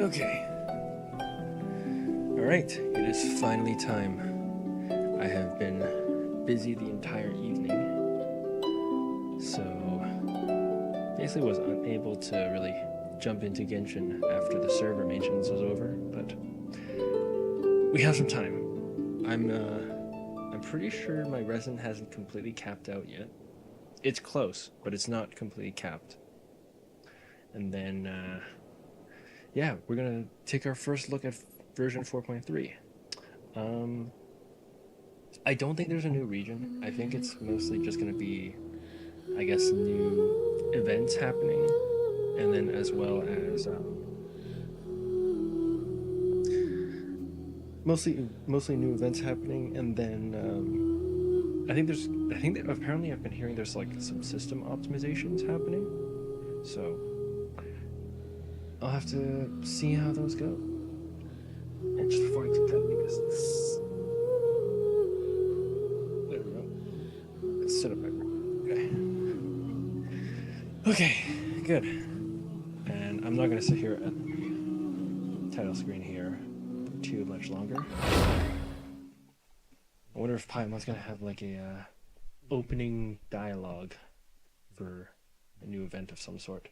Okay. Alright, it is finally time. I have been busy the entire evening, so basically was unable to really jump into Genshin after the server maintenance was over, but we have some time. I'm pretty sure my resin hasn't completely capped out yet. It's close, but it's not completely capped. And then, yeah, we're gonna take our first look at version 4.3. I don't think there's a new region. I think it's mostly just gonna be, I guess, new events happening, and then as well as mostly new events happening, and then I think that apparently I've been hearing there's like some system optimizations happening, so I'll have to see how those go. And just before I keep telling you this, there we go. Let's set up my okay, good. And I'm not gonna sit here at the title screen here too much longer. I wonder if Paimon's gonna have like a opening dialogue for a new event of some sort.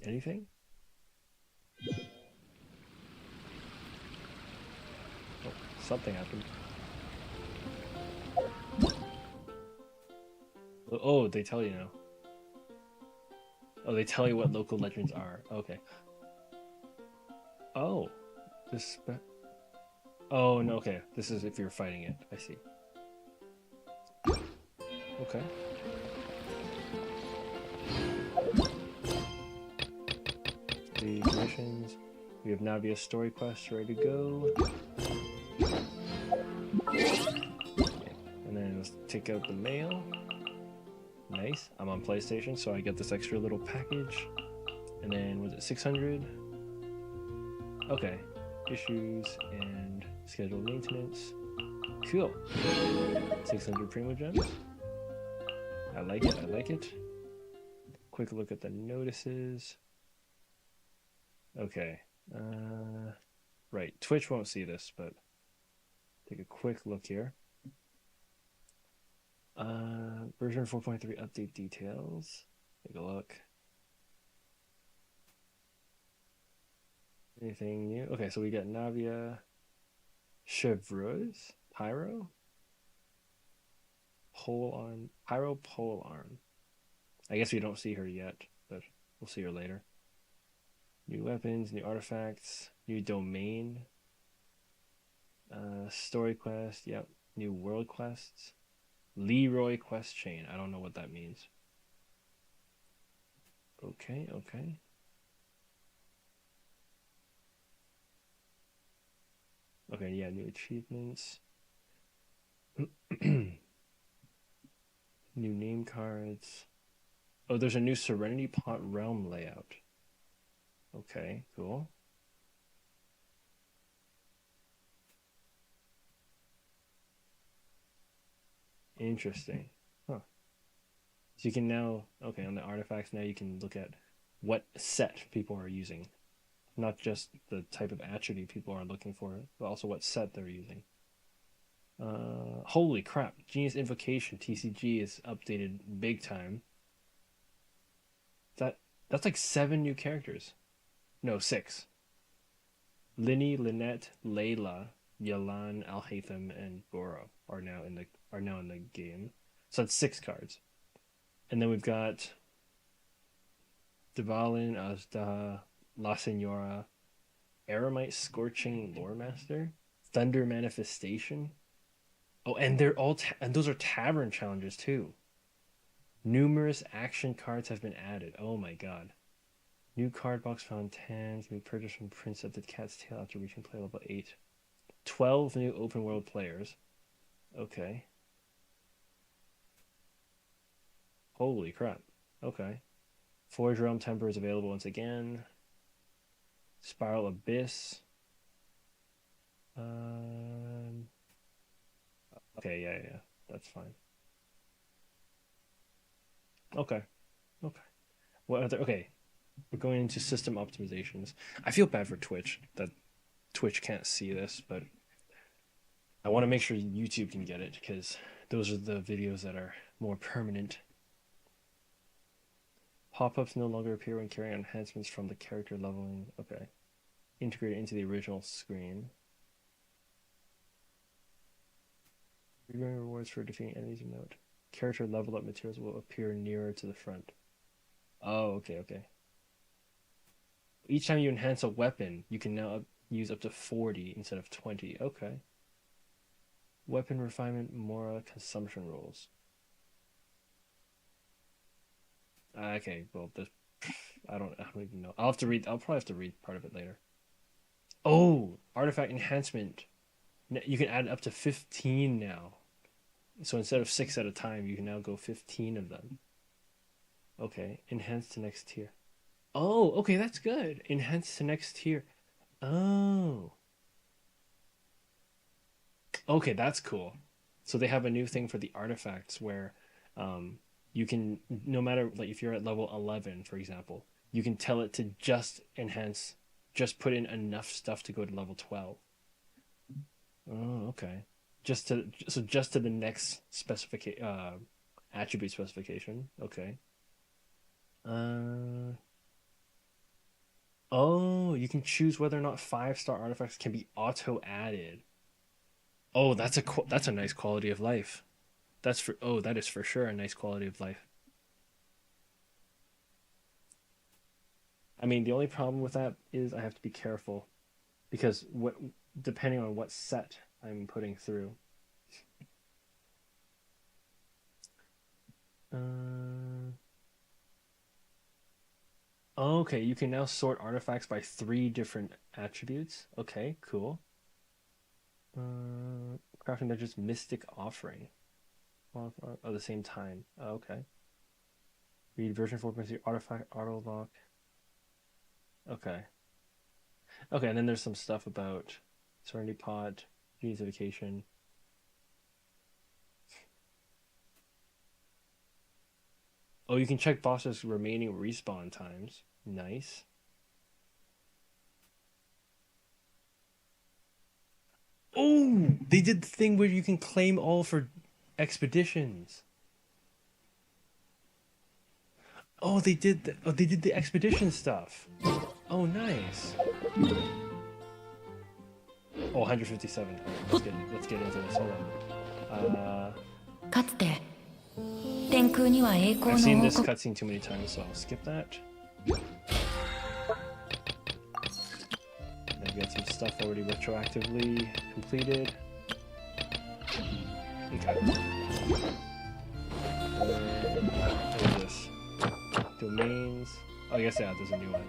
Anything? Oh, something happened. Oh, they tell you now. Oh, they tell you what local legends are. Okay. Oh, this. Oh no. Okay, this is if you're fighting it. I see. Okay. The missions. We have Navia's story quest ready to go. And then let's take out the mail. Nice. I'm on PlayStation, so I get this extra little package. And then was it 600? Okay. Issues and scheduled maintenance. Cool. 600 Primo Gems. I like it. I like it. Quick look at the notices. Okay. Right. Twitch won't see this, but take a quick look here. Version 4.3 update details. Take a look. Anything new? Okay, so we got Navia, Chevreuse, Pyro, Pyro Pole Arm. I guess we don't see her yet, but we'll see her later. New weapons, new artifacts, new domain, story quest, yep, new world quests. Leroy quest chain. I don't know what that means. Okay, okay. Okay, yeah, new achievements. New name cards. Oh, there's a new Serenity Pot Realm layout. Okay, cool. Interesting. Huh. So you can now, okay, on the artifacts now you can look at what set people are using. Not just the type of attribute people are looking for, but also what set they're using. Holy crap. Genius Invocation TCG is updated big time. That's like 7 new characters. No, 6. Linny, Lynette, Layla, Yalan, Alhaitham, and Goro are now in the game. So that's 6 cards. And then we've got Devalin, Azda, La Senora, Aramite Scorching Loremaster, Thunder Manifestation. Oh, and they're all and those are tavern challenges too. Numerous action cards have been added. Oh my god. New card box found 10 can be purchased from Prince of the Cat's Tail after reaching play level 8. 12 new open world players. Okay. Holy crap. Okay. Forge Realm Temper is available once again. Spiral Abyss. Okay, yeah. That's fine. Okay. What other? Okay. we're going into system optimizations. I feel bad for Twitch that Twitch can't see this, but I want to make sure YouTube can get it because those are the videos that are more permanent. Pop-ups no longer appear when carrying enhancements from the character leveling. Okay. Integrated into the original screen. Reviewing rewards for defeating enemies in note. Character level up materials will appear nearer to the front. Oh, okay, okay. Each time you enhance a weapon, you can now use up to 40 instead of 20. Okay. Weapon refinement, Mora consumption rules. Okay, well, I don't even know. I'll probably have to read part of it later. Oh, artifact enhancement. You can add up to 15 now. So instead of 6 at a time, you can now go 15 of them. Okay, enhance to next tier. Oh, okay, that's good. Enhance to next tier. Oh. Okay, that's cool. So they have a new thing for the artifacts where you can, no matter, like if you're at level 11, for example, you can tell it to just enhance, just put in enough stuff to go to level 12. Oh, okay. Just to the next attribute specification. Okay. Oh, you can choose whether or not 5-star artifacts can be auto added. Oh, that's a nice quality of life. That is for sure a nice quality of life. I mean, the only problem with that is I have to be careful because depending on what set I'm putting through. Okay, you can now sort artifacts by 3 different attributes. Okay, cool. Crafting Dungeon's Mystic Offering. At the same time. Okay. Read version 4.3 artifact auto lock. Okay. Okay, and then there's some stuff about Serenity Pod, unification. Oh, you can check bosses' remaining respawn times. Nice. Oh, they did the thing where you can claim all for expeditions. Oh, they did the expedition stuff. Oh, nice. Oh, 157. Let's get into this. Hold on. I've seen this cutscene too many times, so I'll skip that. Then we got some stuff already retroactively completed. Okay. What is this? Domains. Oh, I guess, yeah, there's a new one.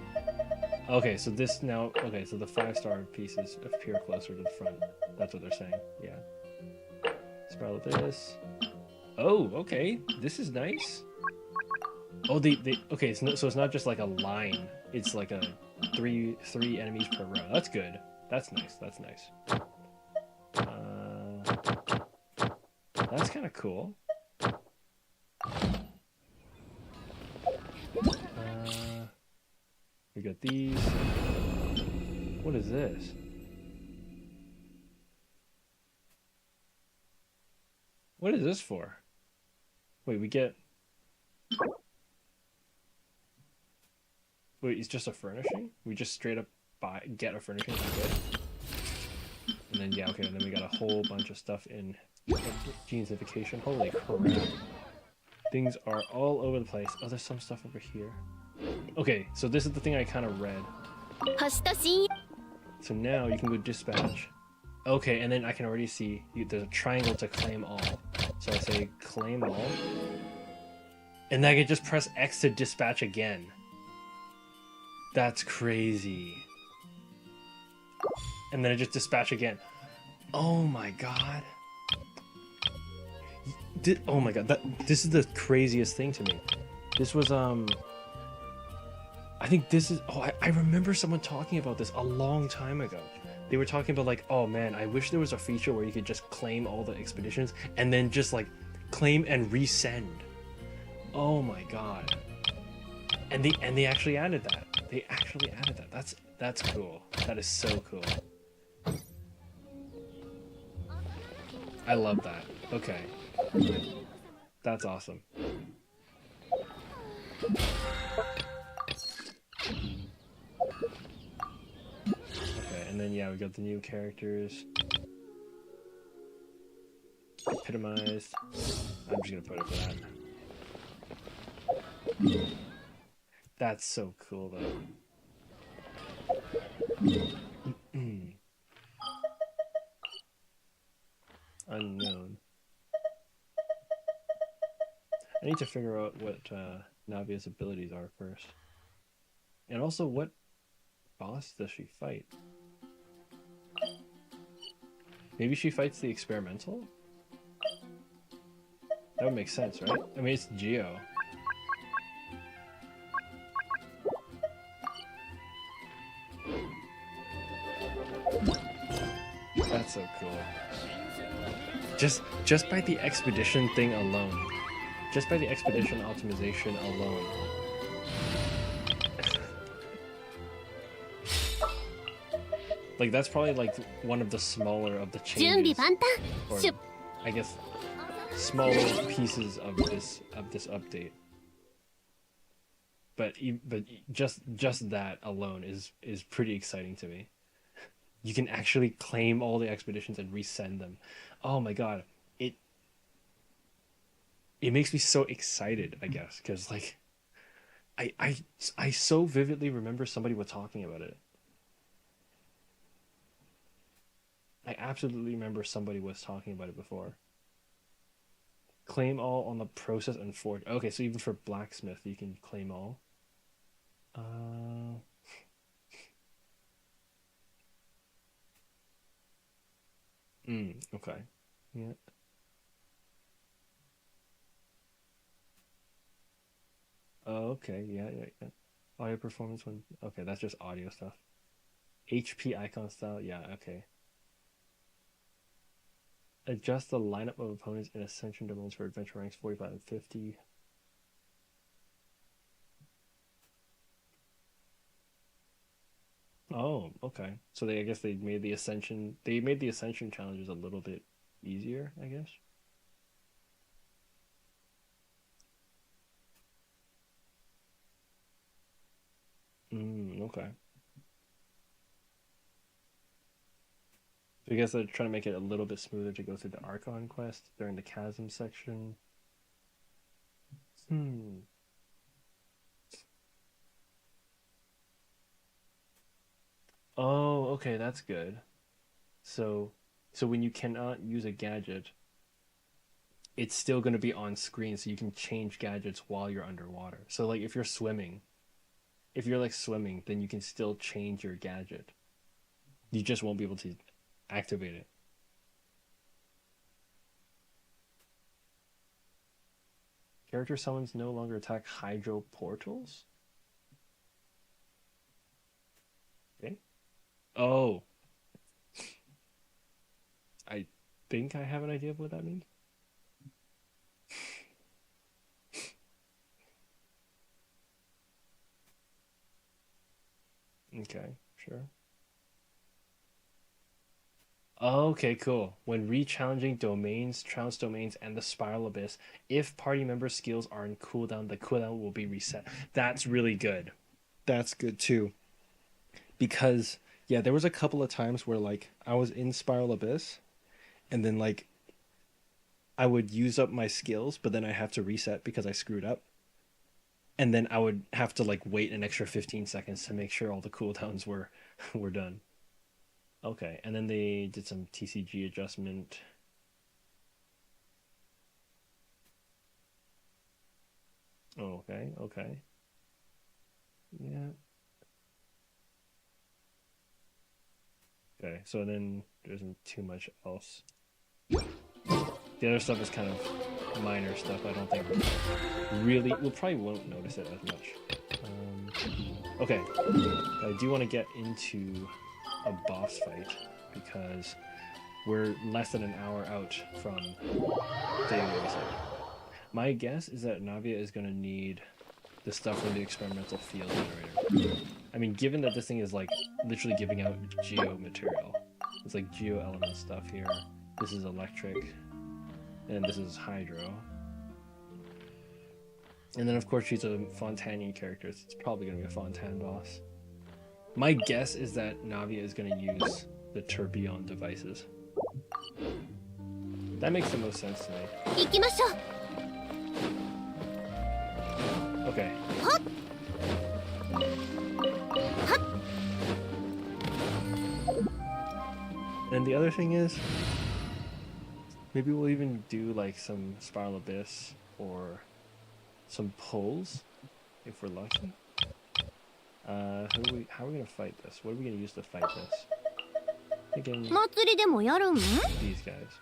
Okay, so this now... Okay, so the 5-star pieces appear closer to the front. That's what they're saying. Yeah. Spiral of this. Oh, okay. This is nice. Oh, okay, so it's not just like a line. It's like a three enemies per row. That's good. That's nice. That's nice. That's kind of cool. We got these. What is this? What is this for? Wait, we get... Wait, it's just a furnishing? We just straight up get a furnishing and good? And then, yeah, okay, and then we got a whole bunch of stuff in genesification. Holy crap. Things are all over the place. Oh, there's some stuff over here. Okay, so this is the thing I kind of read. So now you can go dispatch. Okay, and then I can already see there's a triangle to claim all. So I say claim all. And then I can just press X to dispatch again. That's crazy. And then I just dispatch again. Oh my god. Oh my god, this is the craziest thing to me. This was, I think this is... Oh, I remember someone talking about this a long time ago. They were talking about like, oh man, I wish there was a feature where you could just claim all the expeditions and then just like claim and resend. Oh my god. And they actually added that. They actually added that. That's cool. That is so cool. I love that. Okay. That's awesome. Okay, and then yeah, we got the new characters. Epitomized. I'm just gonna put it for that. That's so cool though. Unknown. I need to figure out what Navia's abilities are first. And also, what boss does she fight? Maybe she fights the experimental? That would make sense, right? I mean, it's Geo. That's so cool. Just by the expedition thing alone. Just by the expedition optimization alone. Like, that's probably like one of the smaller of the changes. Or, I guess, smaller pieces of this update. But just that alone is pretty exciting to me. You can actually claim all the expeditions and resend them. Oh my god, it makes me so excited, I guess, because like I so vividly remember somebody was talking about it. I absolutely remember somebody was talking about it before. Claim all on the process and forge. Okay, so even for blacksmith, you can claim all. Okay. Yeah. Oh, okay. Yeah. Audio performance one. Okay, that's just audio stuff. HP icon style. Yeah, okay. Adjust the lineup of opponents in Ascension domains for adventure ranks 45 and 50. Oh, okay. So I guess they made the Ascension challenges a little bit easier, I guess. Okay. So I guess they're trying to make it a little bit smoother to go through the Archon quest during the Chasm section. Oh, okay, that's good. So when you cannot use a gadget, it's still going to be on screen so you can change gadgets while you're underwater. So like if you're swimming, then you can still change your gadget. You just won't be able to activate it. Character summons no longer attack hydro portals? Okay. Oh. I think I have an idea of what that means. Okay, sure. Okay, cool. When re-challenging domains, trounce domains, and the spiral abyss, if party member skills are in cooldown, the cooldown will be reset. That's really good. That's good too. Because yeah, there was a couple of times where like I was in spiral abyss, and then like I would use up my skills, but then I have to reset because I screwed up. And then I would have to like wait an extra 15 seconds to make sure all the cooldowns were done. Okay, and then they did some TCG adjustment. Oh, okay. Yeah. Okay, so then there isn't too much else. The other stuff is kind of minor stuff. I don't think really, we probably won't notice it as much. Okay, I do want to get into a boss fight because we're less than an hour out from daily reset. My guess is that Navia is going to need the stuff from the experimental field generator. I mean, given that this thing is like literally giving out geo material, it's like geo element stuff here. This is electric, and this is hydro. And then of course she's a Fontanian character, so it's probably gonna be a Fontaine boss. My guess is that Navia is gonna use the tourbillon devices. That makes the most sense to me. Okay. And the other thing is, maybe we'll even do like some Spiral Abyss or some pulls if we're lucky. How are we gonna fight this? What are we gonna use to fight this? Thinking these guys.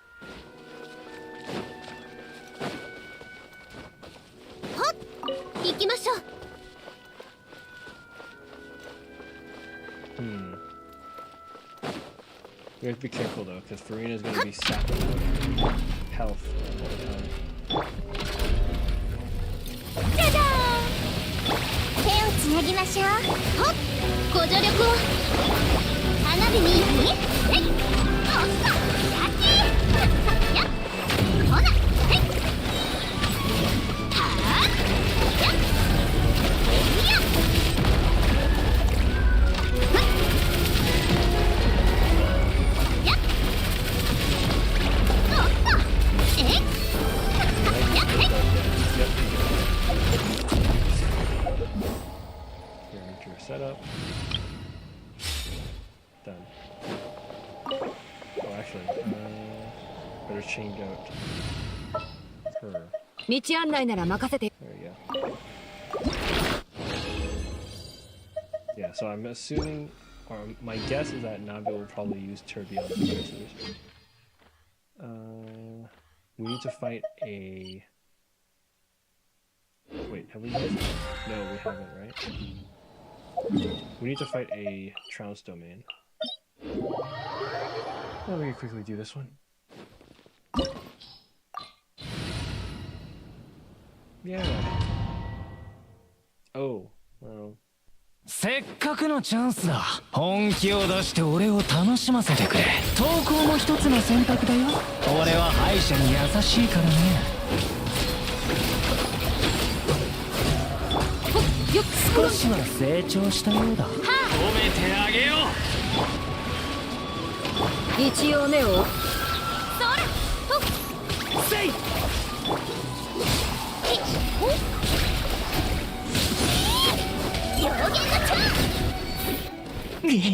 We have to be careful though, because Farina's gonna be sapping out health all the time. Setup. Done. Oh, actually, better change out her. There we go. Yeah, so I'm assuming, or my guess is that Navia will probably use tourbillon devices. We need to fight a... Wait, have we used it? No, we haven't, right? We need to fight a trounce domain. Well, we can quickly do this one. Yeah. Oh, well. せっかくのチャンスだ。本気を出して俺を楽しませてくれ。投稿も一つの選択だよ。俺は敗者に優しいからね。少しは成長したようだ。褒めてあげよう。一応目を。そら。せい。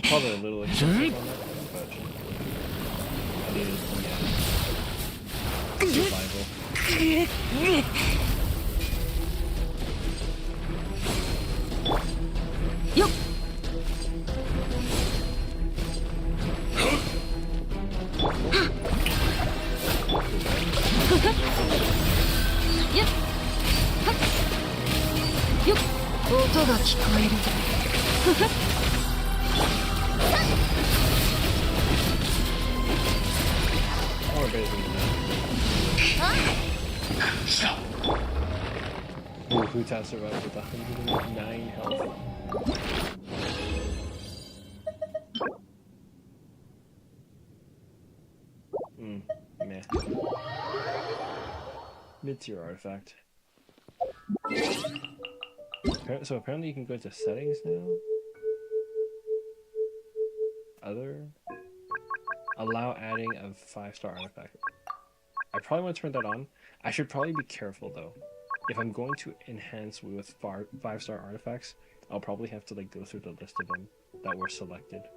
Probably a little excessive on that one, but it is survival. Yup. Yup. 音が聞こえる。More better than that. Ooh, Huta survived with 109 health. Meh. Mid-tier artifact. So apparently you can go to settings now. Other. Allow adding of 5-star artifact. I probably want to turn that on. I should probably be careful though. If I'm going to enhance with 5-star artifacts, I'll probably have to like go through the list of them that were selected.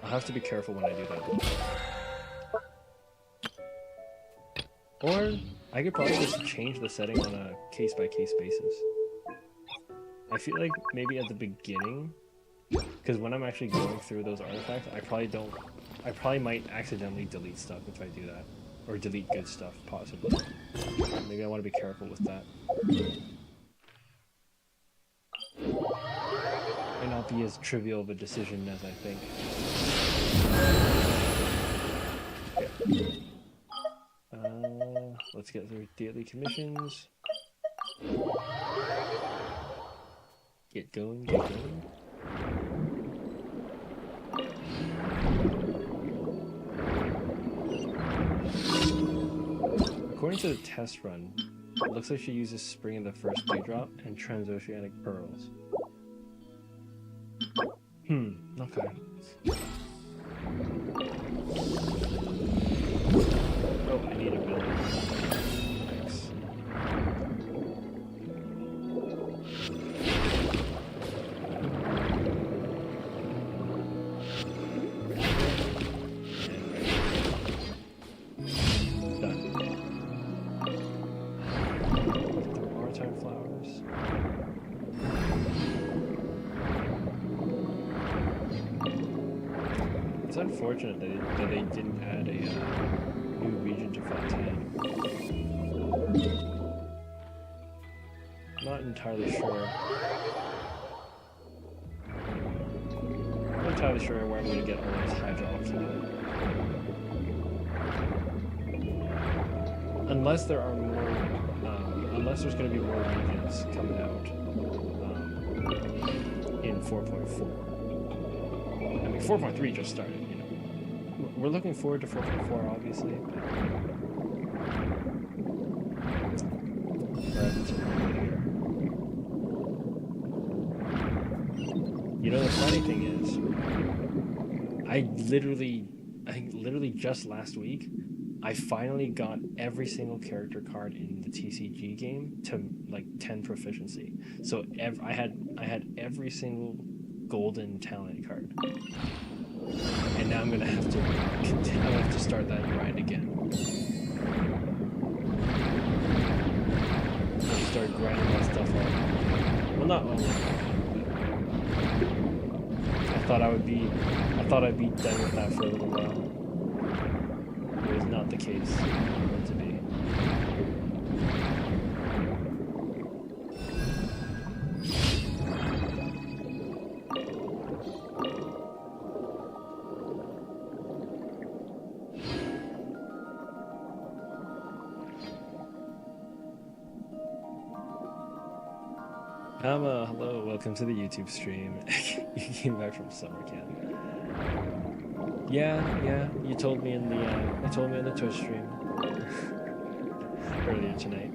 I'll have to be careful when I do that. Or I could probably just change the setting on a case-by-case basis. I feel like maybe at the beginning, because when I'm actually going through those artifacts, I probably might accidentally delete stuff if I do that. Or delete good stuff, possibly. Maybe I want to be careful with that. And not be as trivial of a decision as I think. Let's get through daily commissions. Get going, get going. According to the test run, it looks like she uses Spring in the first Daydrop and Transoceanic Pearls. Okay. Oh, I need a building. Thanks. Done. The maritime flowers. It's unfortunate that they didn't add a new region to Fontaine. Not entirely sure. Not entirely sure where I'm going to get all these Hydra Oxygen. Unless there are more, unless there's going to be more regions coming out in 4.4. I mean, 4.3 just started, you know. We're looking forward to 4.4, obviously. You know, the funny thing is, I think literally just last week, I finally got every single character card in the TCG game to like 10 proficiency. So I had every single golden talent card, and now I'm gonna have to continue. I have to start that grind again. I'll start grinding that stuff up. Well, not all of it. I thought I'd be done with that for a little while. It was not the case. It was meant to be. Hello, welcome to the YouTube stream. You came back from summer camp. Yeah, you told me in the Twitch stream earlier tonight.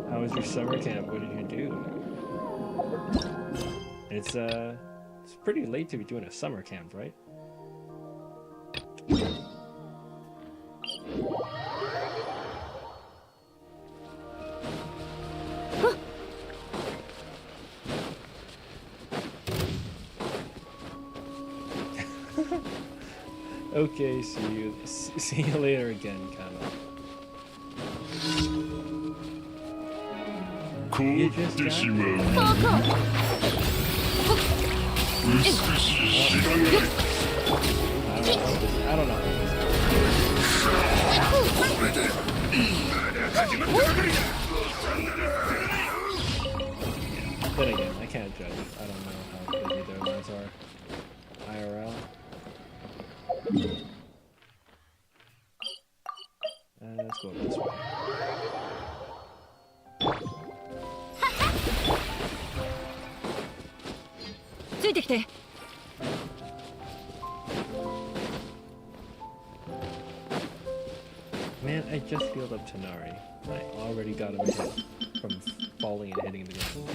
How was your summer camp? What did you do? It's pretty late to be doing a summer camp, right? Okay, see you later again, Kama. You just I don't know. But again, I can't judge. I don't know how busy their lives are. IRL. Let's go this way. Man, I just healed up Tanari. I already got him a hit from falling and hitting the ground.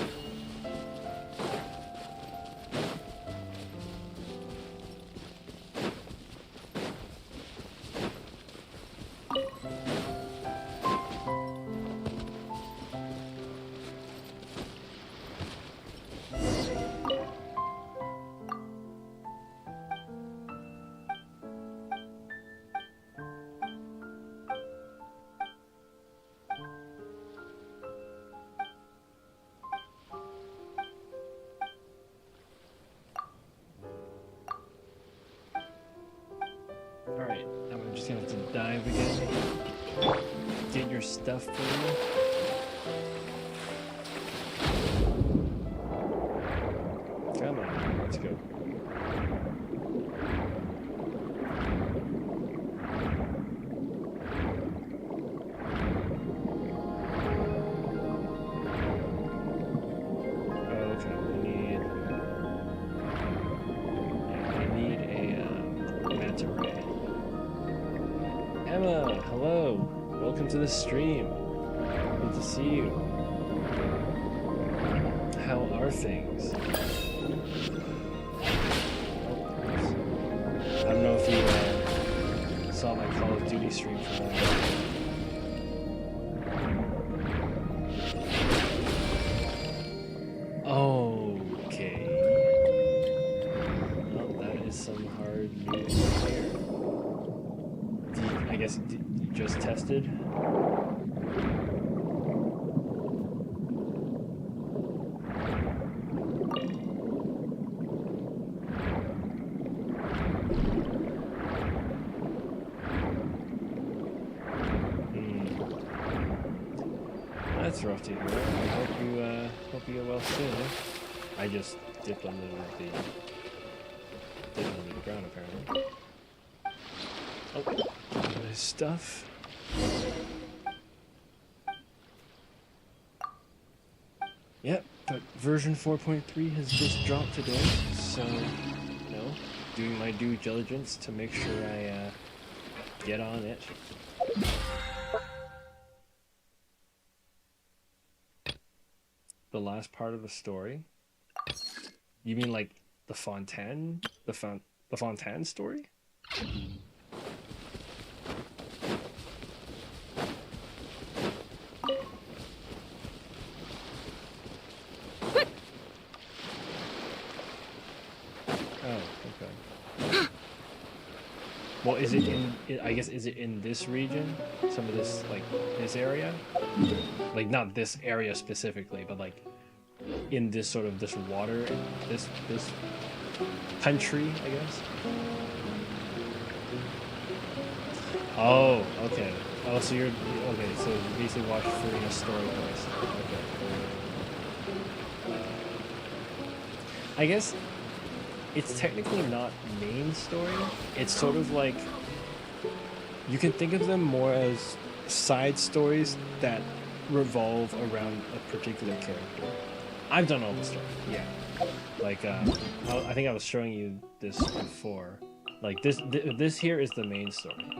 So you have to dive again. Get your stuff for you. Come on, let's go. Emma, hello. Welcome to the stream. Good to see you. How are things? I don't know if you saw my Call of Duty stream for that. Okay. Well, that is some hard news here. I guess you just tested. That's rough to hear. I hope you get well soon. I just dipped under the ground apparently. Oh. This stuff. Yep, but version 4.3 has just dropped today, so you know, doing my due diligence to make sure I get on it. The last part of the story? You mean like the Fontaine? The Fontaine story? Well, is it in, I guess, is it in this region? Some of this, like, this area? Like, not this area specifically, but, like, in this sort of, this water, this country, I guess? Oh, okay. Oh, so you're, okay, so you basically watched Farina's story quest. Okay. I guess it's technically not main story. It's sort of like, you can think of them more as side stories that revolve around a particular character. I've done all the stuff, yeah. Like, I think I was showing you this before. Like, this here is the main story.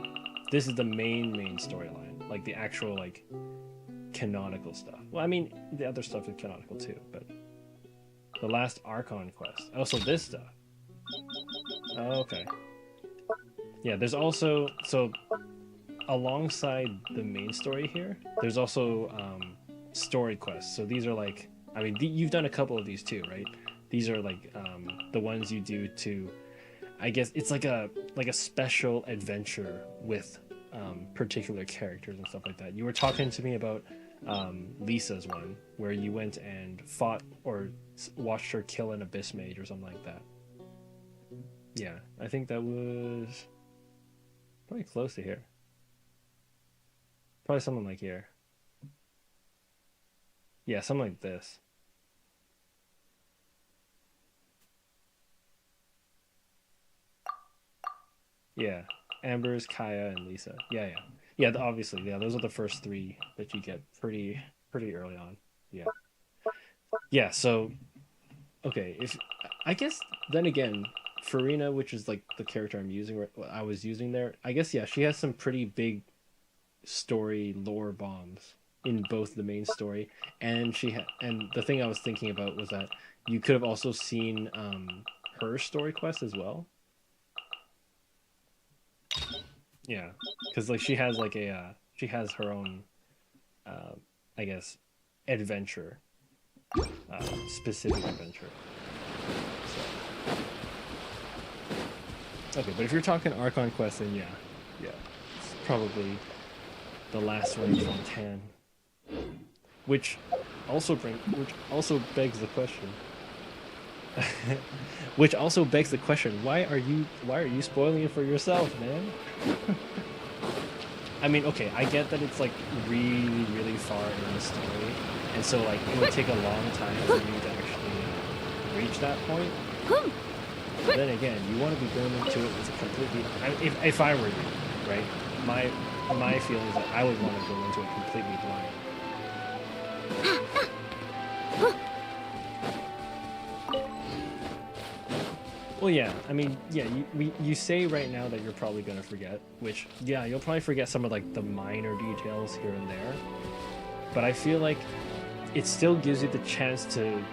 This is the main storyline. Like, the actual, like, canonical stuff. Well, I mean, the other stuff is canonical too, but the last Archon quest. Oh, so this stuff. Oh, okay. Yeah, there's also, so alongside the main story here, there's also story quests. So these are like, I mean, you've done a couple of these too, right? These are like the ones you do to, I guess it's like a special adventure with particular characters and stuff like that. You were talking to me about Lisa's one, where you went and fought or watched her kill an Abyss Mage or something like that. Yeah, I think that was probably close to here. Probably something like here. Yeah, something like this. Yeah, Amber's, Kaya, and Lisa. Yeah. Obviously, yeah. Those are the first three that you get pretty early on. Yeah. So, okay. If I guess then again, Farina, which is like the character I was using there. I guess yeah, she has some pretty big story lore bombs in both the main story and and the thing I was thinking about was that you could have also seen her story quest as well. Yeah, because like she has like she has her own I guess adventure, specific adventure. So. Okay, but if you're talking Archon quest, then yeah, it's probably the last one in Fontaine, which also begs the question. Which also begs the question: why are you spoiling it for yourself, man? I mean, okay, I get that it's like really, really far in the story, and so like it would take a long time for you to actually reach that point. But then again, you want to be going into it with a completely. If I were you, right? My feeling is that I would want to go into it completely blind. Well, yeah. I mean, yeah. You say right now that you're probably gonna forget, which yeah, you'll probably forget some of like the minor details here and there. But I feel like it still gives you the chance to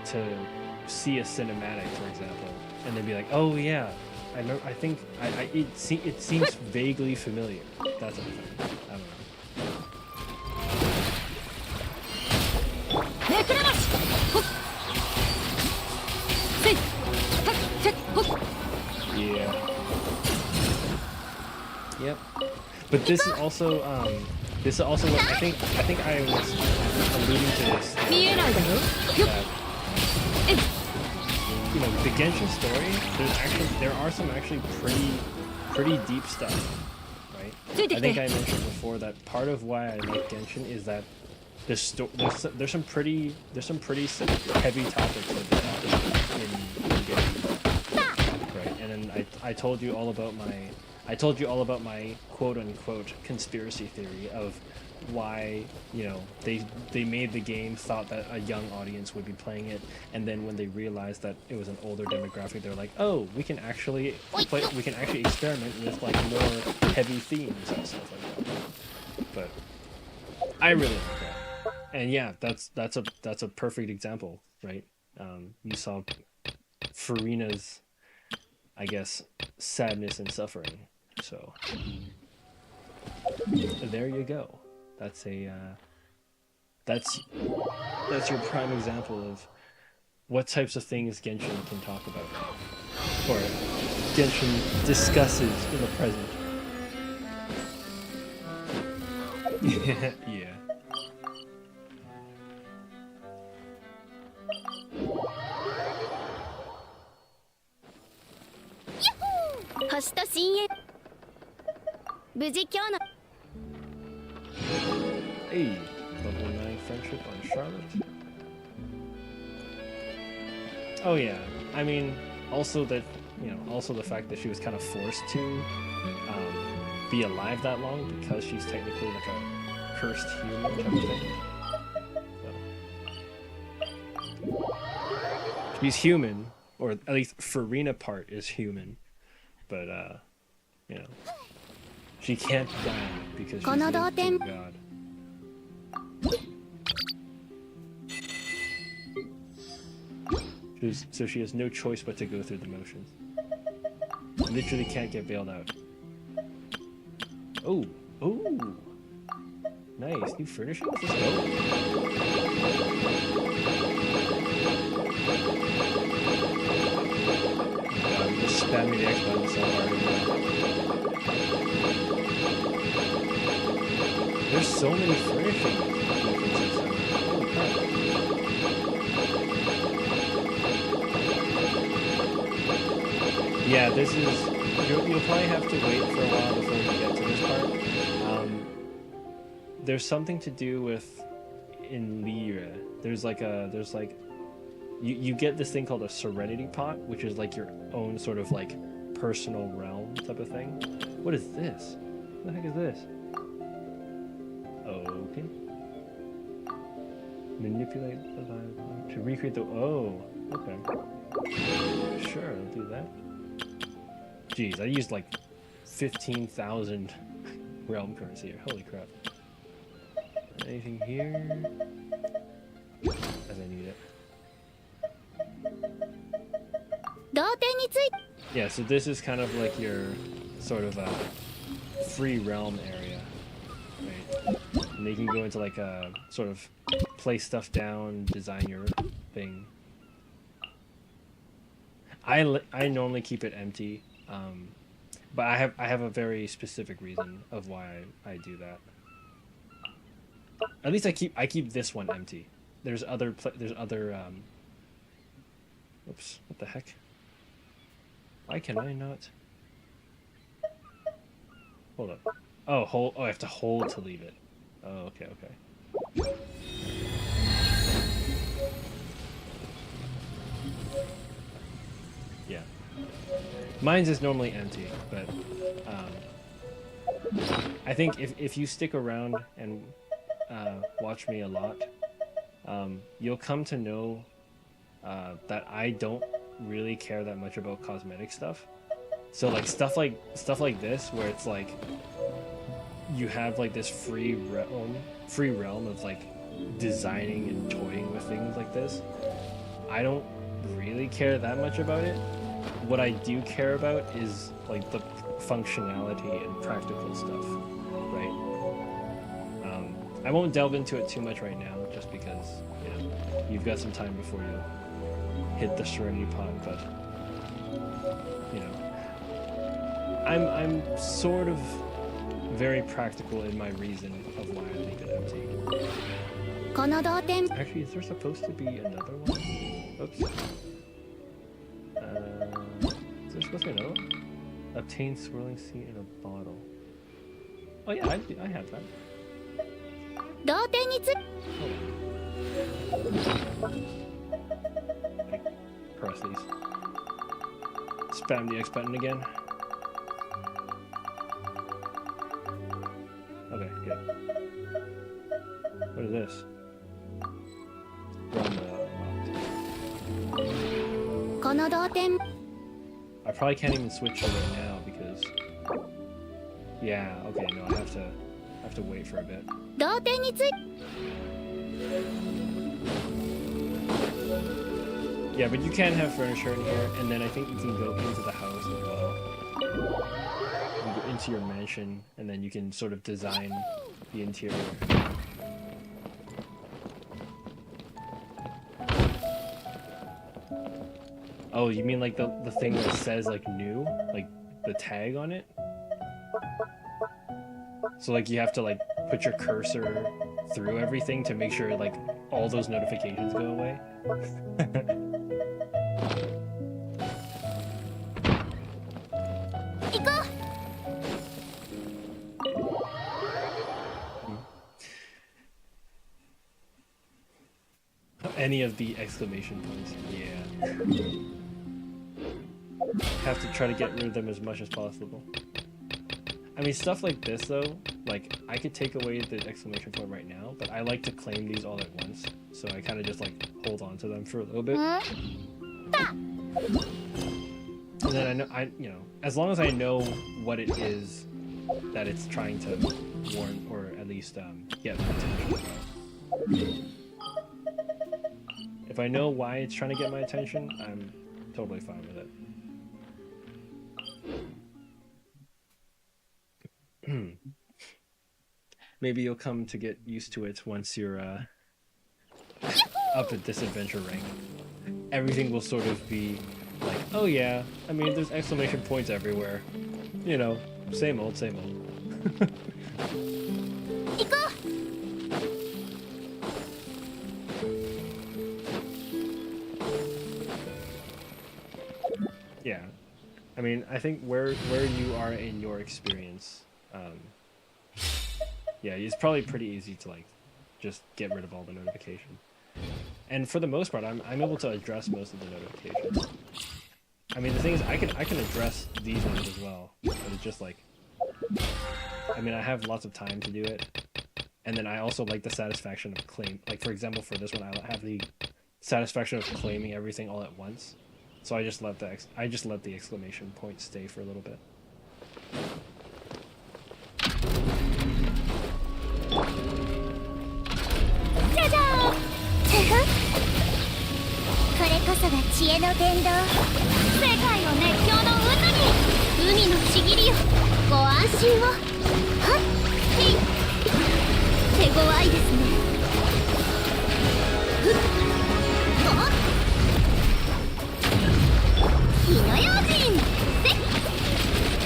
see a cinematic, for example, and then be like, oh yeah, I remember. I think it seems vaguely familiar. That sort of thing. I don't know. Yeah. Yep. But this is also what I think I was alluding to this. That, you know, the Genshin story, there are some actually pretty deep stuff, right? I think I mentioned before that part of why I like Genshin is that there's some pretty heavy topics that they talk about in Genshin, right? And then I told you all about my quote unquote conspiracy theory of why, you know, they made the game, thought that a young audience would be playing it, and then when they realized that it was an older demographic, they're like, oh, we can actually experiment with like more heavy themes and stuff like that. But I really like that. And yeah, that's a perfect example, right? You saw Farina's, I guess, sadness and suffering. So there you go. That's your prime example of what types of things Genshin can talk about, or Genshin discusses in the present. Yeah. 星と深淵無事今日の Hey, level 9 friendship on Charlotte. Oh yeah, I mean, also that, you know, also the fact that she was kind of forced to be alive that long because she's technically like a cursed human type of thing. So. She's human, or at least Farina part is human, but you know, she can't die because she's linked to a god. So she has no choice but to go through the motions. Literally can't get bailed out. Oh, oh, nice new furnishings. Let's go. God, I'm just spamming the X button so hard. There's so many furnishings. Holy crap. Yeah, this is. You'll probably have to wait for a while before you get to this part. There's something to do with in Lyra. There's like you get this thing called a Serenity Pot, which is like your own sort of like personal realm type of thing. What is this? What the heck is this? Okay. Manipulate the vibe to recreate the. Oh, okay. Sure, I'll do that. Jeez, I used like 15,000 realm currency here. Holy crap. Anything here? As I need it. Yeah, so this is kind of like your sort of a free realm area, right? And you can go into like a sort of place stuff down, design your thing. I normally keep it empty, but I have a very specific reason of why I do that. At least I keep this one empty. There's other oops, what the heck? Why can I not? Hold up. Oh, hold. Oh, I have to hold to leave it. Oh, okay, okay. Yeah. Mine's is normally empty, but I think if you stick around and watch me a lot, you'll come to know that I don't really care that much about cosmetic stuff. So like stuff like this, where it's like you have like this free realm of like designing and toying with things like this. I don't really care that much about it. What I do care about is like the functionality and practical stuff, right? I won't delve into it too much right now, just because you've got some time before you hit the Serenity Pod. But I'm sort of very practical in my reason of why I leave it empty. Actually, is there supposed to be another one? Oops. Is there supposed to be another one? Obtain swirling seed in a bottle. Oh yeah, I have that. Press these. Spam the X button again. Okay, good. What is this? I probably can't even switch to it now because... Yeah, okay, no, I have to wait for a bit. Yeah, but you can have furniture in here, and then I think you can go into the house as well. You go into your mansion, and then you can sort of design the interior. Oh, you mean like the thing that says like new? Like the tag on it? So like you have to like put your cursor through everything to make sure like all those notifications go away? Any of the exclamation points, yeah. Have to try to get rid of them as much as possible. I mean, stuff like this though, like I could take away the exclamation point right now, but I like to claim these all at once, so I kind of just like hold on to them for a little bit. And then as long as I know what it is that it's trying to warn or at least get my attention. If I know why it's trying to get my attention, I'm totally fine with it. Maybe you'll come to get used to it once you're up at this adventure rank. Everything will sort of be like, oh yeah, I mean, there's exclamation points everywhere. You know, same old, same old. Yeah, I mean, I think where you are in your experience, yeah, it's probably pretty easy to like just get rid of all the notifications. And for the most part, I'm able to address most of the notifications. I mean, the thing is, I can address these ones as well, but it's just like, I mean, I have lots of time to do it, and then I also like the satisfaction of claim. Like for example, for this one, I have the satisfaction of claiming everything all at once. So I just let the exclamation point stay for a little bit. じゃじゃーんこれこそが知恵の伝道世界を熱狂の渦に海のちぎりよご安心をはっへい手強いですねふっはっ火の用心せっ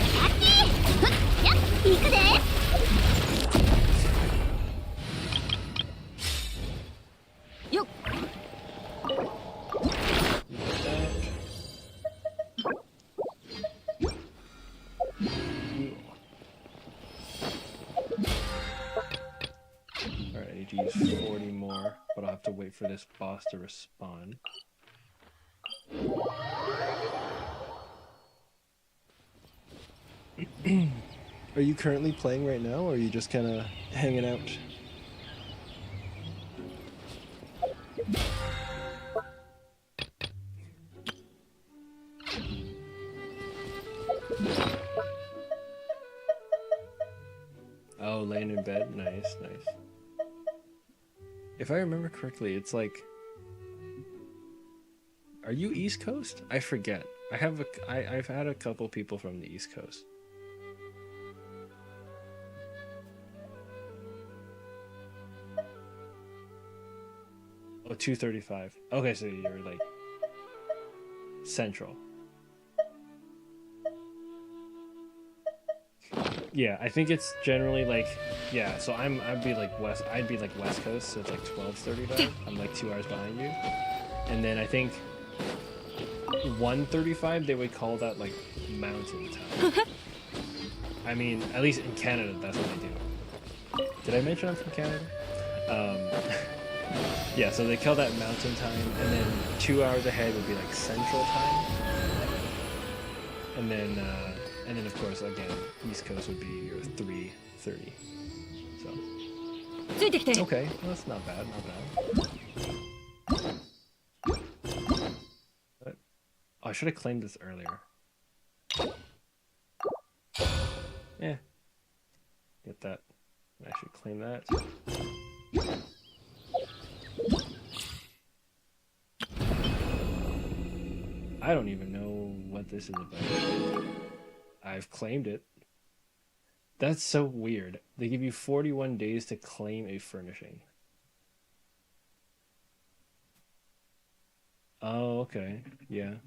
キャッキーふっやっ行くでよっ40 more, but I'll have to wait for this boss to respawn. Are you currently playing right now, or are you just kind of hanging out? Oh, laying in bed? Nice, nice. If I remember correctly, it's like... Are you East Coast? I forget. I've had a couple people from the East Coast. Oh, 2:35. Okay, so you're like Central. Yeah, I think it's generally like, yeah. So I'd be like West Coast, so it's like 12:35. I'm like 2 hours behind you, and then I think 1:35 they would call that like Mountain Time. I mean, at least in Canada, that's what they do. Did I mention I'm from Canada? Yeah, so they call that Mountain Time, and then 2 hours ahead would be like Central Time, and then of course again East Coast would be your 3:30. So okay, well, that's not bad, not bad. But, oh, I should have claimed this earlier. Yeah, get that. I should claim that. I don't even know what this is about. I've claimed it. That's so weird. They give you 41 days to claim a furnishing. Oh, okay. Yeah.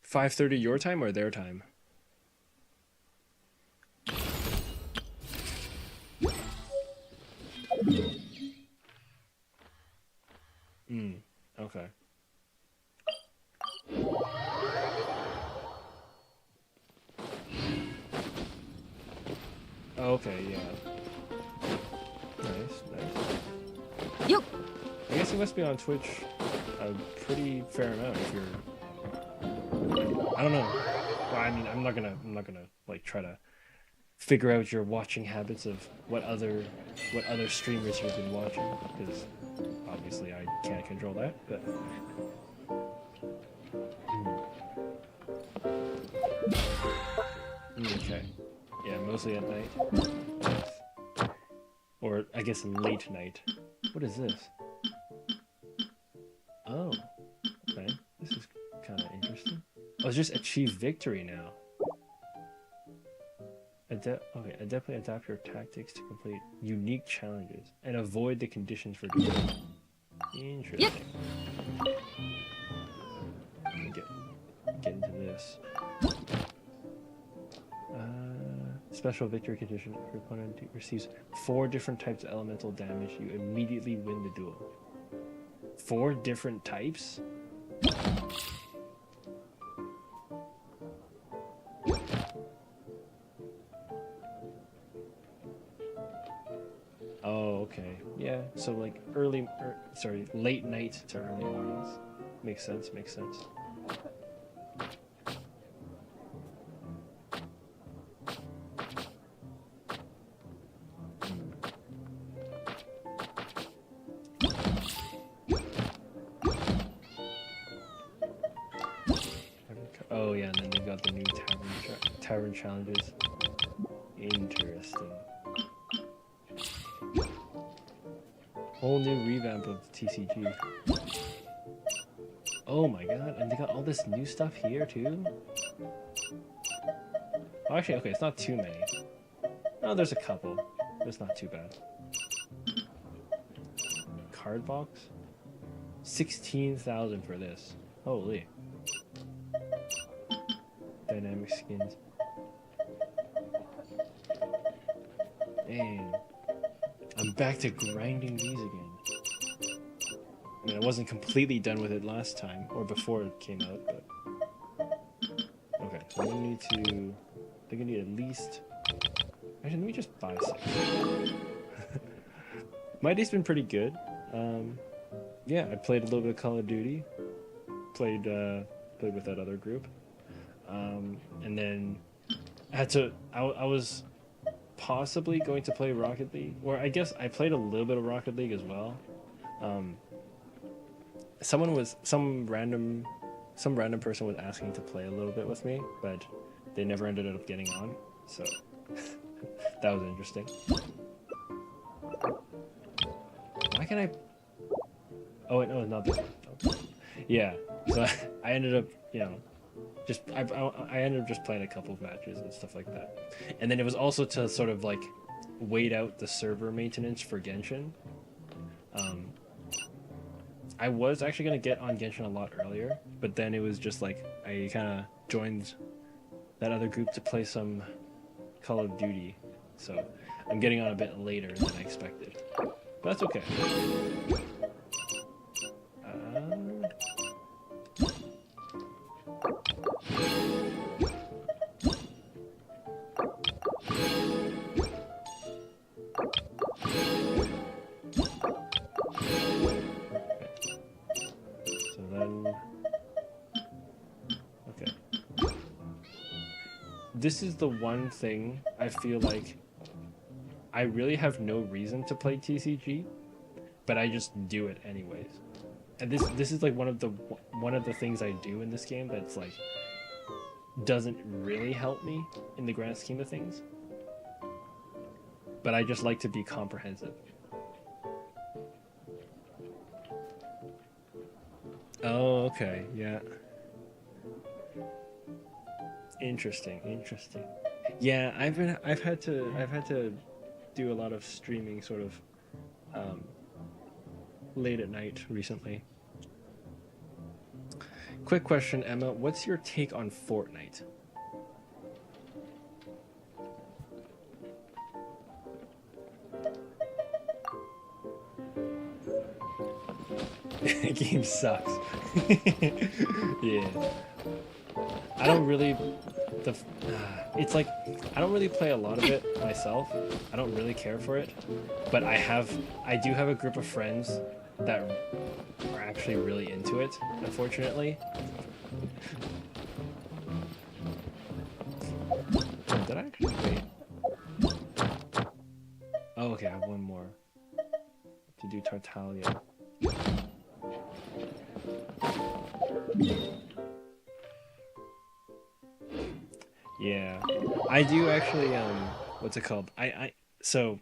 5:30 your time or their time? Okay. Okay, yeah. Nice, nice. Yup. I guess you must be on Twitch a pretty fair amount if you're... I don't know. Well, I mean, I'm not gonna like try to figure out your watching habits of what other streamers you've been watching, because obviously I can't control that, but okay. Yeah, mostly at night. Nice. Or I guess late night. What is this? Oh, okay. This is kind of interesting. Oh, it's just achieve victory now. Okay, adeptly adapt your tactics to complete unique challenges and avoid the conditions for defeat. Interesting. Let me get into this. Special victory condition. If your opponent receives 4 different types of elemental damage, you immediately win the duel. 4 different types? Oh, okay. Yeah, so like late night to early mornings. Makes sense, makes sense. Oh yeah, and then they got the new tavern challenges. Interesting. Whole new revamp of TCG. Oh my god, and they got all this new stuff here too? Oh, actually, okay, it's not too many. Oh, there's a couple. It's not too bad. Card box? 16,000 for this. Holy. Dynamic skins. Dang. I'm back to grinding these again. I mean, I wasn't completely done with it last time, or before it came out, but... Okay, so I think I need at least Actually, let me just buy 6. My day's been pretty good. Yeah, I played a little bit of Call of Duty. Played with that other group. And then I had to. I was possibly going to play Rocket League, or I guess I played a little bit of Rocket League as well. Some random person was asking to play a little bit with me, but they never ended up getting on. So that was interesting. Why can I? Oh wait, no, not this one. Oh. Yeah, so I ended up, I ended up just playing a couple of matches and stuff like that. And then it was also to sort of like wait out the server maintenance for Genshin. I was actually gonna get on Genshin a lot earlier, but then it was just like I kind of joined that other group to play some Call of Duty, so I'm getting on a bit later than I expected. But that's okay. This is the one thing I feel like I really have no reason to play TCG, but I just do it anyways. And this is like one of the things I do in this game that's like doesn't really help me in the grand scheme of things. But I just like to be comprehensive. Oh, okay, yeah. Interesting. Yeah, I've had to do a lot of streaming sort of late at night recently. Quick question, Emma, what's your take on Fortnite? The game sucks. Yeah. I don't really it's like I don't really play a lot of it myself. I don't really care for it, but I do have a group of friends that are actually really into it, unfortunately. Did I actually wait? Oh, okay, I have one more to do Tartaglia. Yeah, I do actually. What's it called? So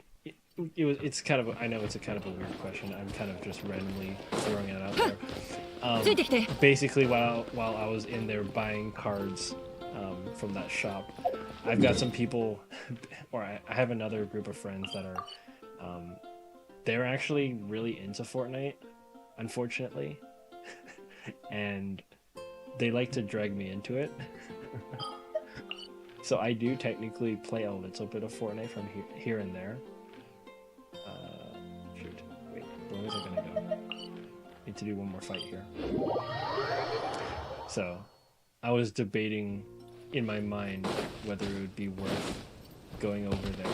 it's kind of. I know it's a kind of a weird question. I'm kind of just randomly throwing it out there. Basically, while I was in there buying cards from that shop, I've got some people, or I have another group of friends that are. They're actually really into Fortnite, unfortunately, and they like to drag me into it. So I do technically play a little bit of Fortnite from here and there. Shoot. Wait, where was I gonna go? Need to do one more fight here. So, I was debating in my mind whether it would be worth going over there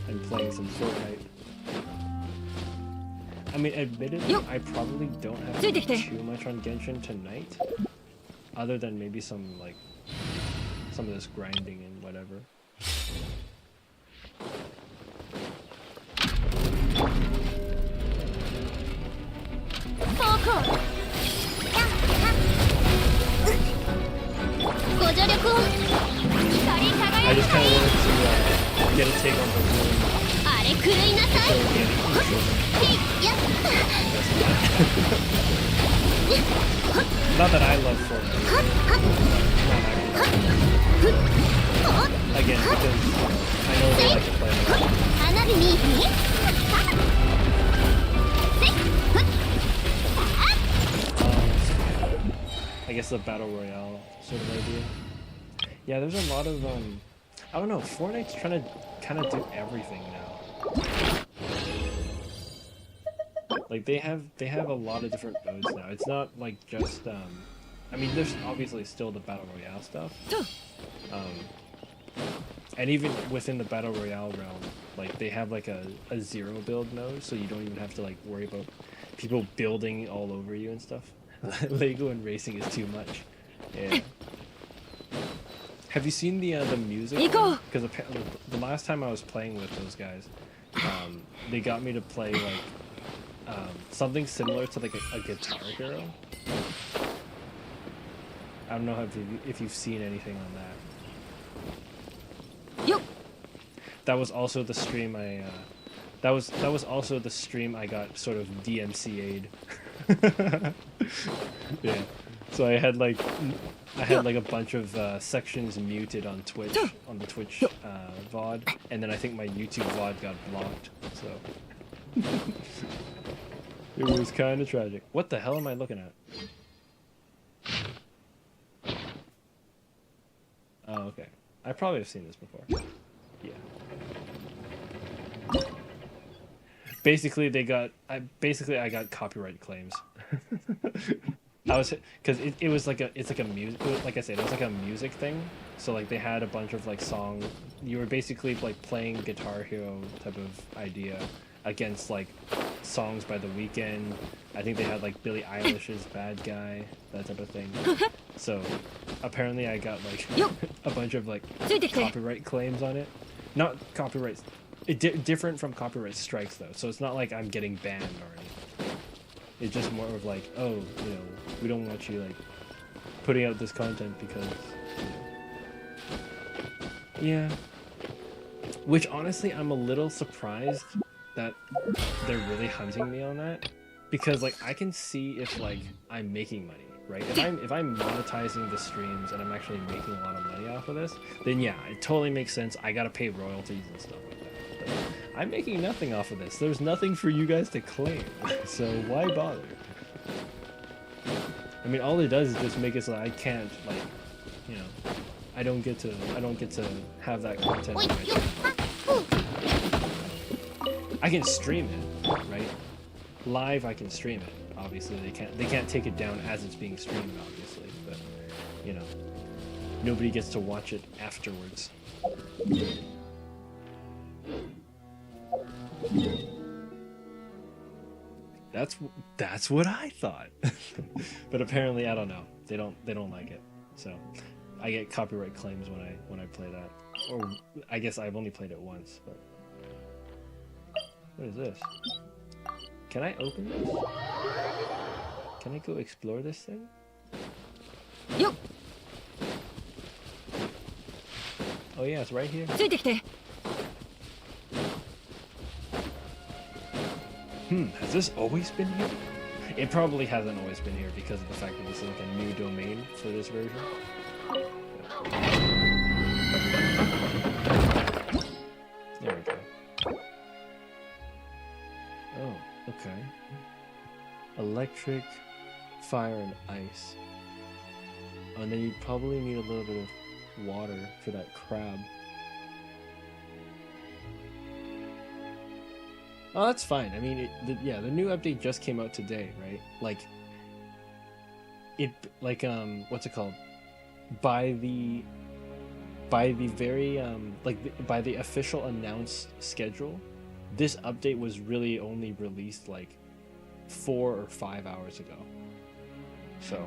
and playing some Fortnite. I mean, admittedly, I probably don't have to do too much on Genshin tonight, other than maybe some of this grinding and whatever. I just kind of wanted to get a take on the room. Not that I love Fortnite. Again, because I know they like to play a lot. I guess the battle royale sort of idea. Yeah, there's a lot of I don't know. Fortnite's trying to kind of do everything now. Like they have a lot of different modes now. It's not like just I mean, there's obviously still the battle royale stuff. And even within the Battle Royale realm, like they have like a zero build mode, so you don't even have to like worry about people building all over you and stuff. Lego and racing is too much. Yeah. Have you seen the music? Because the last time I was playing with those guys, they got me to play like something similar to like a Guitar Hero. I don't know if you've seen anything on that. That was also the stream that was also the stream I got sort of DMCA'd. Yeah. So I had like a bunch of sections muted on Twitch, on the Twitch VOD, and then I think my YouTube VOD got blocked. So it was kind of tragic. What the hell am I looking at? Oh, okay. I probably have seen this before. Yeah. Basically, I got copyright claims. I was because it was like a music, like I said, it was like a music thing. So like they had a bunch of like song. You were basically like playing Guitar Hero type of idea against like songs by The Weeknd. I think they had like Billie Eilish's Bad Guy, that type of thing. So apparently I got like a bunch of like copyright claims on it. Not copyrights. Different from copyright strikes though. So it's not like I'm getting banned or anything. It's just more of like, oh, you know, we don't want you like putting out this content because, you know. Yeah. Which honestly, I'm a little surprised that they're really hunting me on that, because like I can see if like I'm making money, right? If I'm monetizing the streams and I'm actually making a lot of money off of this, then yeah, it totally makes sense. I gotta pay royalties and stuff like that. But I'm making nothing off of this. There's nothing for you guys to claim, so why bother? I mean, all it does is just make it so I can't, like, you know, I don't get to have that content on my channel. I can stream it, right? Live, I can stream it. Obviously, they can't take it down as it's being streamed, obviously, but you know, nobody gets to watch it afterwards. That's what I thought. But apparently, I don't know. They don't like it. So I get copyright claims when I play that. Or I guess I've only played it once, but what is this? Can I open this? Can I go explore this thing? Yo. Oh yeah, it's right here. Has this always been here? It probably hasn't always been here because of the fact that this is like a new domain for this version. There we go. Oh, okay. Electric, fire, and ice. Oh, and then you probably need a little bit of water for that crab. Oh, that's fine. I mean, the new update just came out today, right? Like, what's it called? By the very, by the official announced schedule, this update was really only released like 4 or 5 hours ago. So,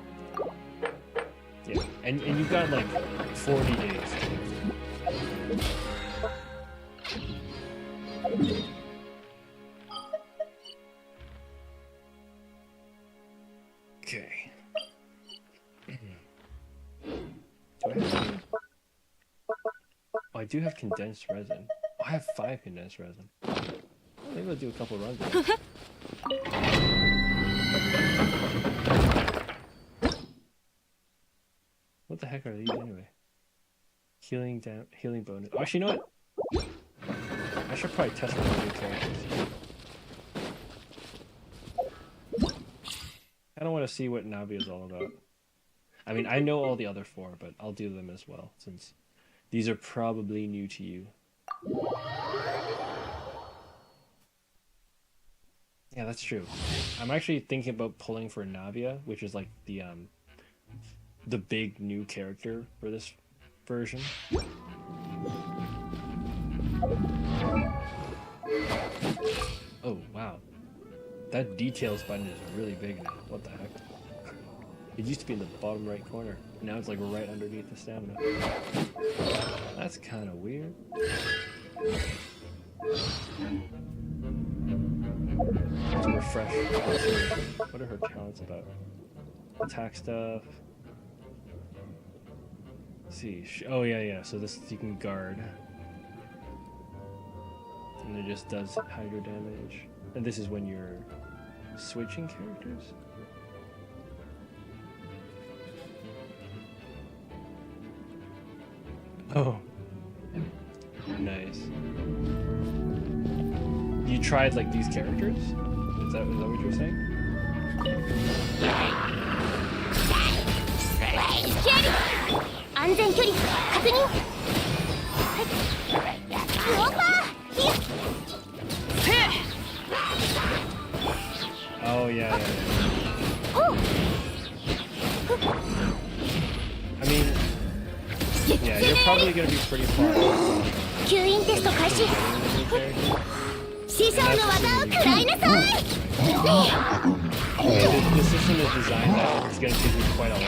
yeah, and you've got like 40 days to Okay. Do I have any? Oh, I do have condensed resin. Oh, I have 5 condensed resin. Maybe I'll do a couple runs. What the heck are these anyway? Healing bonus. Oh, actually, you know what? I should probably test one of the new characters. I don't want to see what Navi is all about. I mean, I know all the other 4, but I'll do them as well, since these are probably new to you. Yeah, that's true. I'm actually thinking about pulling for Navia, which is like the big new character for this version. Oh, wow. That details button is really big now. What the heck? It used to be in the bottom right corner. Now it's like right underneath the stamina. That's kind of weird. To refresh. Let's see. What are her talents about? Attack stuff. Let's see. Oh, yeah. So this you can guard. And it just does hydro damage. And this is when you're switching characters? Oh. Nice. You tried like these characters? Is that what you're saying? Oh yeah. I mean, yeah, you're probably gonna be pretty far. The system is designed that it's gonna take you quite a lot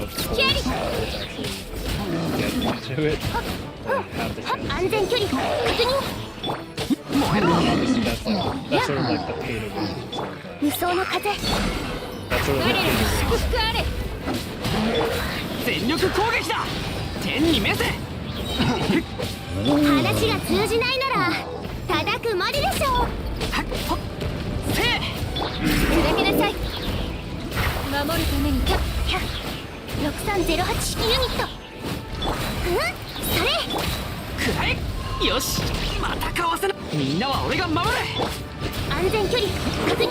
of course to actually get into it and have the chance. Obviously, that's sort of like the pay to win. That's sort of the pay to win. 全力攻撃だ天に召せ話が通じないなら叩くまででしょうせえ砕けなさい守るために6308式ユニットそれくらえよしまたかわせなみんなは俺が守る安全距離確認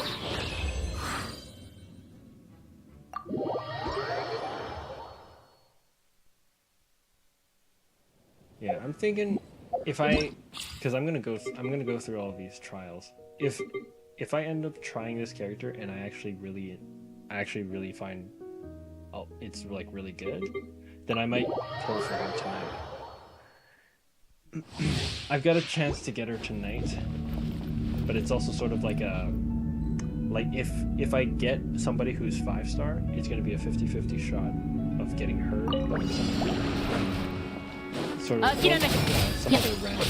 Yeah, I'm thinking if because I'm gonna go through all of these trials. If I end up trying this character and I actually really find it's like really good, then I might pull for her tonight. I've got a chance to get her tonight, but it's also sort of like if I get somebody who's 5-star, it's gonna be a 50-50 shot of getting her. Sort of some other random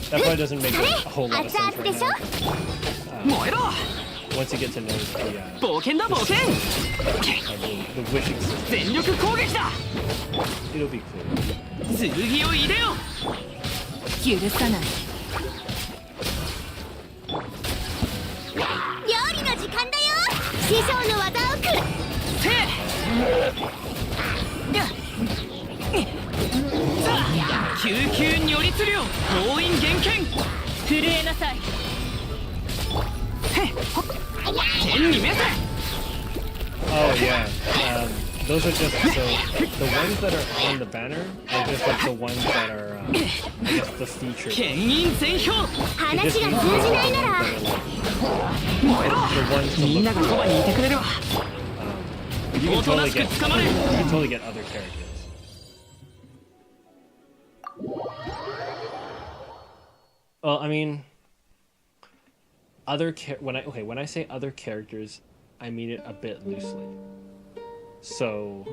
that probably doesn't make a whole lot of sense right now. Once you get to know the wishing system, it'll be cool. 剣を入れよ許さない料理の時間だよ師匠の技をくるせえ救急如律令動員厳禁震えなさい天に召せ Oh yeah, those are just so the ones that are on the banner are just like the ones that are I guess the featured. 牽引全票話が通じないなら燃えろみんながそばにいてくれれば You can totally get other characters. Well, I mean, when I say other characters, I mean it a bit loosely. So,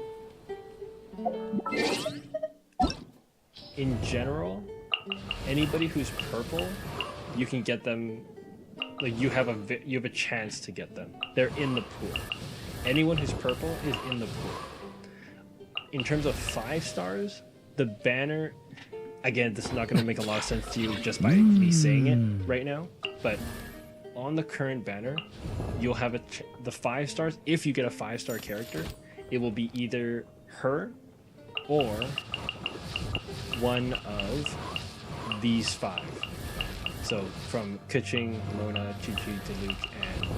in general, anybody who's purple, you can get them. Like you have a chance to get them. They're in the pool. Anyone who's purple is in the pool. In terms of 5 stars, the banner, again, this is not going to make a lot of sense to you just by me saying it right now, but on the current banner, you'll have the 5 stars. If you get a 5-star character, it will be either her or one of these 5. So from Keqing, Mona, Chi-Chi, Diluc, and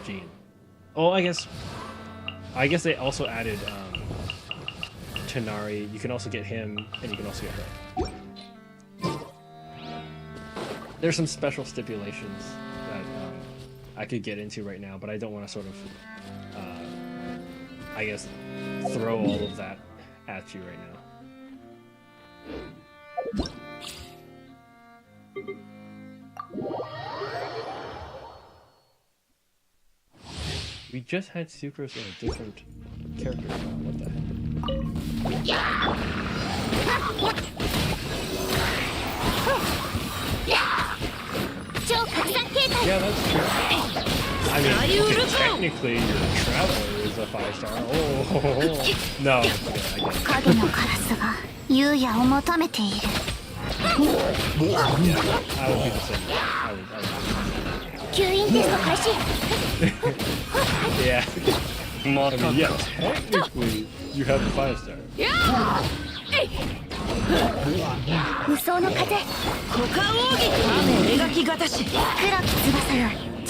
Jean. Oh, I guess they also added Tonari. You can also get him, and you can also get her. There's some special stipulations that I could get into right now, but I don't want to sort of, I guess, throw all of that at you right now. We just had sucrose in a different character. What the heck? Yeah, that's true. I mean, technically, your traveler is a 5-star. Oh, no. Yeah, I would be the same. Yeah. I mean, yeah, technically, you have a 5-star.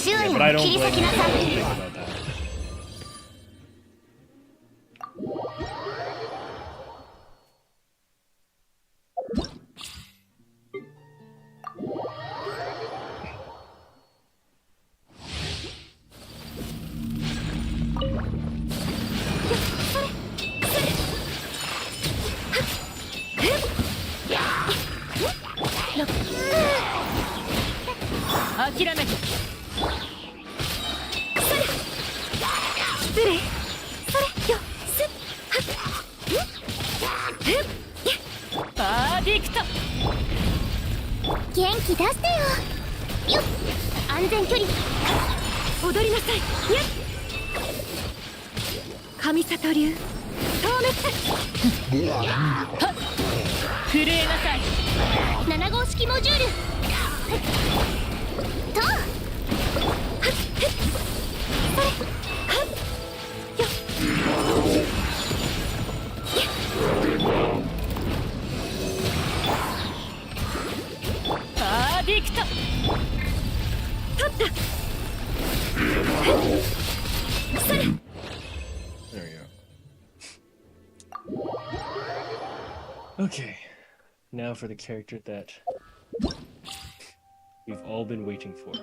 Yeah, but I don't blame you for thinking about that. There we go. Okay, now for the character that we've all been waiting for.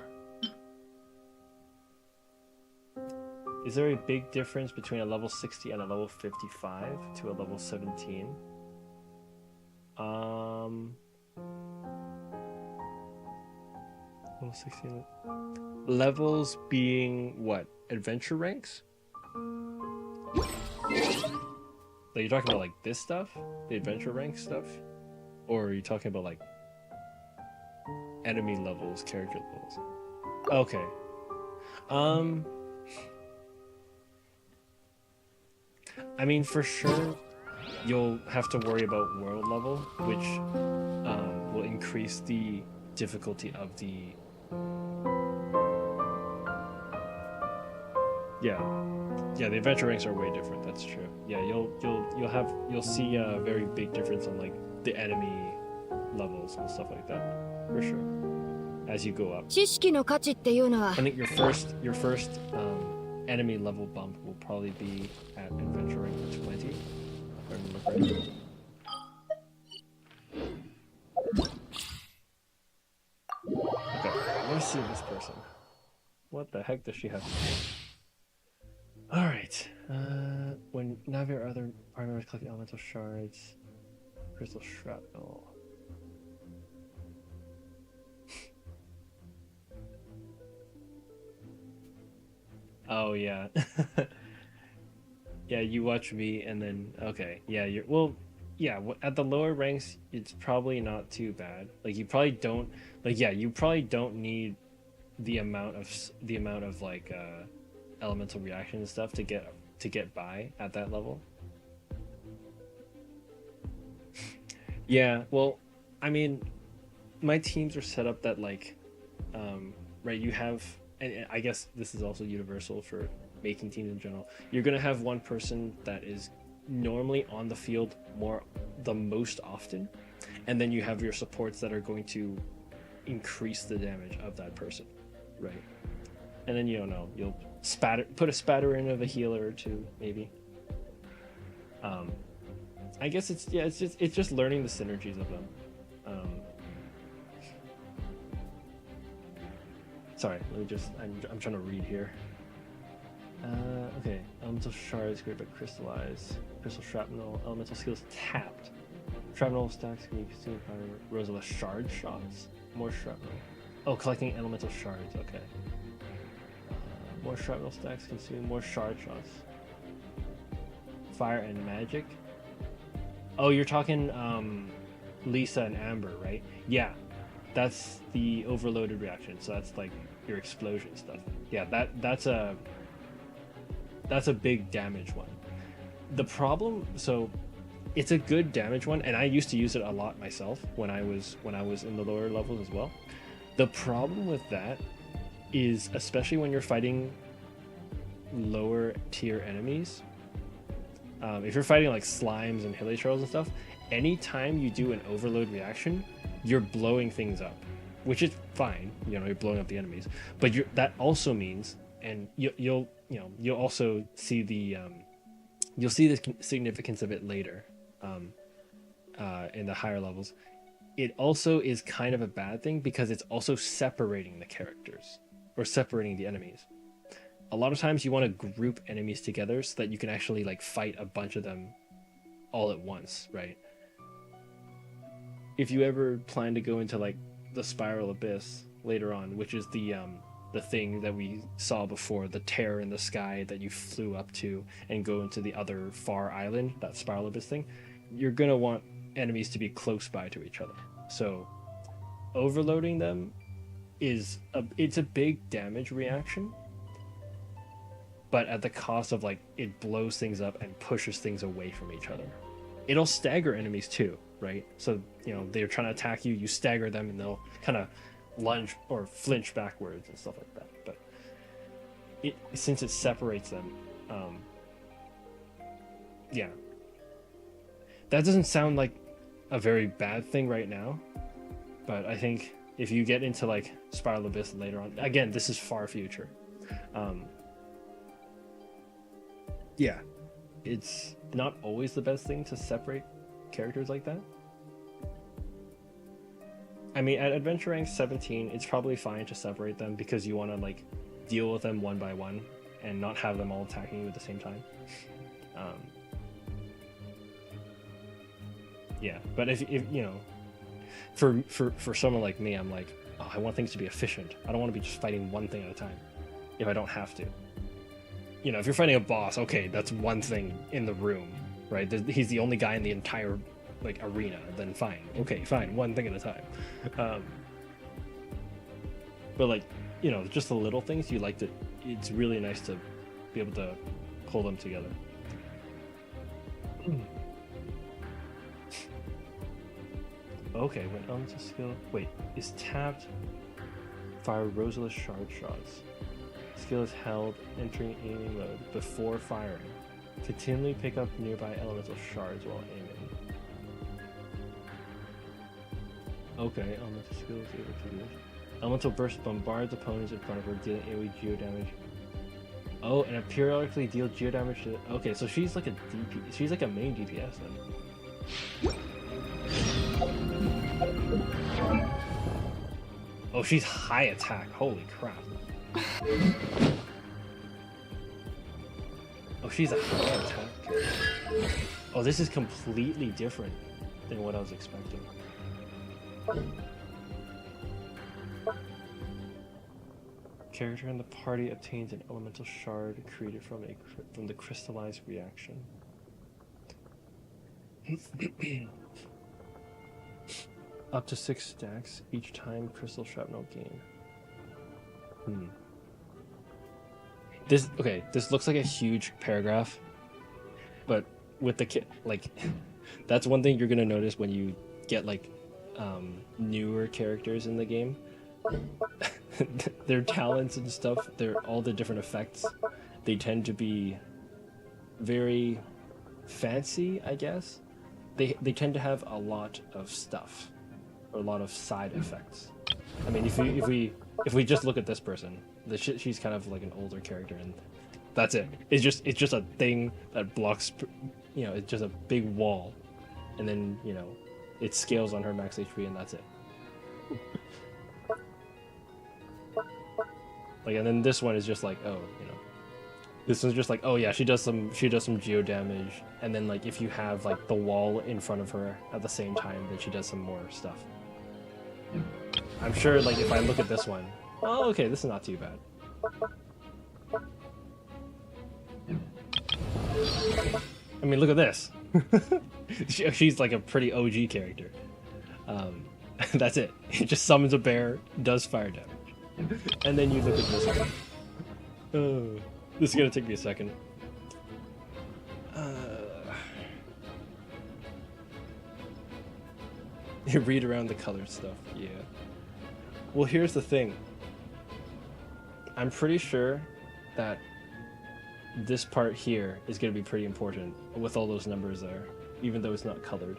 Is there a big difference between a level 60 and a level 55 to a level 17? Level 60. Levels being what? Adventure ranks? Like, you're talking about like this stuff? The adventure rank stuff? Or are you talking about like enemy levels, character levels? Okay. I mean, for sure, you'll have to worry about world level, which will increase the difficulty of the... Yeah, the adventure ranks are way different. That's true. Yeah, you'll see a very big difference on like the enemy levels and stuff like that, for sure. As you go up. I think your first enemy level bump will probably be at adventure rank 20. If I remember correctly. Okay, let's see this person. What the heck does she have? Alright, when navigate or other party members collect elemental shards, crystal shrapnel. Oh yeah. Yeah, you watch me and then, okay, yeah, at the lower ranks, it's probably not too bad. Like, you probably don't, like, yeah, you probably don't need the amount of like, elemental reaction and stuff to get by at that level. Yeah, well, I mean, my teams are set up that like, right, you have, and I guess this is also universal for making teams in general. You're gonna have one person that is normally on the field the most often, and then you have your supports that are going to increase the damage of that person, right? And then you'll put a spatter in of a healer or two, maybe. I guess it's just learning the synergies of them. Sorry, I'm trying to read here. Okay, elemental shards great but crystallize. Crystal shrapnel, elemental skills tapped. Shrapnel stacks can be consumed by Rosala shard shots. More shrapnel. Oh, collecting elemental shards. Okay. More shrapnel stacks consume more shard shots. Fire and magic. Oh, you're talking Lisa and Amber, right? Yeah, that's the overloaded reaction. So that's like your explosion stuff. Yeah, that's a big damage one. The problem, so it's a good damage one, and I used to use it a lot myself when I was in the lower levels as well. The problem with that is, especially when you're fighting lower tier enemies, if you're fighting like slimes and hilichurls and stuff, anytime you do an overload reaction, you're blowing things up, which is fine. You know, you're blowing up the enemies, but that also means, and you'll also see the significance of it later in the higher levels. It also is kind of a bad thing because it's also separating the characters or separating the enemies. A lot of times you want to group enemies together so that you can actually like fight a bunch of them all at once, right? If you ever plan to go into like the Spiral Abyss later on, which is the thing that we saw before, the tear in the sky that you flew up to and go into the other far island, that Spiral Abyss thing, you're gonna want enemies to be close by to each other. So overloading them it's a big damage reaction, but at the cost of like it blows things up and pushes things away from each other. It'll stagger enemies too, right? So, you know, they're trying to attack you, you stagger them and they'll kind of lunge or flinch backwards and stuff like that. But since it separates them, yeah, that doesn't sound like a very bad thing right now, but I think if you get into like Spiral Abyss later on, again, this is far future, yeah, it's not always the best thing to separate characters like that. I mean, at Adventure Rank 17, it's probably fine to separate them because you want to like deal with them one by one and not have them all attacking you at the same time. Yeah, but if you know, for someone like me, I'm like, oh, I want things to be efficient. I don't want to be just fighting one thing at a time if I don't have to. You know, if you're fighting a boss, okay, that's one thing in the room, right? He's the only guy in the entire like arena, then fine. Okay, fine, one thing at a time. But like, you know, just the little things you like to, it's really nice to be able to pull them together. Okay, when elemental skill, wait, is tapped, fire Rosala shard shots. Skill is held entering aiming mode before firing. Continually pick up nearby elemental shards while aiming. Okay, elemental skill is able to do this. Elemental burst bombards opponents in front of her, dealing AoE geo damage. Oh, and it periodically deals geo damage to... Okay, so she's like a DP. She's like a main DPS then. Oh, she's high attack. Holy crap. Oh, she's a high attack. Oh, this is completely different than what I was expecting. Character in the party obtains an elemental shard created from the crystallized reaction. Up to 6 stacks each time crystal shrapnel gain. This looks like a huge paragraph, but with the like, that's one thing you're gonna notice when you get like newer characters in the game. Their talents and stuff, all the different effects, they tend to be very fancy, I guess. They tend to have a lot of stuff, or a lot of side effects. I mean, if we just look at this person, she's kind of like an older character, and that's it. It's just a thing that blocks, you know, it's just a big wall, and then, you know, it scales on her max HP, and that's it. Like, and then this one is just like, oh, you know, This one's just like, oh yeah, she does some geo damage, and then like if you have like the wall in front of her at the same time, then she does some more stuff. I'm sure like if I look at this one, oh okay, this is not too bad. I mean, look at this. She's like a pretty OG character. That's it. It just summons a bear, does fire damage. And then you look at this one. Oh, this is gonna take me a second. You read around the color stuff, yeah. Well, here's the thing. I'm pretty sure that this part here is going to be pretty important with all those numbers there, even though it's not colored.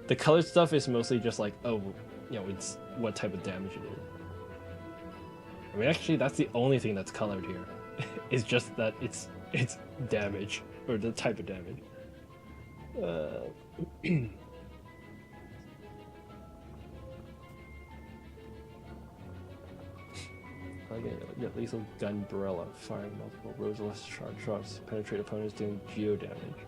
The colored stuff is mostly just like, oh, you know, it's what type of damage it is. I mean, actually, that's the only thing that's colored here. It's just that it's damage, or the type of damage. Get lethal gun barrella, firing multiple roseless charge shots, penetrate opponents doing geo damage.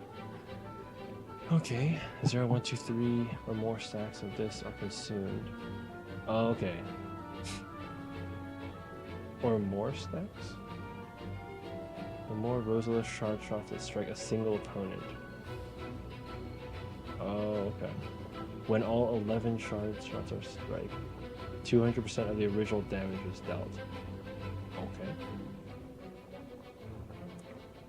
Okay, 0, 1, 2, 3 or more stacks of this are consumed. Oh, okay. Or more stacks? Or more roseless charge shots that strike a single opponent. Oh, okay. When all 11 charge shots are strike, 200% of the original damage is dealt. Okay.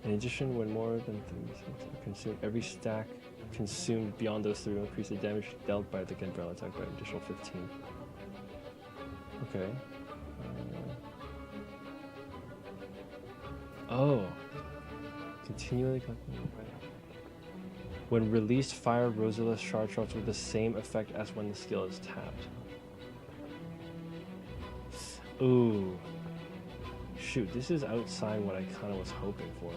In addition, when more than 3 stacks are consumed, every stack consumed beyond those 3 will increase the damage dealt by the umbrella attack by an additional 15. Okay. Oh. Continually collecting. When released, fire roseless charge shots with the same effect as when the skill is tapped. Ooh. Shoot, this is outside what I kind of was hoping for.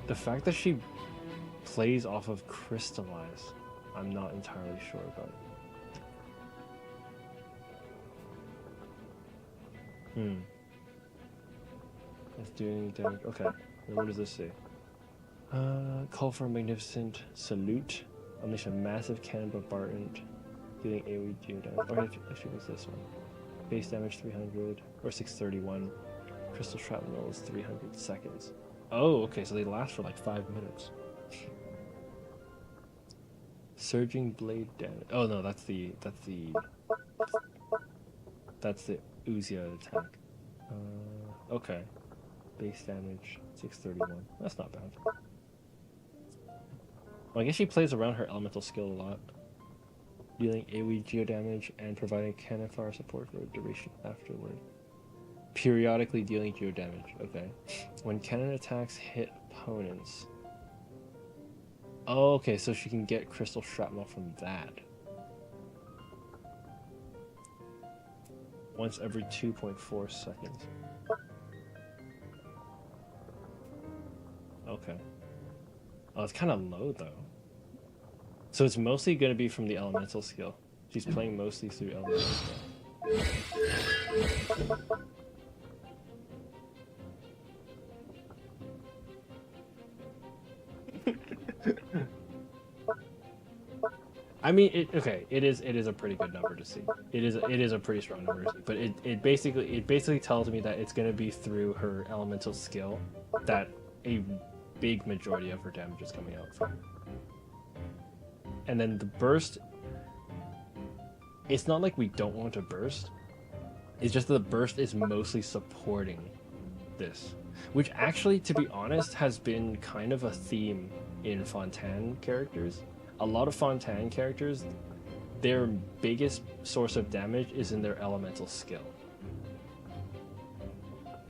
The fact that she plays off of Crystallize, I'm not entirely sure about it. It's doing damage. Okay, and what does this say? Call for a magnificent salute. Unleash a massive cannon bombardment, dealing AoE geo damage. Or actually, what's this one? Base damage 300 or 631. Crystal shrapnel is 300 seconds. Oh, okay, so they last for like 5 minutes. Surging blade damage. Oh no, that's the Uzia attack. Okay. Base damage 631. That's not bad. Well, I guess she plays around her elemental skill a lot, dealing AoE geo damage and providing cannon fire support for a duration afterward. Periodically dealing geo damage. Okay. When cannon attacks hit opponents. Oh, okay, so she can get crystal shrapnel from that. Once every 2.4 seconds. Okay. Oh, it's kind of low though. So it's mostly going to be from the elemental skill. She's playing mostly through elemental skill. I mean, it is a pretty good number to see. It is a pretty strong number to see. But it basically tells me that it's going to be through her elemental skill that a big majority of her damage is coming out from. And then the burst, it's not like we don't want to burst. It's just that the burst is mostly supporting this, which actually, to be honest, has been kind of a theme in Fontaine characters. A lot of Fontaine characters, their biggest source of damage is in their elemental skill.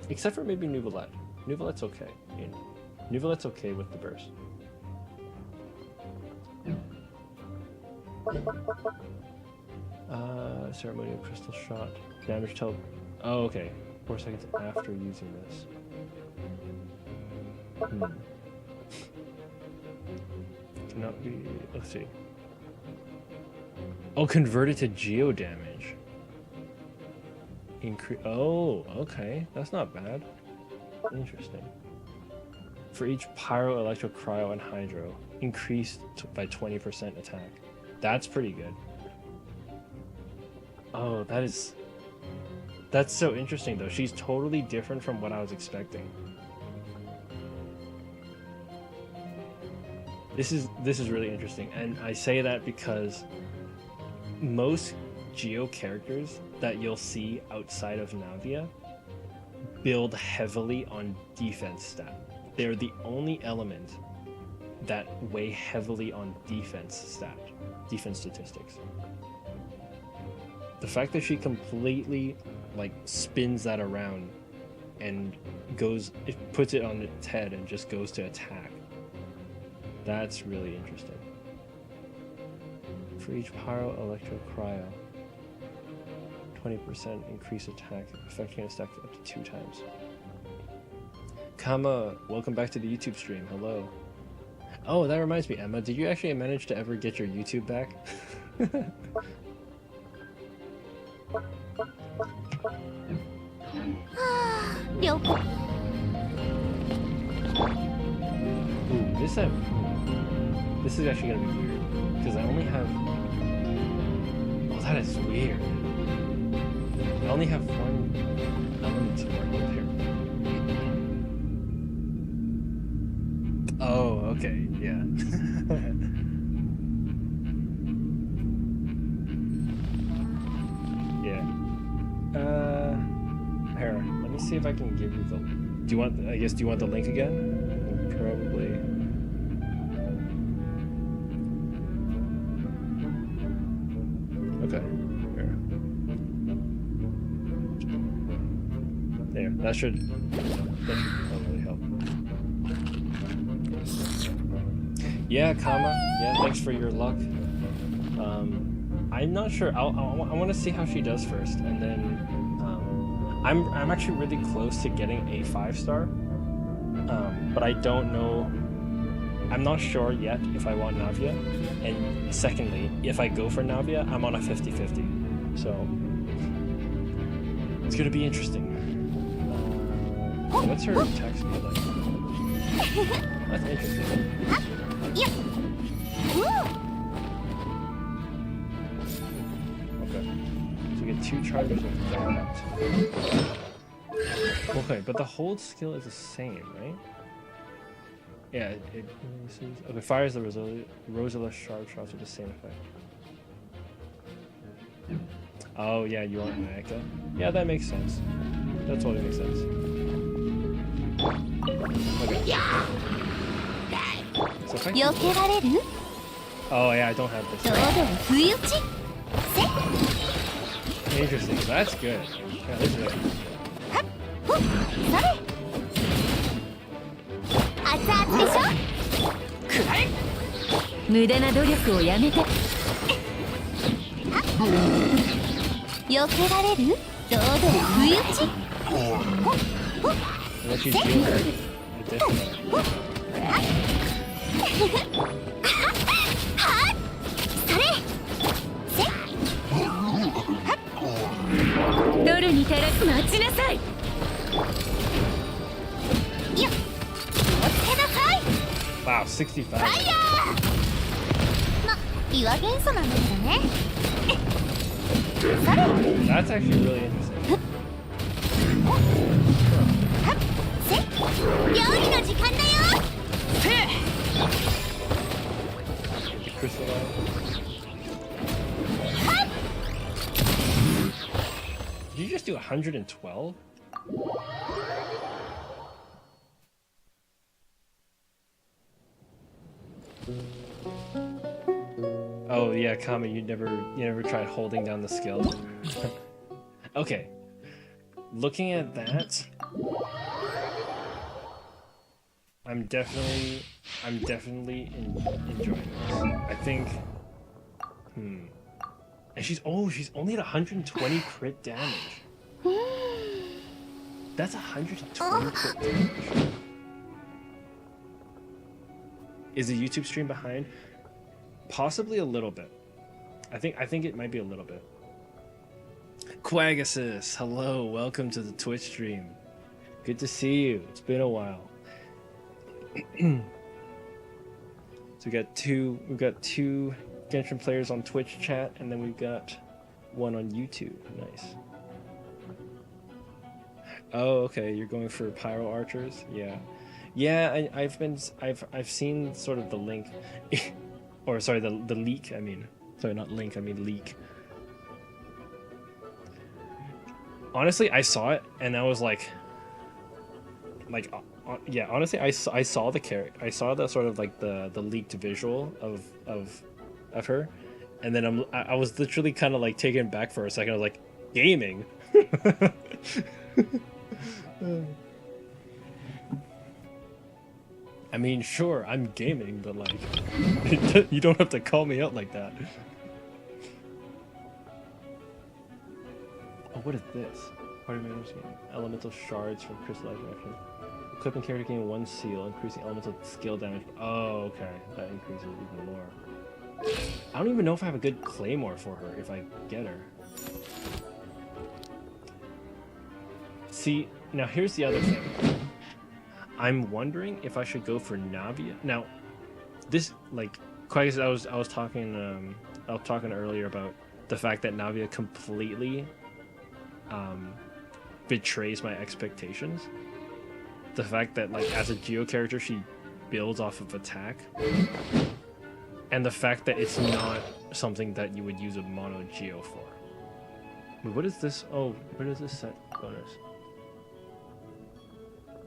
Except for maybe Nouvelette. Nouvelette's okay. Nouvelette's okay with the burst. Ceremonial crystal shot. Damage till... Oh, okay. 4 seconds after using this. Cannot be... Let's see. Oh, converted to geo damage. Oh, okay. That's not bad. Interesting. For each pyro, electro, cryo, and hydro, increased by 20% attack. That's pretty good. Oh, that's so interesting though. She's totally different from what I was expecting. This is really interesting, and I say that because most Geo characters that you'll see outside of Navia build heavily on defense stat. They're the only element that weigh heavily on defense statistics. The fact that she completely like spins that around and puts it on its head and just goes to attack. That's really interesting. For each pyro, electro, cryo, 20% increase attack, affecting a stack up to 2 times. Kama, welcome back to the YouTube stream. Hello. Oh, that reminds me, Emma, did you actually manage to ever get your YouTube back? Ooh, this is actually gonna be weird because I only have. Oh, that is weird. I only have one element to work with here. Oh, okay, yeah. Yeah. Here, let me see if I can give you the. Do you want the link again? Probably. Okay. Here. There. That should probably help. Yeah, Kama. Yeah, thanks for your luck. I'm not sure. I want to see how she does first, and then I'm actually really close to getting a 5-star, but I don't know. I'm not sure yet if I want Navia, and secondly, if I go for Navia, I'm on a 50-50, so it's gonna be interesting. What's her attack speed like? That's interesting. Okay, so we get 2 charges with that. Okay, but the hold skill is the same, right? Yeah, it okay, fires the Rosalith sharp shots with the same effect. Oh yeah, you want Naka? Yeah, that makes sense. That totally makes sense. Okay. So if I can... Oh yeah, I don't have this. Interesting, that's good. Yeah, this is it. Unless you deal additional. Wow, 65. That's actually really interesting. Did you just do 112? Oh yeah, Kami, you never tried holding down the skill. Okay. Looking at that, I'm definitely enjoying this. I think and she's only at 120 crit damage. That's 120 crit damage. Is the YouTube stream behind? Possibly a little bit. I think it might be a little bit. Quagasus, hello, welcome to the Twitch stream. Good to see you. It's been a while. So we've got two Genshin players on Twitch chat, and then we've got one on YouTube. Nice. Oh, okay. You're going for pyro archers? Yeah. Yeah, I've seen sort of the link, or sorry, the leak. I mean, sorry, not link. I mean leak. Honestly, I saw it and I was like, yeah. Honestly, I saw the character. I saw the sort of like the leaked visual of her, and then I was literally kind of like taken back for a second. I was like, gaming. I mean, sure, I'm gaming, but like, you don't have to call me out like that. Oh, what is this? Party members gain elemental shards from crystallized reaction. Equipping character gain 1 seal, increasing elemental skill damage. Oh, okay, that increases even more. I don't even know if I have a good claymore for her if I get her. See, now here's the other thing. I'm wondering if I should go for Navia. Now, this like quite I was talking earlier about the fact that Navia completely betrays my expectations. The fact that like as a Geo character she builds off of attack, and the fact that it's not something that you would use a mono Geo for. Wait, what is this? Oh, what is this set bonus?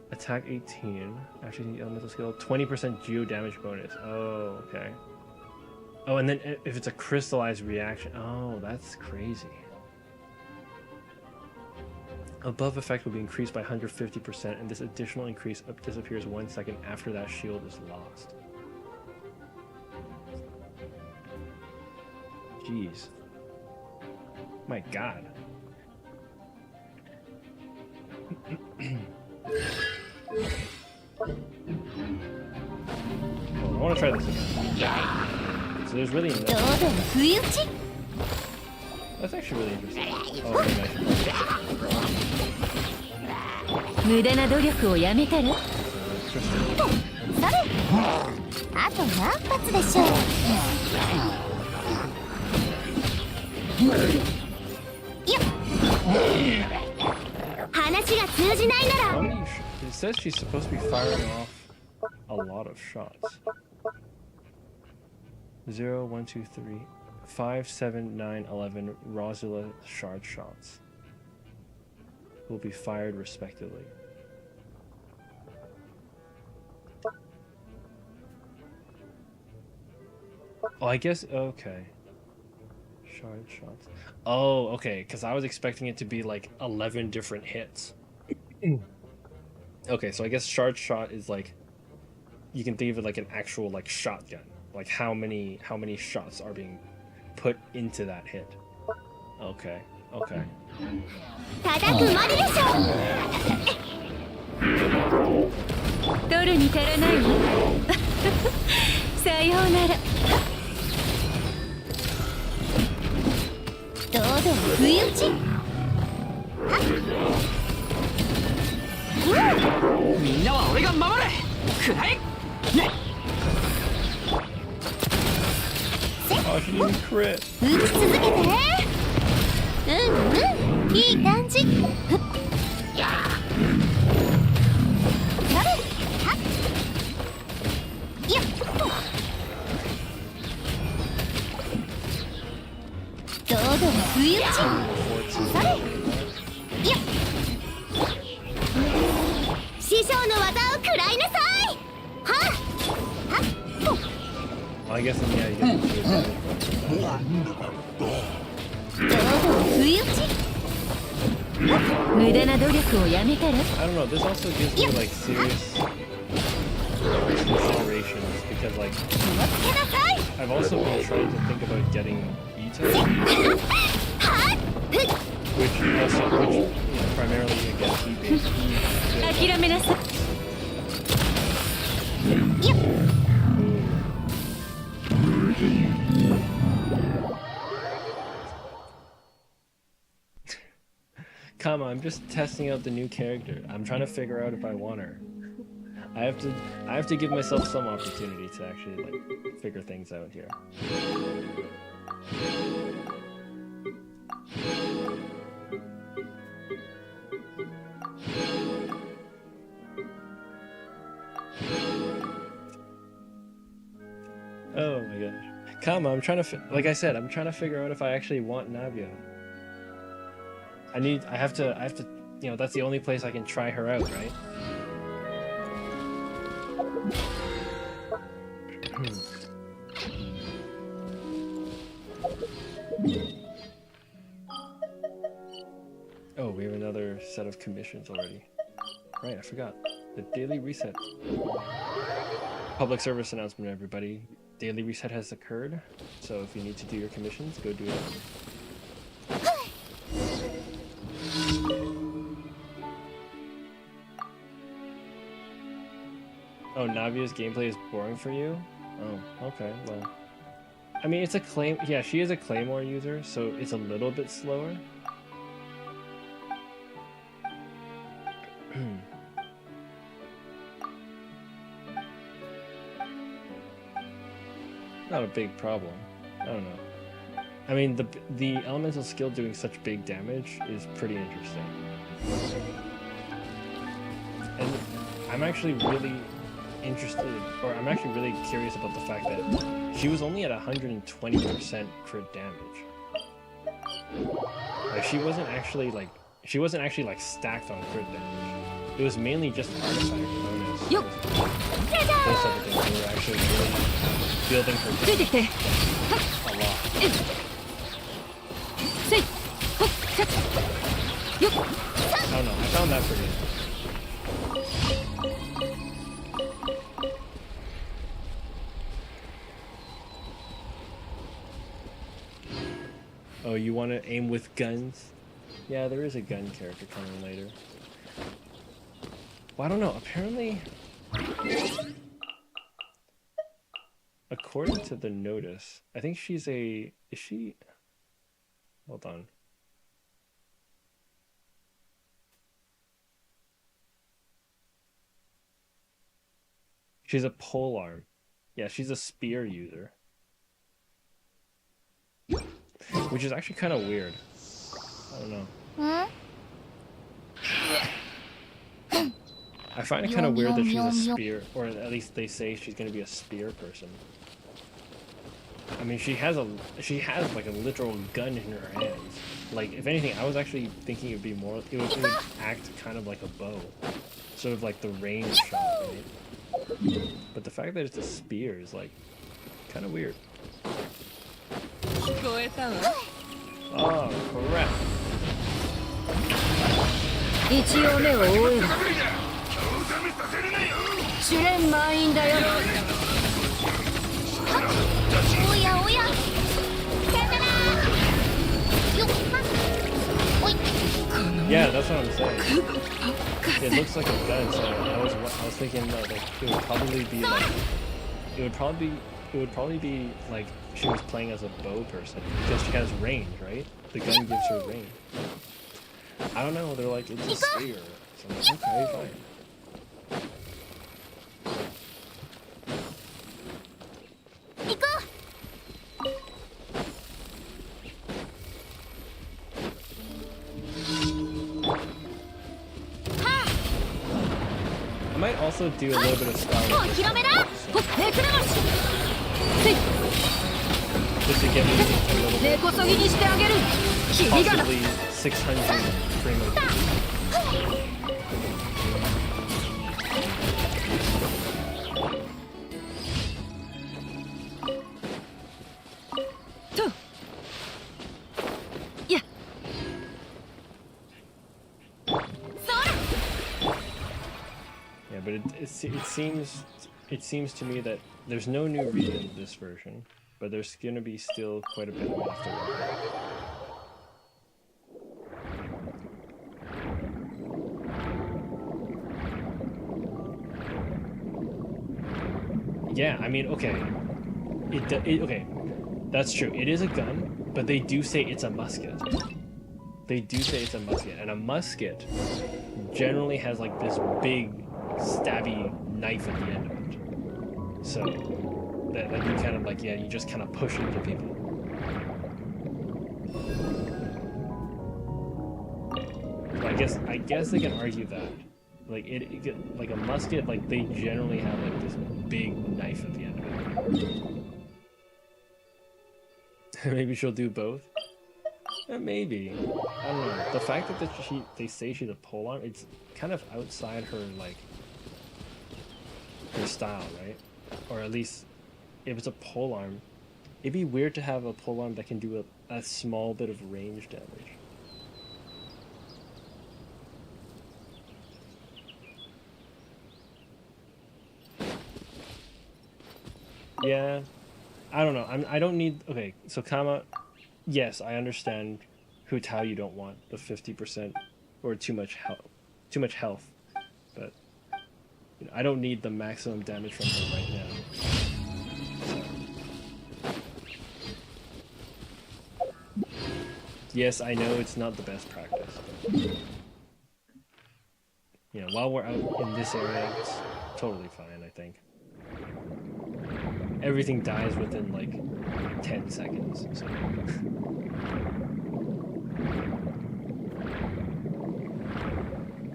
Attack 18, actually elemental skill, 20% geo damage bonus. Oh, okay. Oh, and then if it's a crystallized reaction, oh, that's crazy. Above effect will be increased by 150%, and this additional increase disappears 1 second after that shield is lost. Jeez. My God. Oh, I want to try this again. So there's really no... That's actually really interesting. Oh, maybe I should It says she's supposed to be firing off a lot of shots. 0, 1, 2, 3, 5, 7, 9, 11 Rosula shard shots will be fired respectively. Oh, I guess, okay. Shard shots. Oh, okay, because I was expecting it to be like 11 different hits. Okay, so I guess shard shot is like, you can think of it like an actual like shotgun. Like how many shots are being put into that hit. Okay, okay. Oh, she didn't crit. I guess, yeah, you get I don't know, this also gives me like serious considerations because like I've also been trying to think about getting Ita, which primarily against E-based. Come on, I'm just testing out the new character. I'm trying to figure out if I want her. I have to give myself some opportunity to actually like figure things out here. Oh my gosh. Come on, I'm trying to like I said, I'm trying to figure out if I actually want Navia. I have to, you know, that's the only place I can try her out, right? Oh, we have another set of commissions already. Right, I forgot. The daily reset. Public service announcement, everybody. Daily reset has occurred, so if you need to do your commissions, go do it. Oh, Navia's gameplay is boring for you? Oh, okay, well. I mean, it's a claim. Yeah, she is a Claymore user, so it's a little bit slower. Not a big problem. I don't know. I mean, the elemental skill doing such big damage is pretty interesting. And I'm actually really interested, or I'm actually really curious about the fact that she was only at 120% crit damage. Like she wasn't actually like stacked on crit damage. It was mainly just artifact bonus. Those type of things. We were actually really building her damage a lot. I don't know. I found that pretty interesting. Oh, you want to aim with guns? Yeah, there is a gun character coming later. Well, I don't know. Apparently, according to the notice, I think she's a... Is she... Hold on. She's a polearm. Yeah, she's a spear user. Which is actually kind of weird. I don't know. I find it kind of weird that she's a spear, or at least they say she's going to be a spear person. I mean, she has like a literal gun in her hands. Like, if anything, I was actually thinking it'd be more, it would act kind of like a bow, sort of like the range shot, right? But the fact that it's a spear is like kind of weird. Oh, correct. Yeah, that's what I'm saying. It looks like a gun, so I was thinking that like it would probably be like it would probably be like she was playing as a bow person because she has range, right? The gun gives her range. I don't know. They're like it's a spear. So I'm like, okay, fine. I might also do a little bit of style with this one, just to get me a little bit possibly 600 frame rate. Yeah, but it seems to me that there's no new read in this version, but there's gonna be still quite a bit of after work. Yeah, I mean, okay, okay, that's true. It is a gun, but they do say it's a musket. they do say it's a musket, and a musket generally has like this big stabby knife at the end of it. So that you kind of like, yeah, you just kind of push into people. So I guess they can argue that. Like like a musket, like they generally have like this big knife at the end of it. Maybe she'll do both. Maybe. I don't know. The fact that they say she's a polearm, it's kind of outside her like her style, right? Or at least if it's a polearm, it'd be weird to have a polearm that can do a small bit of range damage. Yeah, I don't know. I don't need. Okay, so Kama, yes, I understand. Hu Tao, you don't want the 50% or too much health, but you know, I don't need the maximum damage from her right now. Yes, I know it's not the best practice. But, you know, while we're out in this area, it's totally fine. I think. Everything dies within like 10 seconds. So.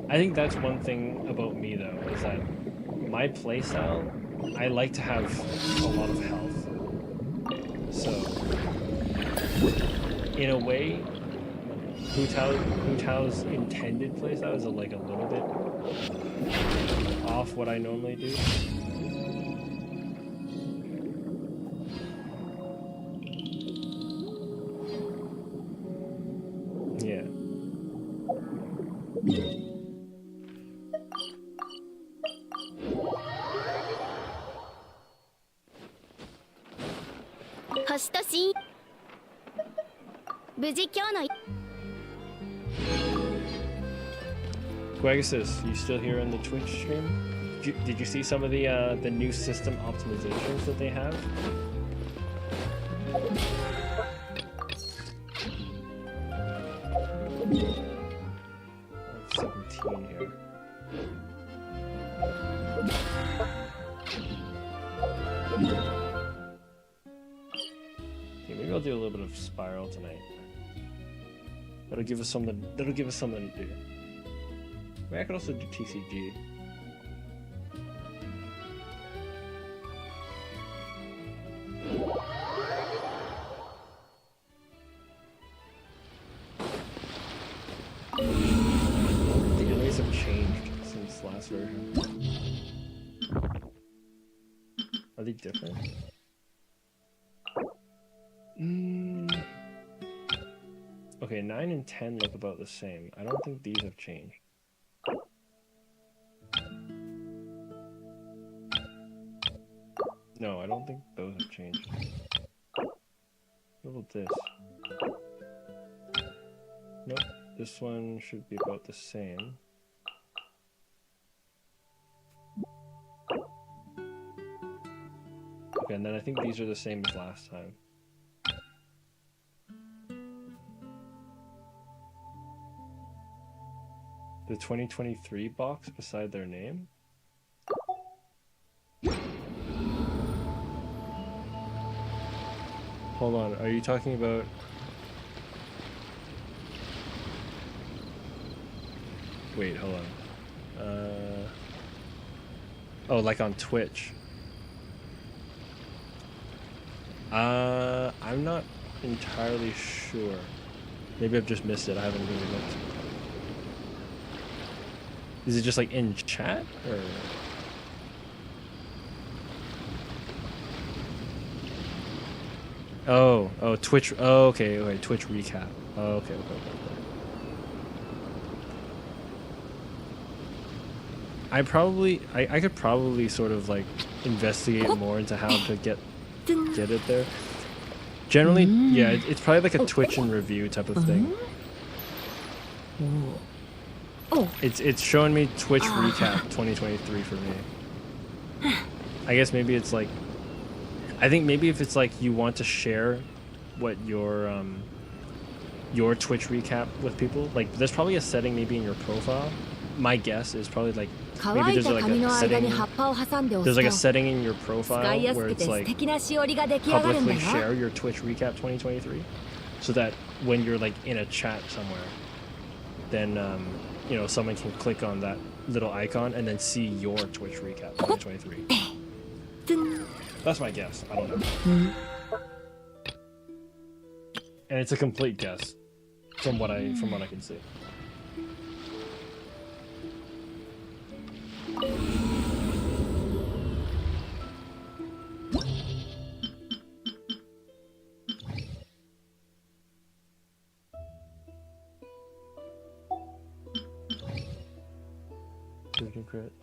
I think that's one thing about me though, is that my playstyle, I like to have a lot of health. So, in a way, Hu Tao's intended playstyle is like a little bit off what I normally do. Yeah. Guagasis, you still here on the Twitch stream? Did you see some of the new system optimizations that they have? 17 here. Okay, maybe I'll do a little bit of Spiral tonight. That'll give us something. That'll give us something to do. Maybe I could also do TCG. The enemies have changed since last version. Are they different? Okay, 9 and 10 look about the same. I don't think these have changed. No, I don't think those have changed. What about this? Nope, this one should be about the same. Okay, and then I think these are the same as last time. The 2023 box beside their name? Hold on, are you talking about... Wait, hold on. Oh, like on Twitch. I'm not entirely sure. Maybe I've just missed it, I haven't really looked. Is it just like in chat, or? Oh, Twitch. Oh, okay, Twitch recap. Oh, okay. I could probably sort of like investigate more into how to get it there. Generally, yeah, it's probably like a Twitch and review type of thing. It's showing me Twitch recap 2023 for me. I guess maybe it's like, I think maybe if it's like you want to share what your your Twitch recap with people. Like, there's probably a setting maybe in your profile. My guess is probably like maybe there's like a setting. There's like a setting in your profile where it's like publicly share your Twitch recap 2023, so that when you're like in a chat somewhere, then you know, someone can click on that little icon and then see your Twitch recap 2023. That's my guess. I don't know. And it's a complete guess from what I can see.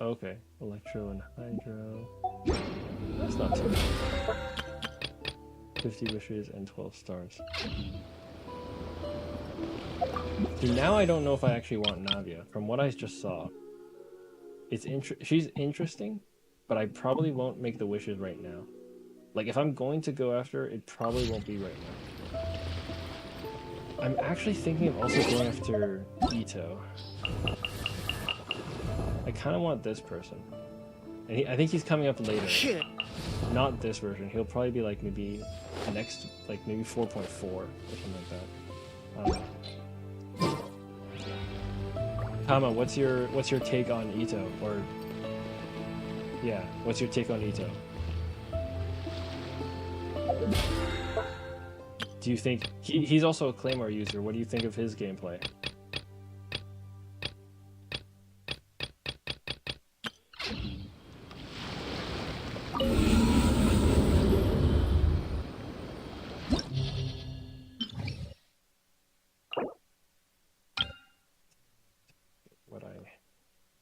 Okay, Electro and Hydro. That's not too bad. 50 wishes and 12 stars. See, now I don't know if I actually want Navia. From what I just saw, she's interesting, but I probably won't make the wishes right now. Like, if I'm going to go after her, it probably won't be right now. I'm actually thinking of also going after Ito. I kind of want this person, and I think he's coming up later. Not this version. He'll probably be like maybe next, like maybe 4.4 or something like that. Tama, what's your take on Ito? Or yeah, what's your take on Ito? Do you think he's also a Claymore user? What do you think of his gameplay?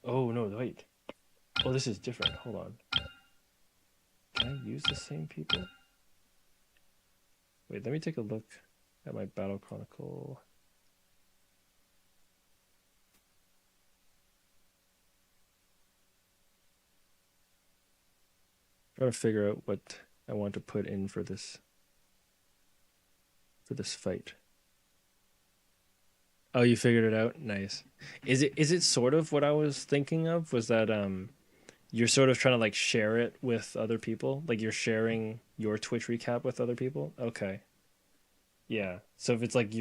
Oh no, wait. Oh, this is different. Hold on. Can I use the same people? Wait, let me take a look at my Battle Chronicle. Trying to figure out what I want to put in for this fight. Oh, you figured it out? Nice. Is it sort of what I was thinking of? Was that you're sort of trying to like share it with other people? Like you're sharing your Twitch recap with other people? Okay. Yeah. So if it's like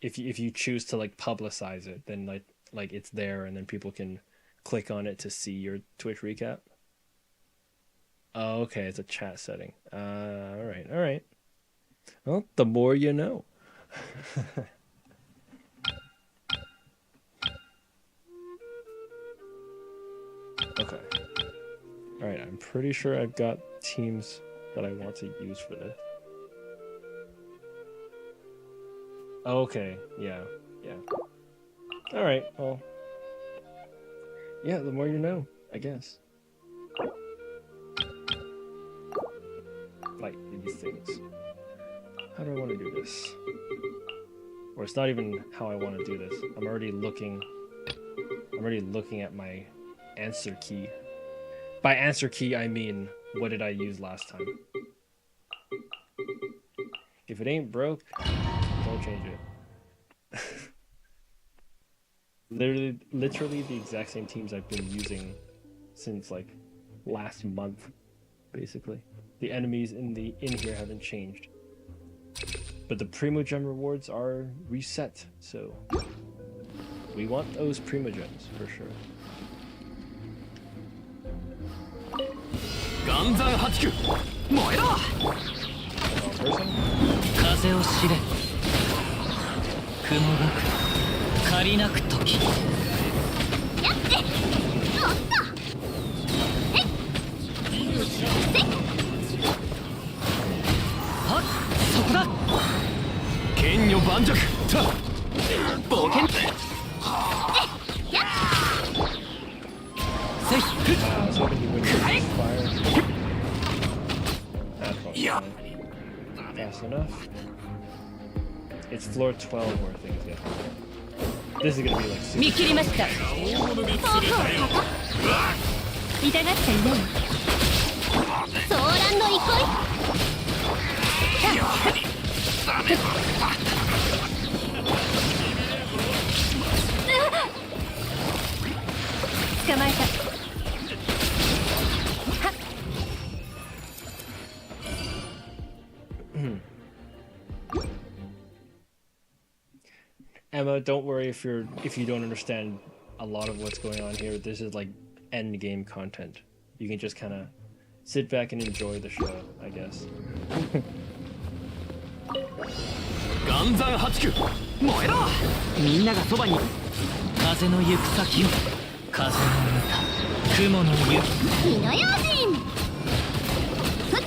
if you choose to like publicize it, then like it's there and then people can click on it to see your Twitch recap. Oh, okay, it's a chat setting. All right. Well, the more you know. Okay. Alright, I'm pretty sure I've got teams that I want to use for this. Okay, yeah. Alright, well. Yeah, the more you know, I guess. Like these things. How do I want to do this? Or it's not even how I want to do this. I'm already looking at my answer key. By answer key, I mean, what did I use last time? If it ain't broke, don't change it. Literally the exact same teams I've been using since like last month, basically. The enemies in here haven't changed. But the Primogem rewards are reset, so we want those Primogems for sure. Fast enough. It's floor 12 where things get hard. This is gonna be like super. まえた。 Emma, don't worry if you don't understand a lot of what's going on here. This is like end game content. You can just kind of sit back and enjoy the show, I guess. 岩山八九燃えろ。みんながそばに。風の行く先を風の歌雲の雪火の用心。ふっ。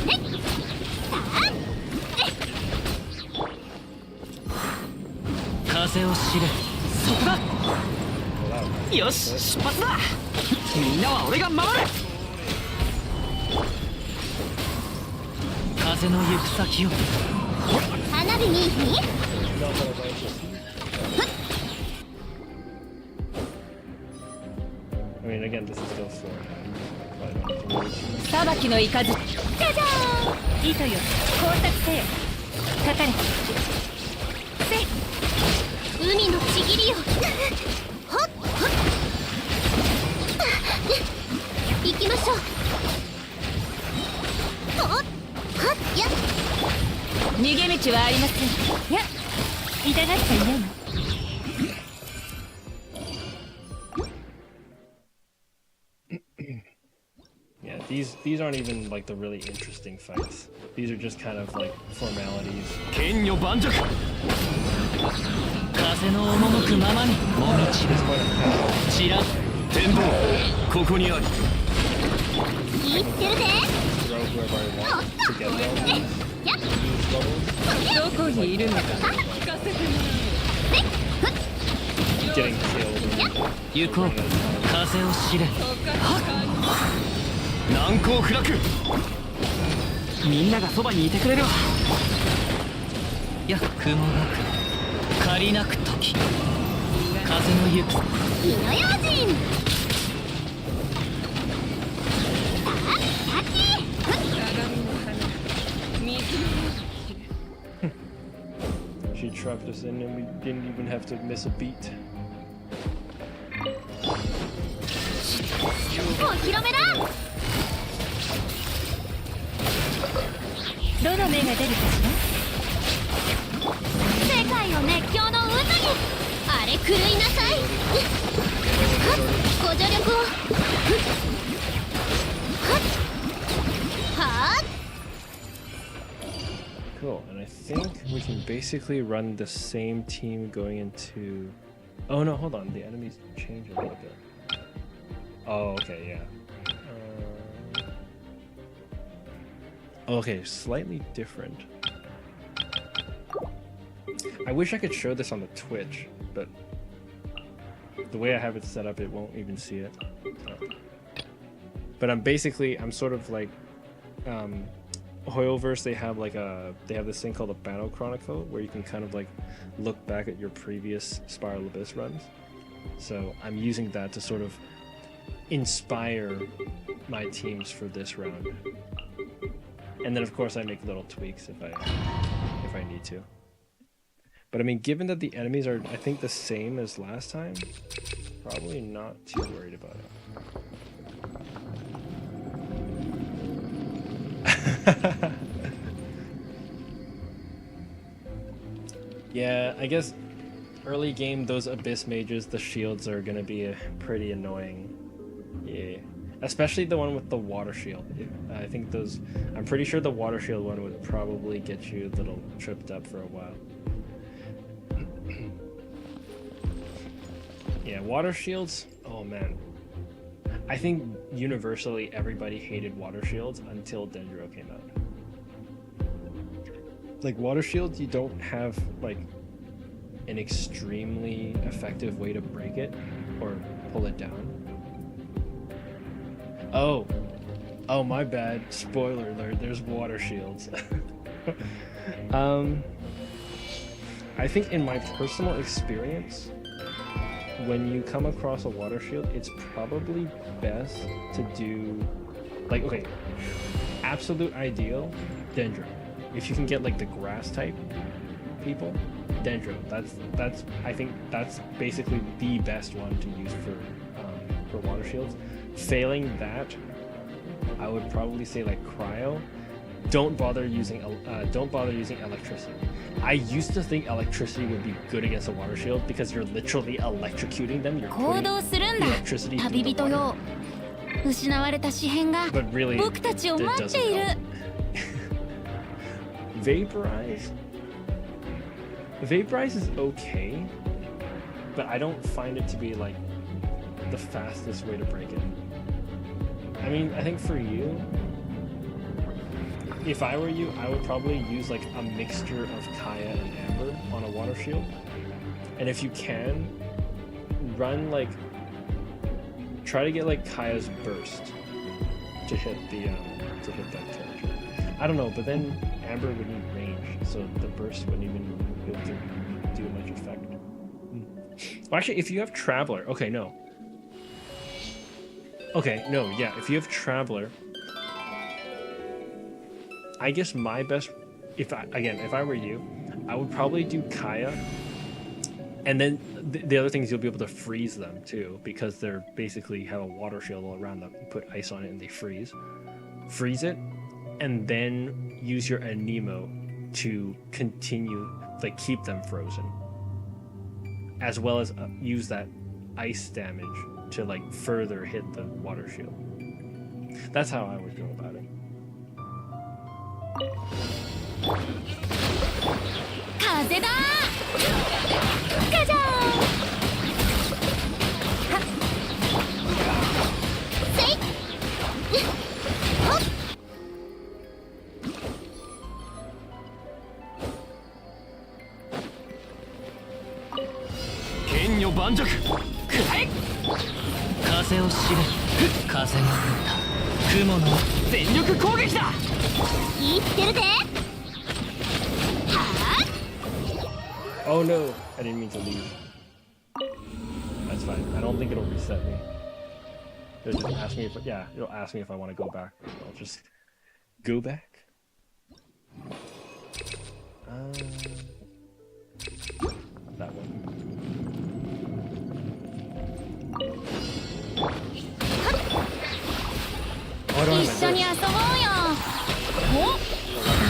ねっ。さあ。風を知れ。そこだ。よし出発だ。みんなは俺が守る。風の行く先を。花火に。 I mean, again, this is still for. 裁きの雷。じゃじゃーん。糸よ、工作せよ。かかれ。せ。海のちぎりよ。ほっほっ。行きましょう。ほっはっや。逃げ道はありません。いや、痛がっちゃいないの。 Yeah, these aren't even like the really interesting fights. These are just kind of like formalities. 剣女盤石。風の赴くままにもみちる。ちら天道ここにあり。言ってるで。 Throw whoever I want to get them. やっ。 These levels. どこにいるのか聞かせてもらう。 Getting killed. 行こう風を知れ。難攻不落。みんながそばにいてくれるわ。や雲がく借りなく時風の行く火の用心。さあキャッチ。 She trapped us in and we didn't even have to miss a beat. お披露目だ。どの目が出るかしら。世界を熱狂の渦にあれ狂いなさい。はっご助力を。はっはっ。 Cool, and I think we can basically run the same team going into... Oh no, hold on, the enemies change a little bit. Oh, okay, yeah. Okay, slightly different. I wish I could show this on the Twitch, but the way I have it set up, it won't even see it. But I'm sort of like, Hoyoverse, they have this thing called a Battle Chronicle where you can kind of like look back at your previous Spiral Abyss runs. So I'm using that to sort of inspire my teams for this round. And then of course I make little tweaks if I need to. But I mean, given that the enemies are, I think, the same as last time, probably not too worried about it. Yeah, I guess early game, those Abyss mages, the shields are gonna be pretty annoying. Yeah. Especially the one with the water shield. I think those... I'm pretty sure the water shield one would probably get you a little tripped up for a while. Yeah, water shields... Oh man. I think universally everybody hated water shields until Dendro came out. Like, water shields, you don't have, like, an extremely effective way to break it or pull it down. Oh, my bad. Spoiler alert, there's water shields. I think in my personal experience, when you come across a water shield, it's probably best to do, like, okay, absolute ideal, Dendro. If you can get like the grass type people, Dendro. That's I think that's basically the best one to use for water shields. Failing that, I would probably say like cryo. Don't bother using electricity. I used to think electricity would be good against a water shield because you're literally electrocuting them. You're putting electricity through the water. 失われた紙片が But really, 僕たちを it 待って doesn't いる help. Vaporize is okay, but I don't find it to be like the fastest way to break it. I mean, I think for you, if I were you, I would probably use like a mixture of Kaya and Amber on a water shield. And if you can, run like, try to get like Kaya's burst to hit that character. I don't know, but then Amber would need range, so the burst wouldn't even be able to do much effect. Well, actually, if you have Traveler, okay, no, yeah, if you have Traveler, I guess my best, if I were you, I would probably do Kaya, and then the other thing is you'll be able to freeze them too, because they're basically have a water shield all around them. You put ice on it and they freeze it, and then use your Anemo to continue, like, keep them frozen, as well as use that ice damage to like further hit the water shield. That's how I would go about it. 風だガジャーンはっせいほっ剣女盤石くらえ風を知れ風が降った雲の全力攻撃だ言ってるぜ Oh no, I didn't mean to leave. That's fine. I don't think it'll reset me. It'll just ask me it'll ask me if I want to go back. I'll just go back. That one. Oh, I don't 一 have 緒 my に遊 burst. ぼうよお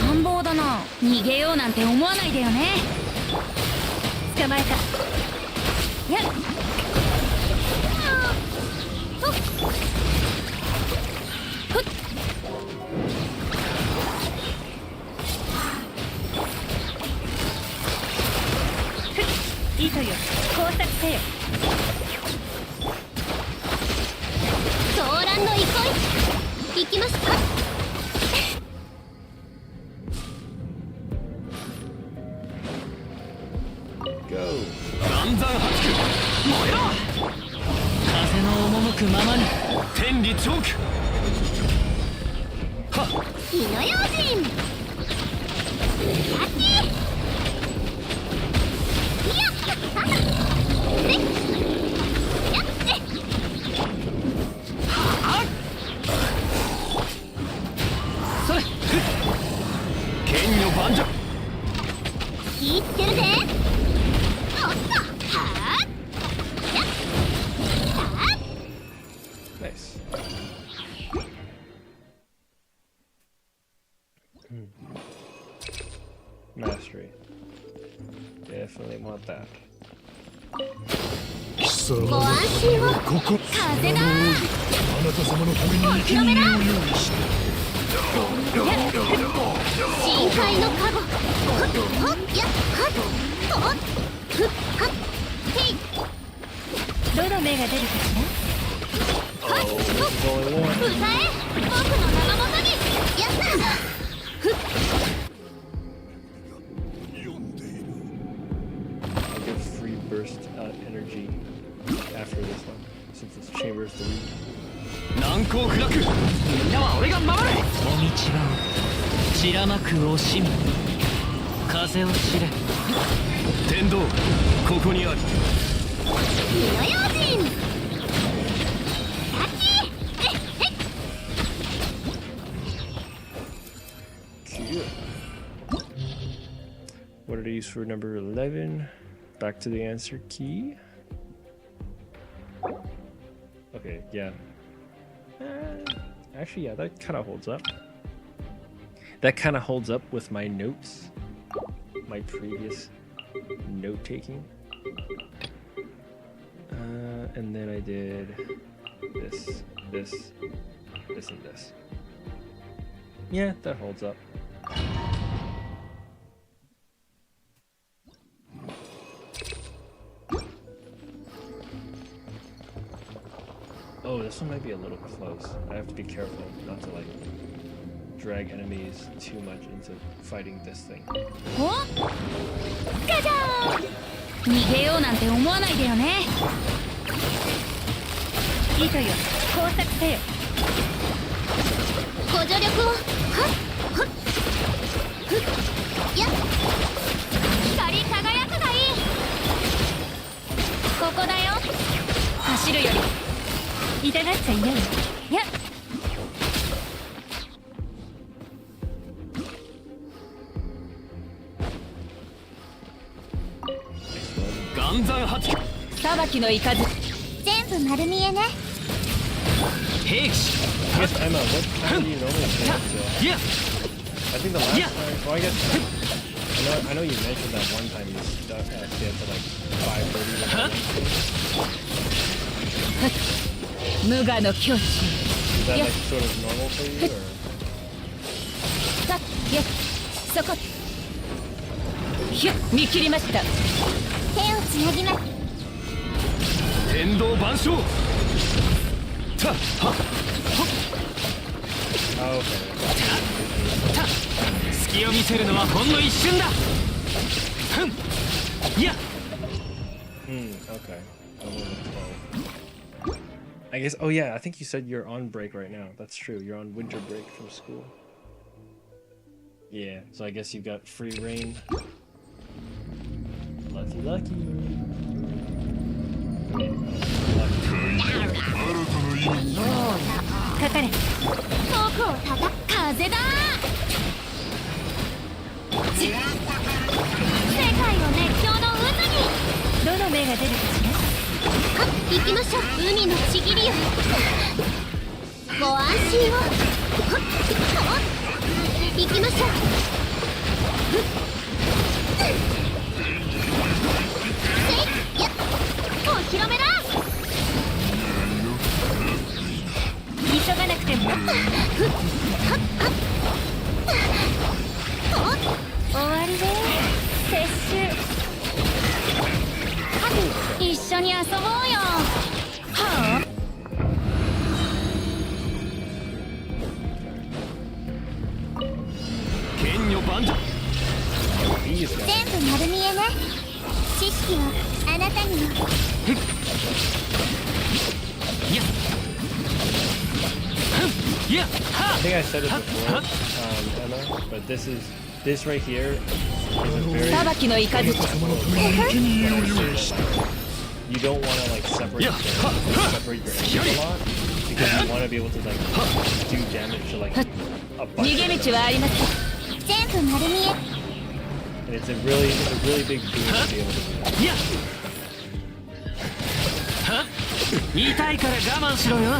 乱暴だな逃げようなんて思わないでよね捕まえたやっほっほっ糸よ工作せよ騒乱の憩い行きますか Go. 暗算八九燃えろ風の赴くままに天理チョークはっ火の用心キャッチいやっはっせいやっせはっそれふっ剣女盤石聞いてるぜおっとはっやっはっ Nice. Mastery. Definitely want that. ご安心を風だ諦めな深海のカゴほっほっやっはっほっふっはっへいどの目が出るかしらはっほっ Only one. 歌え僕の生元にやったふっ I'll give free burst energy after this one, since it's Chambers 3. 難攻不落みんなは俺が守れお道は散らまく惜しみ風を知れ天道ここにある火の用心キャッチへっへっ Cute. What did I use for number 11? Back to the answer key. Okay, yeah. Actually, yeah, that kind of holds up. That kind of holds up with my notes, my previous note taking. And then I did this, and this. Yeah, that holds up. Oh, this one might be a little close. I have to be careful not to like drag enemies too much into fighting this thing. おガチャー逃げようなんて思わないでよね。糸よ、工作せよ。ご助力を。はっはっふっやっ光り輝くがいい。ここだよ。走るより痛がっちゃいないよ。やっ裁きのいかず全部丸見えね。兵士 I guess Emma, what time do you normally play up till? I think the last time. Well, I guess I know you mentioned that one time you stayed up to like 5:30. 無我の境地。 Is that like sort of normal for you, or? さっやそこひゅ見切りました。手をつなぎます。天道万象たはっはっ Oh, okay. た隙を見せるのはほんの一瞬だ。ふんいや Okay. 12. I guess. Oh yeah, I think you said you're on break right now. That's true. You're on winter break from school. Yeah. So I guess you've got free reign. Lucky, lucky. かかれ。遠くをたた風だ。世界を熱狂の渦に。どの目が出るかしら。はっ行きましょう。海のちぎりよ。ご安心を。はっ行きましょう。せいやお披露目だ。急がなくても。終わりで撤収。一緒に遊ぼうよ。はあ。剣女万丈全部丸見えね。知識はあなたにも。いや I think I said it before, Emma, but this right here is a very. 裁きのいかず。You don't want to like separate your aim a lot because you want to be able to like do damage to like a bunch. 逃げ道はありません。全部丸見え。And it's a really big boon to be able to do that. いやは痛いから我慢しろよ。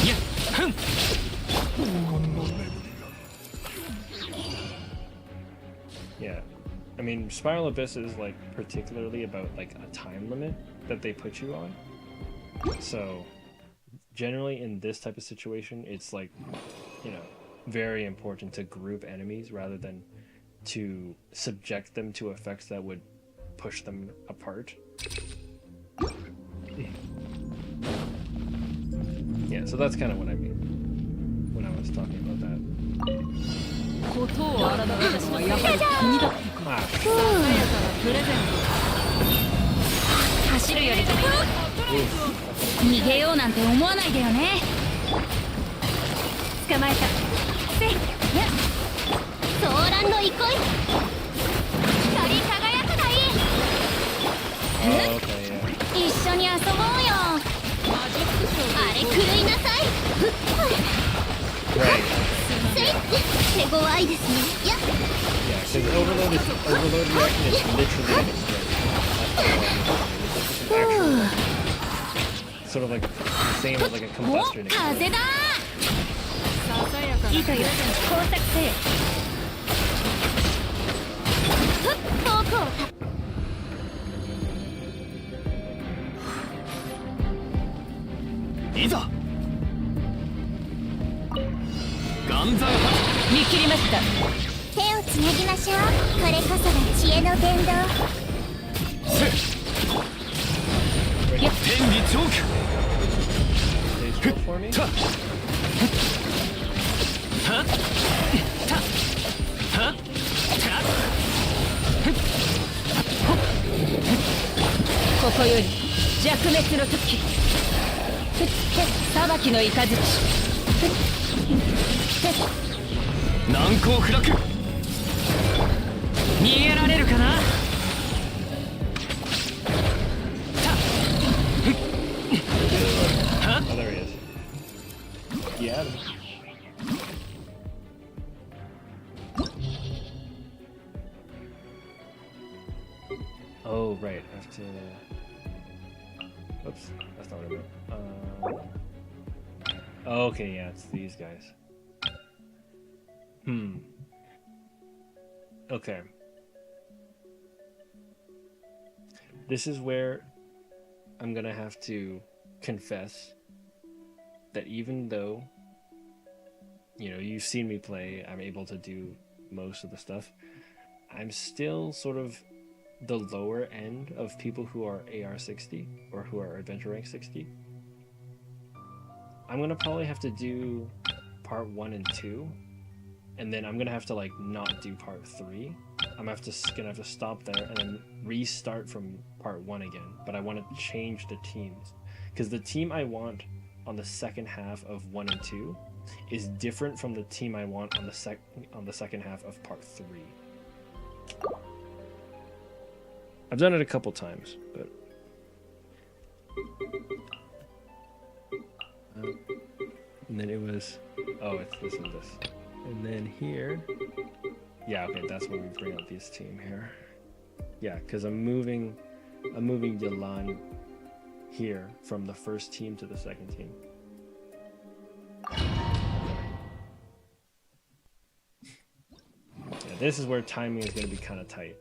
いやふん Yeah, I mean, Spiral Abyss is like particularly about like a time limit that they put you on. So generally in this type of situation, it's like, you know, very important to group enemies rather than to subject them to effects that would push them apart. Yeah, so that's kind of what I mean when I was talking about that. ことを改めたのはやはり君だったか。プレゼント。走るより逃げようなんて思わないでよね。捕まえた。せいやソーランの憩い。光り輝くがいい。一緒に遊ぼうよ。あれ狂いなさい。せい手強いですね。やっ Yeah, because overload reaction is literally an explosion. Sort of like the same as like a お combustion 風 explosion. だ。糸よ工作せよ。ふっフォークをいざ岩山発見切りました。手をつなぎましょう。これこそが知恵の伝道。天理チョーク Please roll for me. たはたはたここより弱滅の時裁きの雷難攻不落逃げられるかな。 Oh, there he is. Yeah. Oh, right. I have to. Oops, that's not what I meant. Okay, yeah, it's these guys. Okay. This is where I'm gonna have to confess that even though, you know, you've seen me play, I'm able to do most of the stuff, I'm still sort of the lower end of people who are AR 60 or who are adventure rank 60. I'm gonna probably have to do part 1 and 2, and then I'm gonna have to like not do part 3. I'm gonna have to stop there and then restart from part 1 again. But I want to change the teams because the team I want on the second half of 1 and 2 is different from the team I want on the second half of part 3. I've done it a couple times, but and then it was it's this and this, and then here, yeah, okay, that's when we bring up this team here. Yeah, because I'm moving Yalan here from the first team to the second team. Yeah, this is where timing is going to be kind of tight.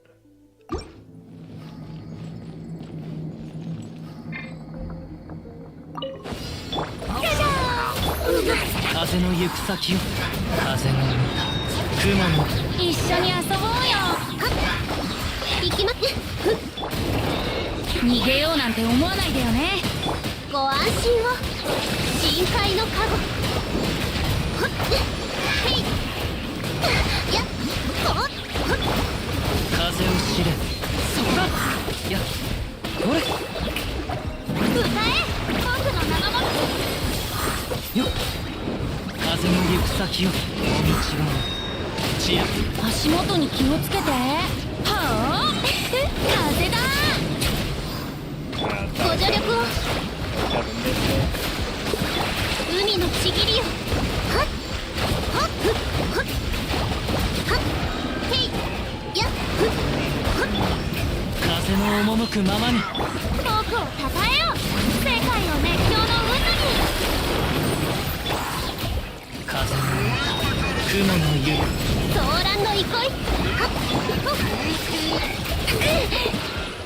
足元に気をつけて。はあ、風だ。ご助力を。海のちぎりよ。はっはっはっはっへいやっはっ風の赴くままに僕をたたえよ。世界を熱狂の渦に。風の雲の湯ソーランの憩い。はっ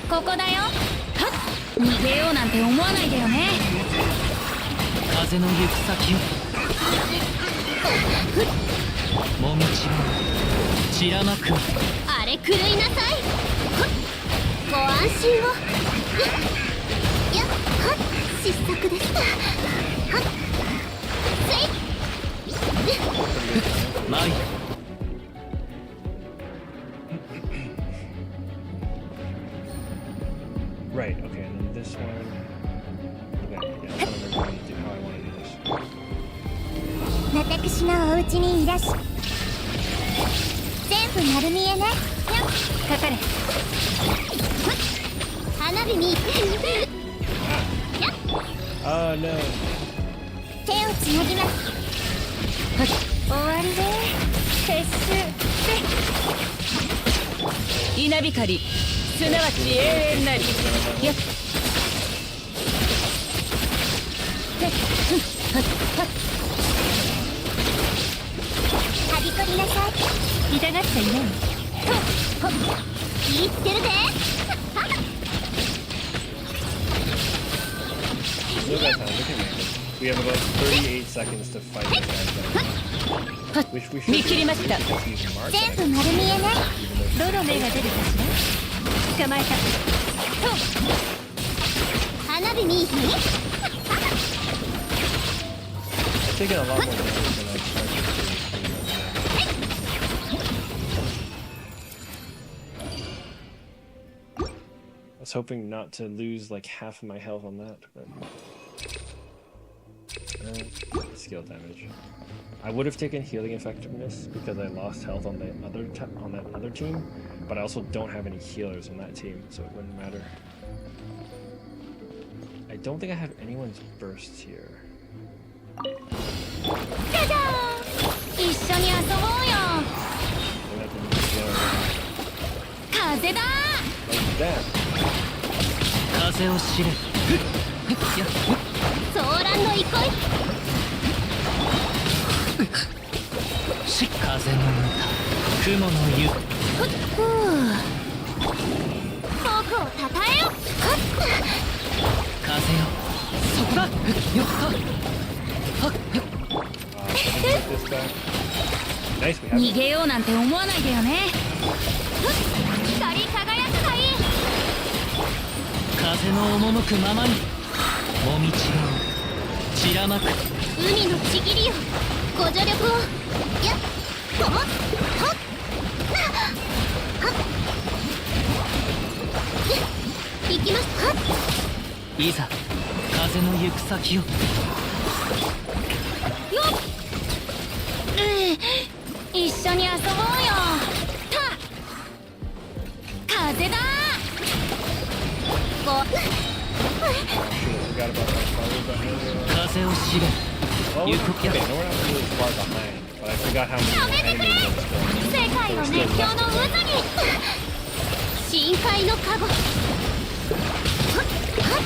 ここだよ。はっ逃げようなんて思わないでよね。風の行く先をもみちは散らまくあれ狂いなさい。はっご安心を。やっはっ失策です。はっせいマイ Right, okay, and then this one. Okay, yeah, I don't remember how I want to do this. 私のお家にいらし全部丸見えね。かかれ。花火にOh no. 手をつなぎます。終わりで撤収稲光すなわち永遠なりよっはびこりなさい痛がっちゃいないほっ言ってるでLook at that, look at me. We have about 38 seconds to fight this guy. Which we should 見切りました because he's marked 全部丸見えねどの目が出るかしら捕まえた花火見いひん I've taken a lot more damage than I expected to. I was hoping not to lose like half of my health on that, but skill damage. I would have taken healing effectiveness because I lost health on the on that other team, but I also don't have any healers on that team, so it wouldn't matter. I don't think I have anyone's bursts here. じゃじゃーん一緒に遊ぼうよ We'll have to move there. 風だ Like that. 風を知れソーランの憩い風の歌雲の湯ふう僕をたたえよ風よそこだよっ Get this back. Nice, we have 逃 it. げようなんて思わないでよね光り輝くがいい風の赴くままにもみちがう散らまく海のちぎりよご助力をやっほっほっ行きますはっいざ風の行く先よよっ一緒に遊ぼうよた風だご Forgot about that fire. 風を知れ Oh, You okay, cook no, it. we're not really far behind, but I forgot how や many めてくれ enemies there were. 世界を熱狂の渦に深海のカゴはっはっ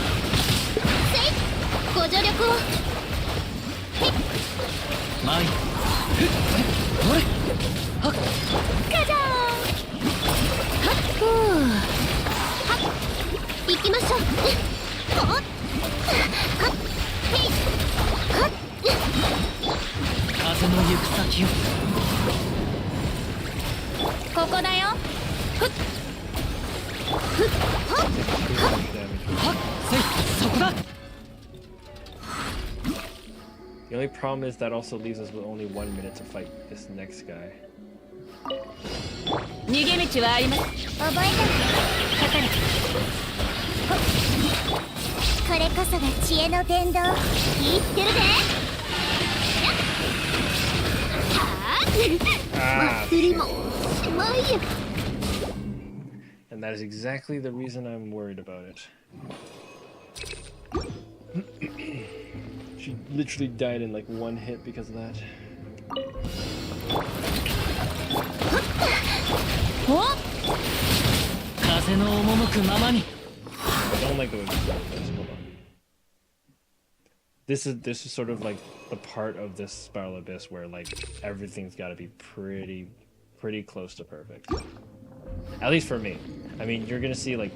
せいご助力をへっ前おれはっガジャーンはっふうはっ行きましょうほっはっへいはっ風の行く先よここだよふっふっはっ Damage. はっせいそこだ The only problem is that also leaves us with only 1 minute to fight this next guy. 逃げ道はあります覚えたかかるほっこれこそが知恵の伝道言ってるではあ祭りもしまいよ And that is exactly the reason I'm worried about it. She literally died in like 1 hit because of that. お風の赴くままに I don't like the way this goes. Hold on. This is sort of like the part of this Spiral Abyss where like everything's got to be pretty close to perfect. At least for me. I mean, you're gonna see like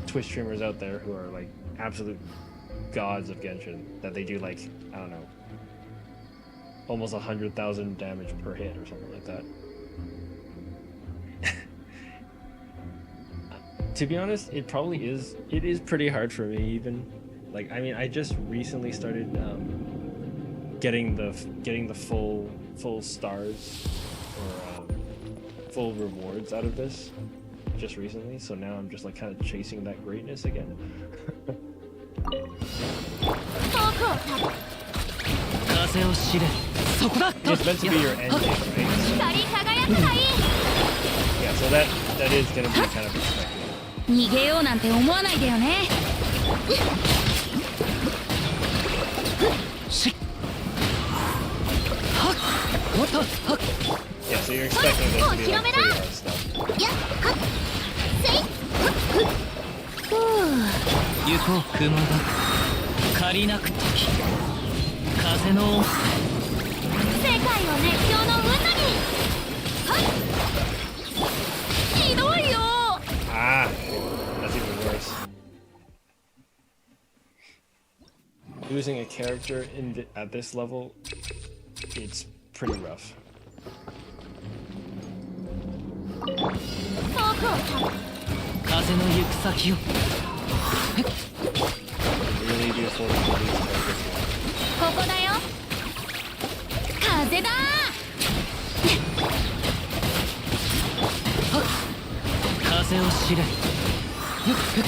Twitch streamers out there who are like absolute gods of Genshin that they do like, I don't know, almost 100,000 damage per hit or something like that. To be honest, it is pretty hard for me even. Like, I mean, I just recently started getting the full stars or full rewards out of this just recently, so now I'm just like kind of chasing that greatness again. 風を知れそこだ It's meant to be your end game, right? 光り輝くがいい Yeah, so that is gonna be kind of expected. 逃げようなんて思わないでよねしはっおっとはっ Yeah, so you're expecting this to be like pretty hard stuff. やっはっせいふう行こう雲が借りなく時風の世界を熱狂の渦にはっひどいよ Ah, that's even worse. Losing a character at this level, it's pretty rough. 僕を風の行く先を Really do force to lose characters. ここだよ風だ風を知れふう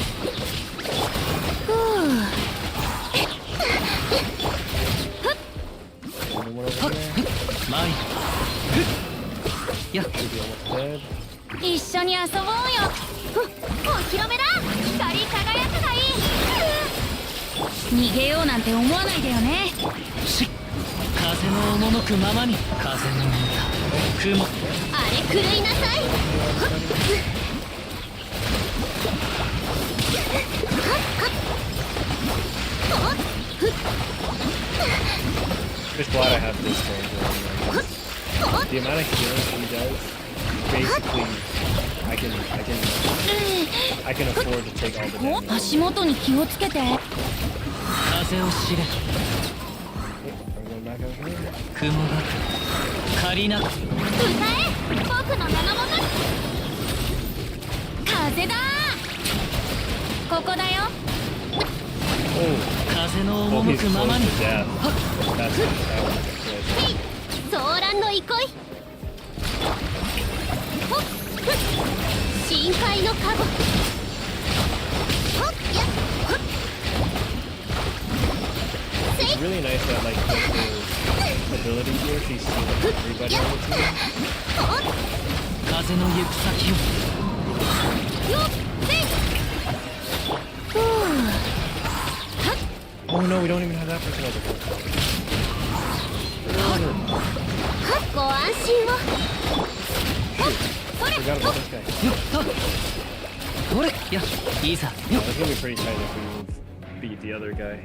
Anyone over there? 前や Should be almost dead. 一緒に遊ぼうよお披露目だ光り輝くがいい逃げようなんて思わないでよねし風の赴くままに風の雲あれ狂いなさい Just glad I have this character. The amount of healing he does, basically, I can afford to take all the damage. 足元に気をつけて風を知れ I'm going back over here. 雲が借りなく歌え僕の名のもとに風だここだよ Oh, 風の oh, 赴 he's くま close まに to death. That was へい騒乱の憩いほっふっ深海のカゴほっやっほっせい It's really nice that like with his ability here, she's seeing everybody on the team. ほっ風の行く先をよっせいふう Oh no, we don't even have that person over here. ご安心をほっそれ Forgot ほ about っ this guy. よっとほれやいいざ Oh, it's gonna be pretty tight if we beat the other guy.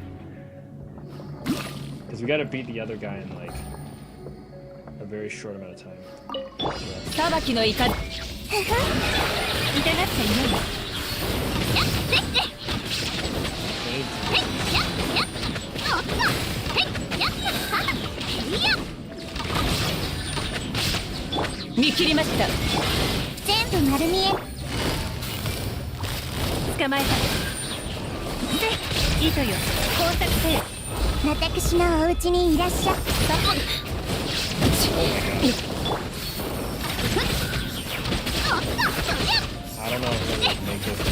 Because we gotta beat the other guy in like a very short amount of time. 裁きの怒り痛がっちゃいないやっせっせ I need to へいやっやっおっとへいやっやっはっへいや見切りました全部丸見え捕まえたで糸よ工作せよ私のお家にいらっしゃ I don't know if I'm gonna make this in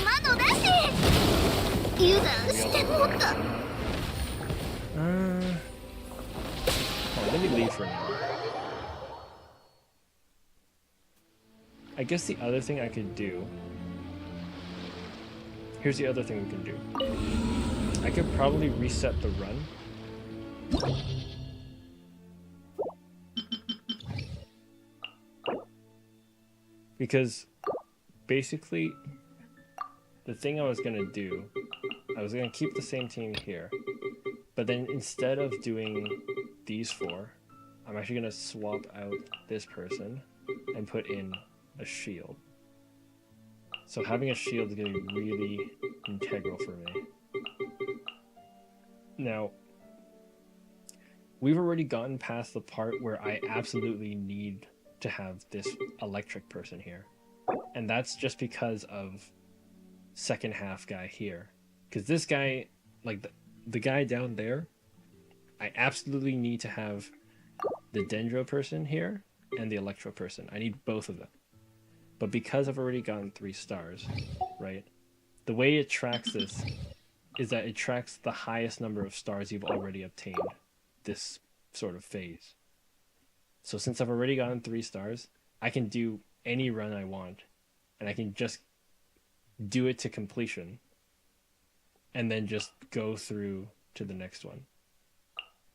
今のだし油断してもうた Oh, let me leave for now. I guess the other thing I could do. Here's the other thing we can do. I could probably reset the run. Because basically, the thing I was gonna do, I was gonna keep the same team here, but then instead of doing these four, I'm actually gonna swap out this person and put in a shield. So having a shield is gonna be really integral for me. Now, we've already gotten past the part where I absolutely need to have this electric person here. And that's just because of second half guy here. Because this guy, like the guy down there, I absolutely need to have the Dendro person here and the Electro person. I need both of them. But because I've already gotten 3 stars, right? The way it tracks this is that it tracks the highest number of stars you've already obtained this sort of phase. So since I've already gotten 3 stars, I can do any run I want, and I can just do it to completion, and then just go through to the next one.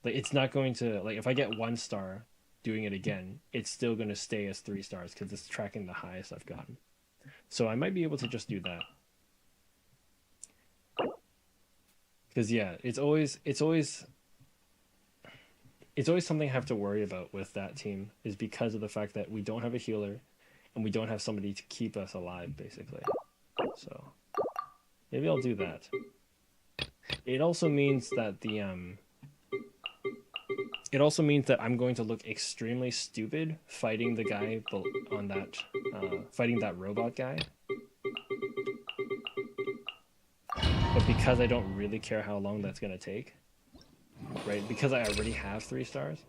Like, it's not going to, like, if I get 1 star doing it again, it's still going to stay as 3 stars because it's tracking the highest I've gotten. So I might be able to just do that. Because yeah, it's always something I have to worry about with that team, is because of the fact that we don't have a healer and we don't have somebody to keep us alive, basically. So maybe I'll do that. It also means that I'm going to look extremely stupid fighting the guy on that fighting that robot guy. But because I don't really care how long that's gonna take, right? Because I already have 3 stars,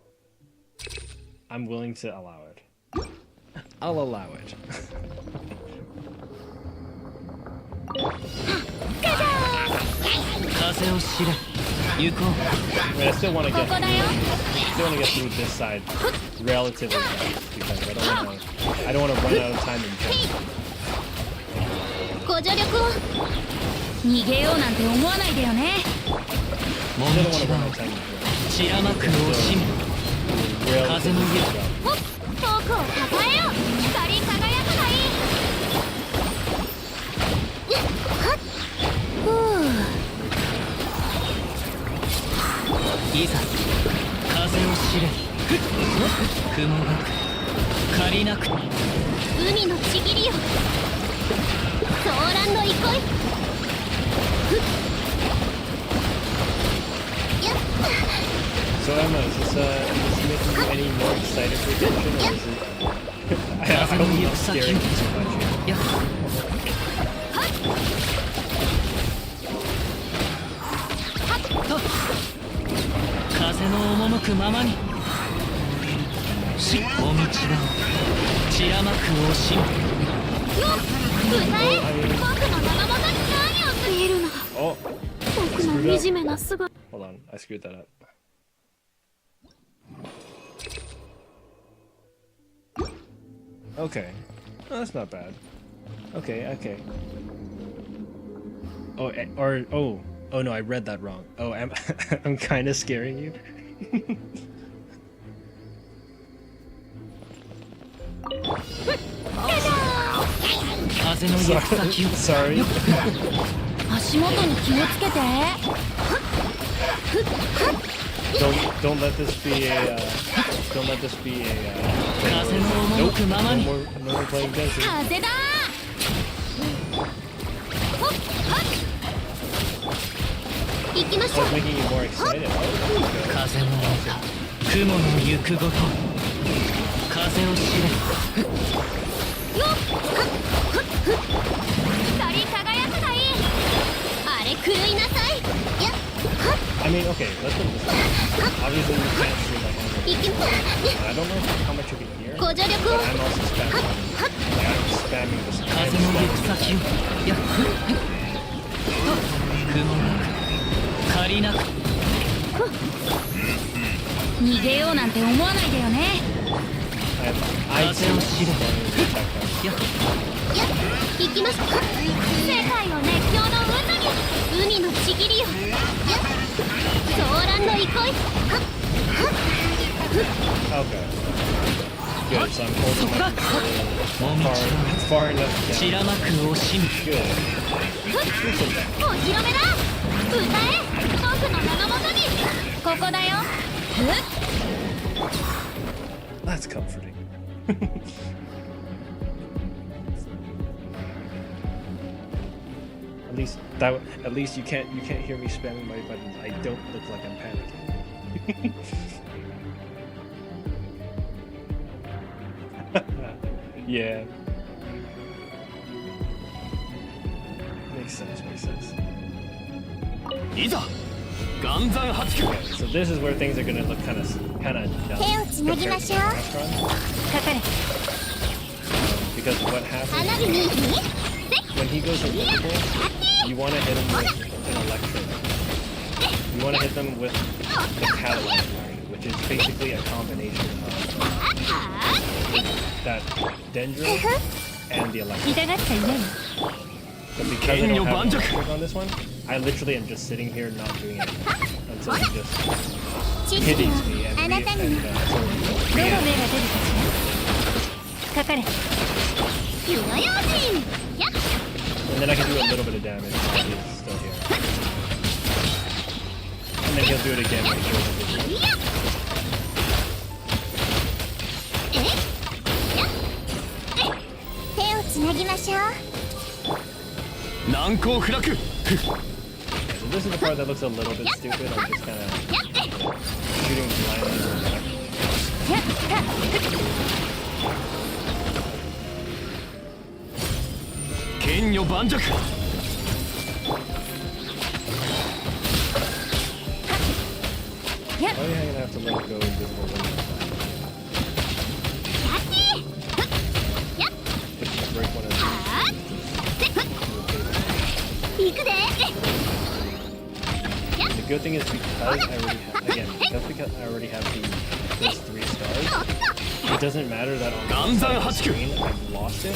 I'm willing to allow it. I'll allow it. I mean, I still want to get through this side relatively fast because I don't want to run out of time in jump. ご助力を逃げようなんて思わないでよね。もみちばを散らまく惜しみ風の家フォークを抱えろ。光り輝くがいい。いざ風を知れ雲が借りなく海のちぎりよ。騒乱の憩い。So Emma, is this making you any more excited for attention, or is it? I hope I'm not scaring you too much. 風の赴くままにしお道は散らまく惜しみよっ歌え。僕の名のもとに何をするの。 Oh, 僕の惨めな姿。 hold on, I screwed that up. Okay, oh, that's not bad. Okay. Oh no, I read that wrong. Oh, I'm kind of scaring you. Sorry. 足元に気をつけて。 Don't let this be a. Nope. No more playing desert. 風だ。行きまし I ょう。 was making you more excited. 風の中雲の行くごと風を知れよっ光り輝くがいい。あれ狂いなさい。やっ I mean, okay, let's put it this way. Obviously, you can't see my hand. 行きま I don't know how much you can hear, ご助力 but を。 I'm also spamming this. 風の行く先をやっ雲が借りなく逃げようなんて思わないでよね。I 風を知れやっやっ行きましょう。世界を熱狂の渦に海のちぎりよ。やっ騒乱の憩い。Okay. Good, so I'm holding my far enough down. 散らまく惜しみ Good. お披露目だ。歌え。僕の名のもとに。ここだよ。 That's comforting. At least you can't hear me spamming my buttons. I don't look like I'm panicking. Yeah. Makes sense. いざ岩山発球 Okay, so this is where things are gonna look kind of dumb. 手をつなぎましょう。 Restaurant. かかれ。 Because what happens 花火に。 when he goes invisible, you want to hit him with an electrode. You want to hit them with the catalytic line, which is basically a combination of that dendro and the electrode. 痛がっちゃいない。 But because I don't have an electric on this one, I literally am just sitting here not doing anything until he just 知識 pities を me and あなたに and どの目が so 出るかしらかかれ湯の用心やっ and then I can do a little bit of damage while he's still here. And then he'll do it again when he goes invisible. やっえやっ手をつなぎましょう難攻不落 Yeah, so this is the part that looks a little bit stupid. I'm just kind of shooting blindly. やった剣女盤石 やっ Why are you gonna have to let it go invisible when you やってやっ just break one of はー these? いくで The good thing is because I already have, again, that's because I already have those 3 stars. It doesn't matter that on the side of the screen I've lost it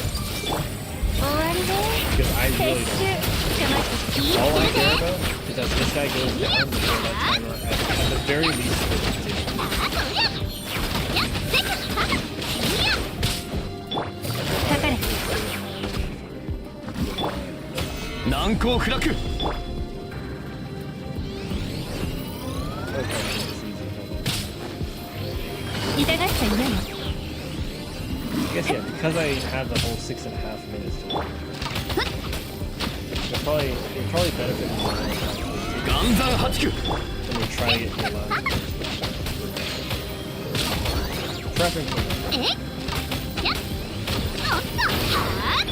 終わりで because I 撤 really 収 don't. かまって気 All ぃ I つけ care るで about is that this guy goes down before that timer at the very least 52. あそりゃやっせかはっいやかかれ難攻不落 Okay, it's easy. 痛がっちゃいない I guess yeah, because I have the whole 6.5 minutes to work. It'll probably benefit more if 岩山八九 when we try it in the last. Preference for that. えやっおっとはー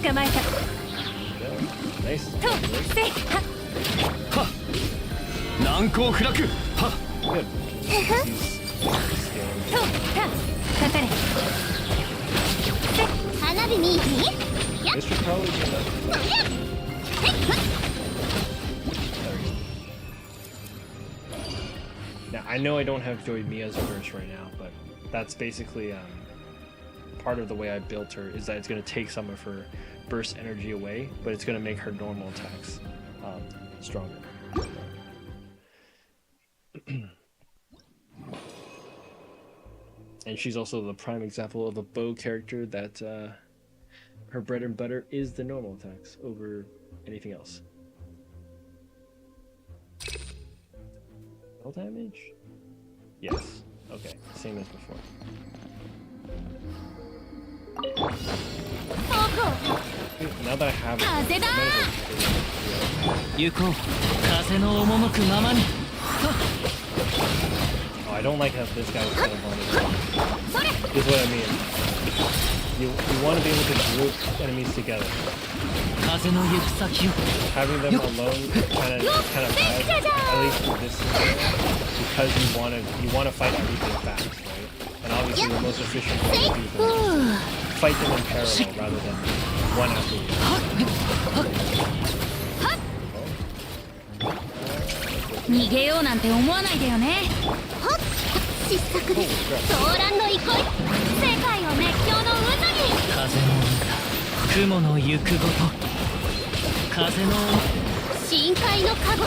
捕まえた Yeah, nice. とせははっ難攻不落はっ Good. He's scaling. とたかかれせ花火にやっ This should probably be enough. そりゃへいはっ There we go. Now I know I don't have Joy Mia's burst right now, but that's basically part of the way I built her is that it's going to take some of her burst energy away, but it's going to make her normal attacks stronger. And she's also the prime example of a bow character that her bread and butter is the normal attacks over anything else. No damage? Yes. Okay, same as before. 方向 Now that I have it, 風だ 行こう風の赴くままに Oh, I don't like how this guy is kind of vulnerable. それ This is what I mean. You want to be able to group enemies together. 風の行く先を Having them alone kind of bad, at least for this scenario, because you want to fight everything fast, right? And obviously the most efficient way to do ふ things う is fight them in parallel rather than one after the other. 逃げようなんて思わないでよねはっ失策です騒乱の憩い世界を熱狂の渦に風の歌雲の行くごと風の深海の加護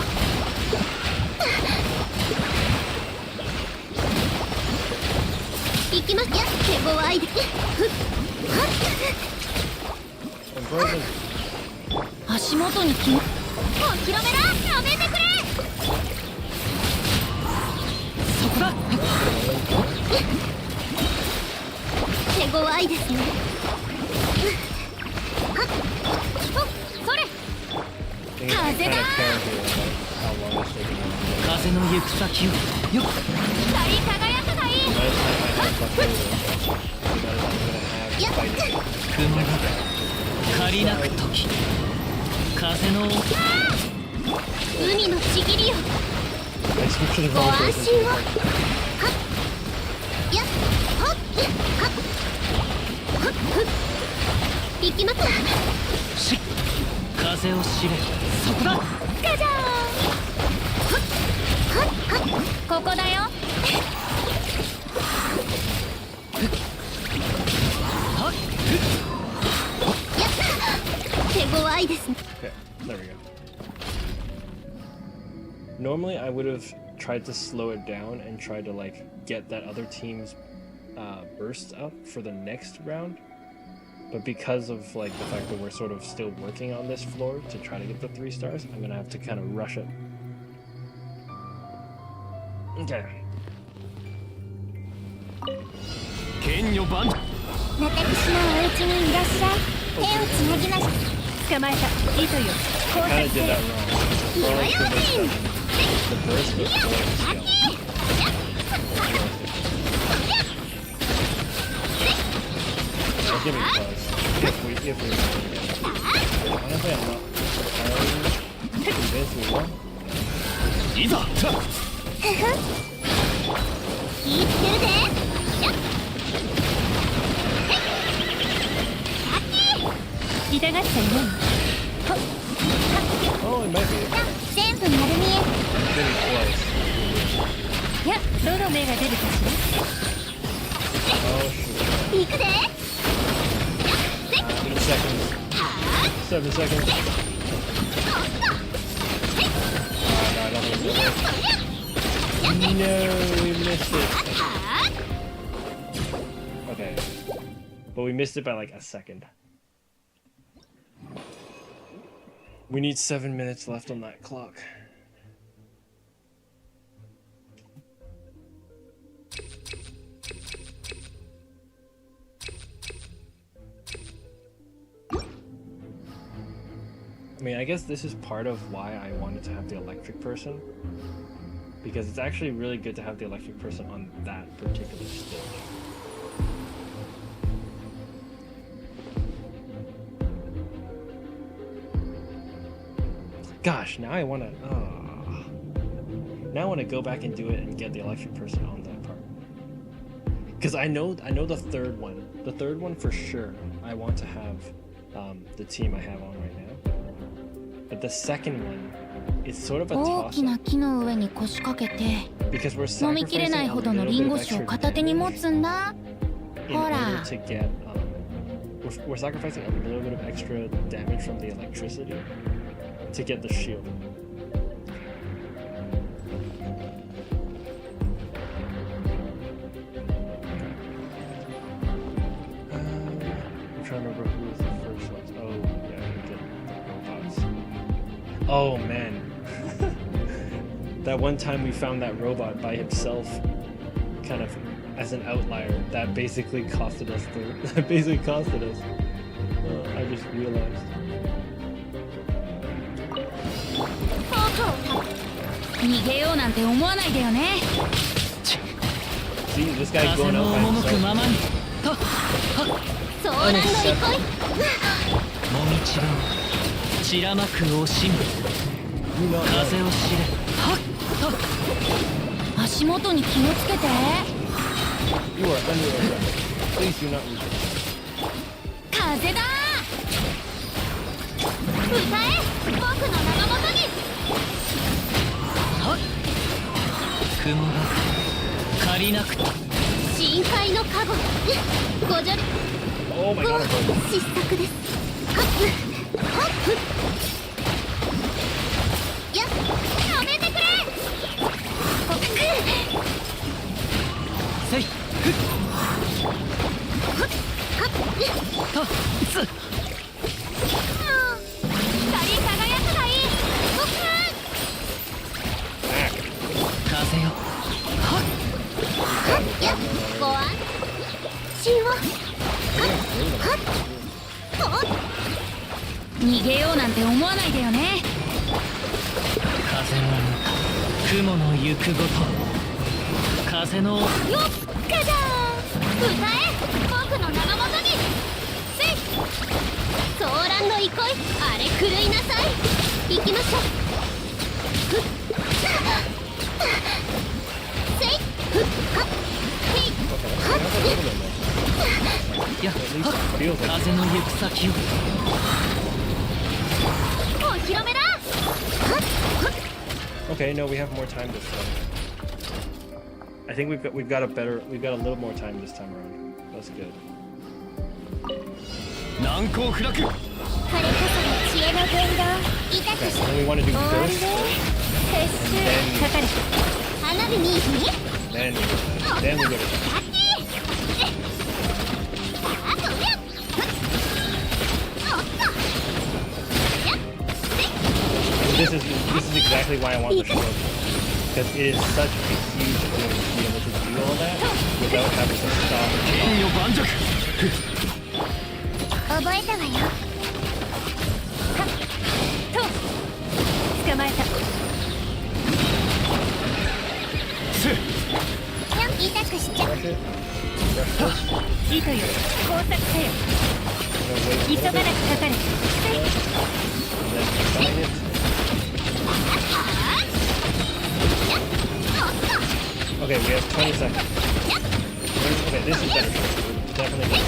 行きますや手強いでふっはっ And Broden's 足元に気を諦めらやめてくれそこだ手強いですねはっとそれ I think I kind of care here about how long it's taking them to do. 風の行く先をよっ光り輝くがいい By the time I have left over, the better I'm gonna have fighting. 雲が借りなく時風の海のちぎりよ I switched to the ご wrong 安 person. 心をはっやっはっはっはっふっ行きますし風を知れそこだガジャーンはっはっはっここだよはっやった手強いですね Okay, there we go. Normally I would have tried to slow it down and try to like get that other team's burst up for the next round, but because of like the fact that we're sort of still working on this floor to try to get the 3 stars, I'm gonna have to kind of rush it. Okay. 剣女番私のお家にいらっしゃい。手をつなぎましょう。捕まえた。糸よ。 I kind of did that wrong. Or like the burst was give me a pause. If we honestly, I'm not convinced we won. いざ聞いてるで。痛がっちゃいない。 Oh, it might be. 全部丸見え。 Getting close. いや、どの目が出るかしら。 Oh shoot. 行くで。 8 seconds. 7 seconds. No, I don't think so. No, we missed it. Okay. But we missed it by like a second. We need 7 minutes left on that clock. I mean, I guess this is part of why I wanted to have the electric person, because it's actually really good to have the electric person on that particular stage. Gosh, now I want to. Now I want to go back and do it and get the electric person on that part. Because I know the third one. The third one for sure. I want to have the team I have on right now. But the second one, it's sort of a 大きな toss-up 木の上に腰掛けて because we're 飲みきれない sacrificing ほ a どの little リン bit ゴ of 酒を extra 片手に持つんだ。 in ほ order ら to get. We're sacrificing a little bit of extra damage from the electricity to get the shield. I'm trying to remember who was the first ones. Oh, yeah, we did the robots. Oh, man. That one time we found that robot by himself, kind of as an outlier, that basically costed us I just realized. 逃げようなんて思わないでよね。 See, this guy 風 going の out by 赴く himself. ままにとソーランドに来い。もみちばを散らまく惜しみ You know, 風を知れはっと足元に気をつけて。 you are under arrest. Please do not resist. 風だ。歌え、僕の名のもとに。はっ雲が借りなくて深海のカゴ。ご助力。 Oh my god, I'm broken. 失策です。はっはっ。やめてくれ。せいふっとつ光り輝くがいい。風よはっやご安心を。逃げようなんて思わないでよね。風の雲の行くごと風のよっかじゃー。歌え、僕の名のもとに。せいソーランド憩い、あれ狂いなさい。行きましょう。ふっせいふっはっへいはっやはっ風の行く先を お披露目だ。 Okay, no, we have more time this time. I think we've got a little more time this time around. That's good. 難攻不落これこそが知恵の伝道。痛く Okay, し and then we want to do 終わり burst. で。かかる花火に Then we go to This is exactly why I want the stroke. Because it is such a huge thing to be able to do all that without having to stop. 覚えたわよはっと捕まえた痛くしちゃう Rush it. 糸よ工作せよ 急がなくかかる And then combine it. Okay, we have 20 seconds. Okay, this is better. Definitely better.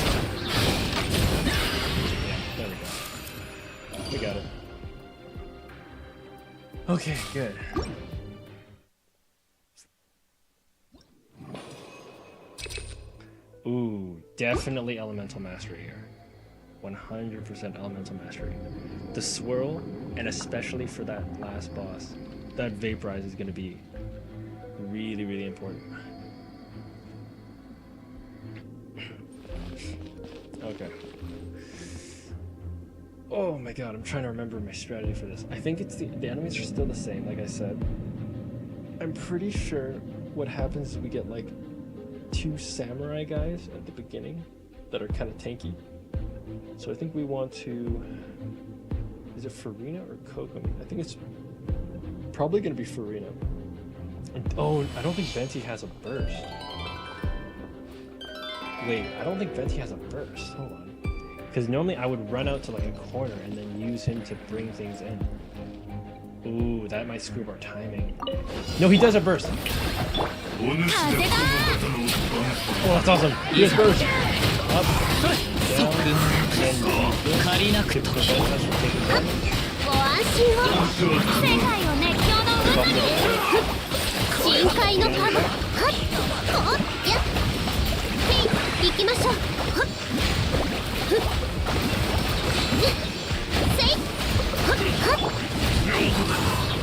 Yeah, there we go. We got it. Okay, good. Ooh, definitely elemental mastery here. 100% elemental mastery. The swirl, and especially for that last boss, that vaporize is going to be really, really important. Okay. Oh my god, I'm trying to remember my strategy for this. I think it's the enemies are still the same, like I said. I'm pretty sure what happens is we get like 2 samurai guys at the beginning that are kind of tanky. So I think we want to... Is it Farina or Kokomi? I think it's probably going to be Farina. And, oh, I don't think Venti has a burst. Wait, I don't think Venti has a burst. Hold on. Because normally I would run out to like a corner and then use him to bring things in. Ooh, that might screw up our timing. No, he does a burst. Oh, that's awesome. He has burst. Up, down, and then to prevent us from taking damage. ご安心を世界を熱狂の渦に深海のパワーはっほっやっへい行きましょうはっふっせいは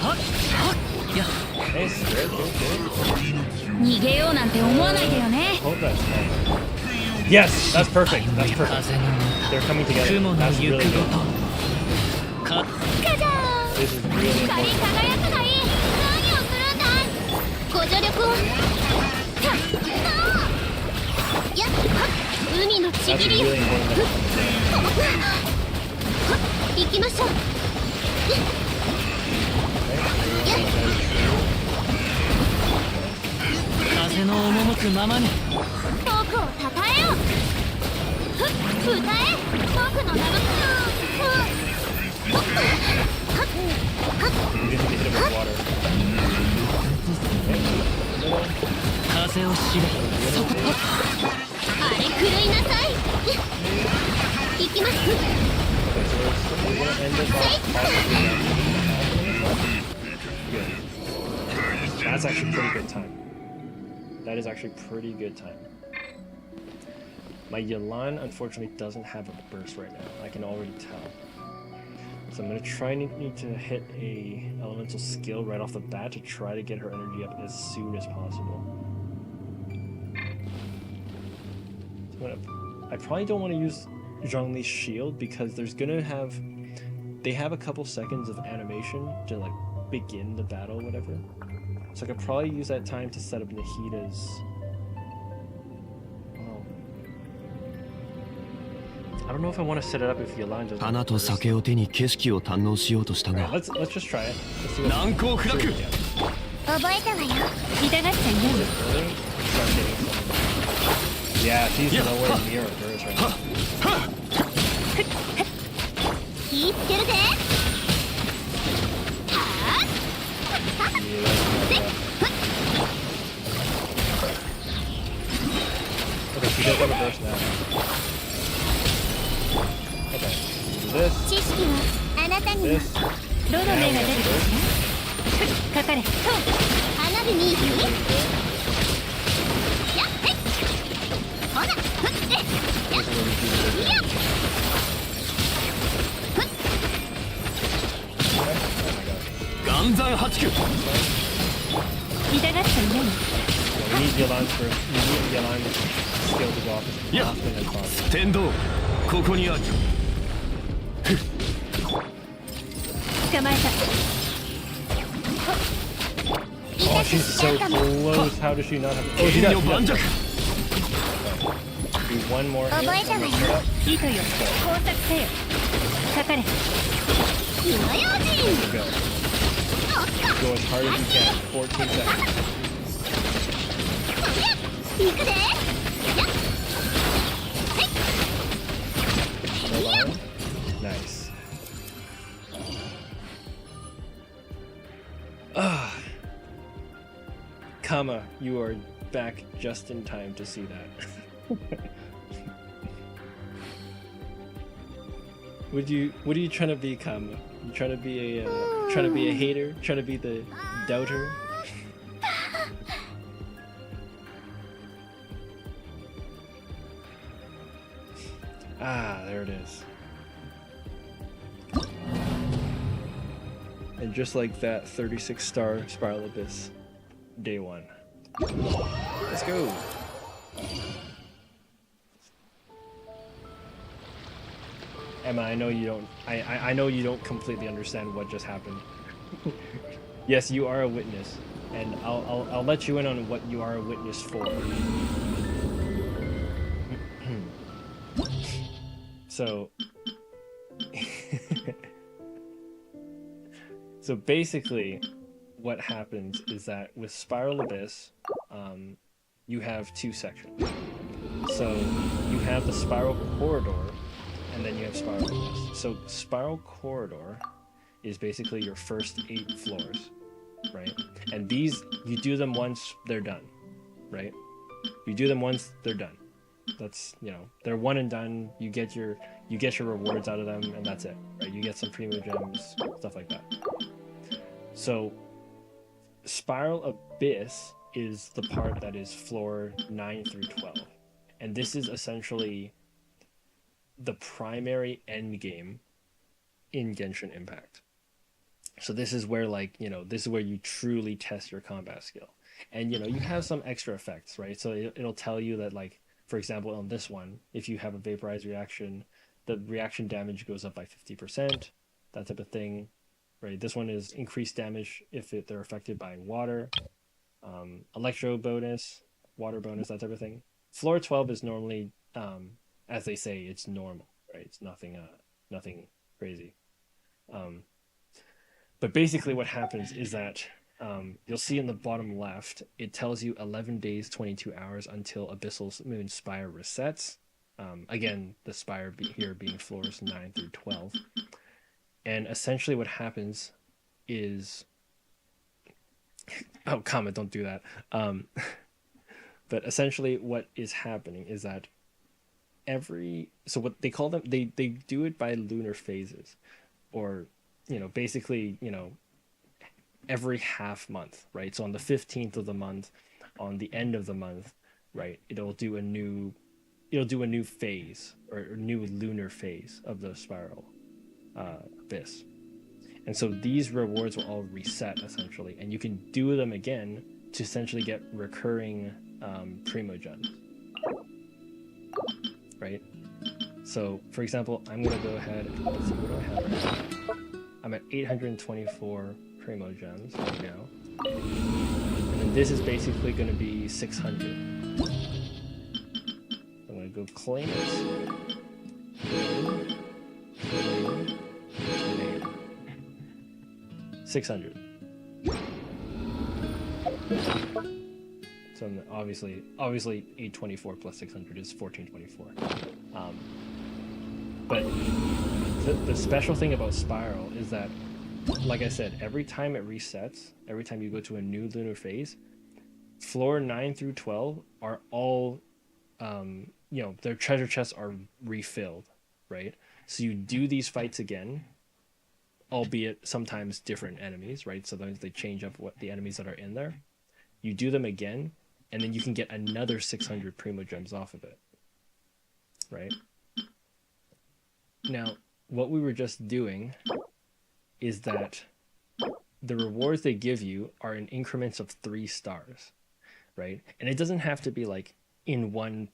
っはっ Nice, good, good, good. 逃げようなんて思わないでよね Hold that. Yes, that's perfect. That's perfect. They're coming together. That's really good. ガジャーン This is really 光り important. 輝くがいい何をするんだいご助力をたっやっはっ海のち That's ぎりよ really important. 行きましょう風の赴くままに僕をたたえよふっ歌え僕の名のYou didn't hit him with water. 風を知れあれ狂いなさい行きます Okay, so we're gonna end this off possibly. Good. That's actually pretty good time. That is actually pretty good time. My Yelan unfortunately doesn't have a burst right now. I can already tell. So I'm gonna try and need to hit a elemental skill right off the bat to try to get her energy up as soon as possible. So I probably don't want to use Zhongli's shield because there's gonna have... They have a couple seconds of animation to like begin the battle or whatever. So I could probably use that time to set up Nahida's... Oh. I don't know if I want to set it up if Yelan doesn't... 花と酒を手に景色を堪能しようとした Alright, が let's just try it. Let's see what... 難攻不落 覚えたわよ痛がっちゃいない Really? Start getting some... Yeah, she's nowhere near a burst right now. 気ぃつけるぜ Okay, she does have a burst now. Okay, do this, 知識はあなたにも this. どの目が出るかしらかかれと花火にやっへいほらふってやっ This is where we do the やっ Okay. Oh my god. ガ暗算8九。痛がっちゃいない。 We need Yolan's first. We need Yolan's skill to go off as Yeah. often as possible. 天道ここにある。捕まえた。 Oh, she's so close. How does she not have? Oh, she 剣 does. 女 She 盤 does. 石。 Do one more hit. 覚えたわよ。糸よ、工作せよ。かかれ。火の用心。 Go. Go as hard as you can. 14 seconds. 行くで。 Hold on. Nice. Ah. Kama, you are back just in time to see that. What are you trying to be, Kama? You trying to be a hater? Trying to be the doubter? Ah, there it is. And just like that, 36-star Spiral Abyss, day 1. Let's go. Emma, I know you don't. I know you don't completely understand what just happened. Yes, you are a witness, and I'll let you in on what you are a witness for. So. So basically, what happens is that with Spiral Abyss, you have 2 sections. So you have the Spiral Corridor, and then you have Spiral Abyss. So Spiral Corridor is basically your first 8 floors, right? And these, you do them once, they're done, right? You do them once, they're done. That's, you know, they're one and done. You get your rewards out of them, and that's it, right? You get some primo gems, stuff like that. So Spiral Abyss is the part that is floor 9 through 12, and this is essentially the primary end game in Genshin Impact. So this is where, like, you know, this is where you truly test your combat skill, and you know, you have some extra effects, right? So it'll tell you that, like, for example, on this one, if you have a vaporized reaction, the reaction damage goes up by 50%, that type of thing, right? This one is increased damage if they're affected by water, electro bonus, water bonus, that type of thing. Floor 12 is normally, as they say, it's normal, right? It's nothing crazy. But basically what happens is that you'll see in the bottom left, it tells you 11 days, 22 hours until Abyssal Moon Spire resets. Again, the Spire here being floors 9 through 12. And essentially what happens is... Oh, comment, don't do that. But essentially what is happening is that so what they call them, they do it by lunar phases. Or, you know, basically, you know, every half month, right? So on the 15th of the month, on the end of the month, right, it'll do a new phase, or a new lunar phase of the Spiral Abyss. And so these rewards will all reset, essentially, and you can do them again to essentially get recurring primo gems, right? So, for example, I'm going to go ahead, let's see, what do I have right now? I'm at 824 primo gems right now. And then this is basically going to be 600. I'm going to go claim it. Claim. 600. So obviously 824 plus 600 is 1424. But the special thing about Spiral is that, like I said, every time it resets, every time you go to a new lunar phase, floor 9 through 12 are all, you know, their treasure chests are refilled, right? So you do these fights again, albeit sometimes different enemies, right? So they change up what the enemies that are in there. You do them again, and then you can get another 600 primo gems off of it, right? Now, what we were just doing is that the rewards they give you are in increments of 3 stars, right? And it doesn't have to be like in one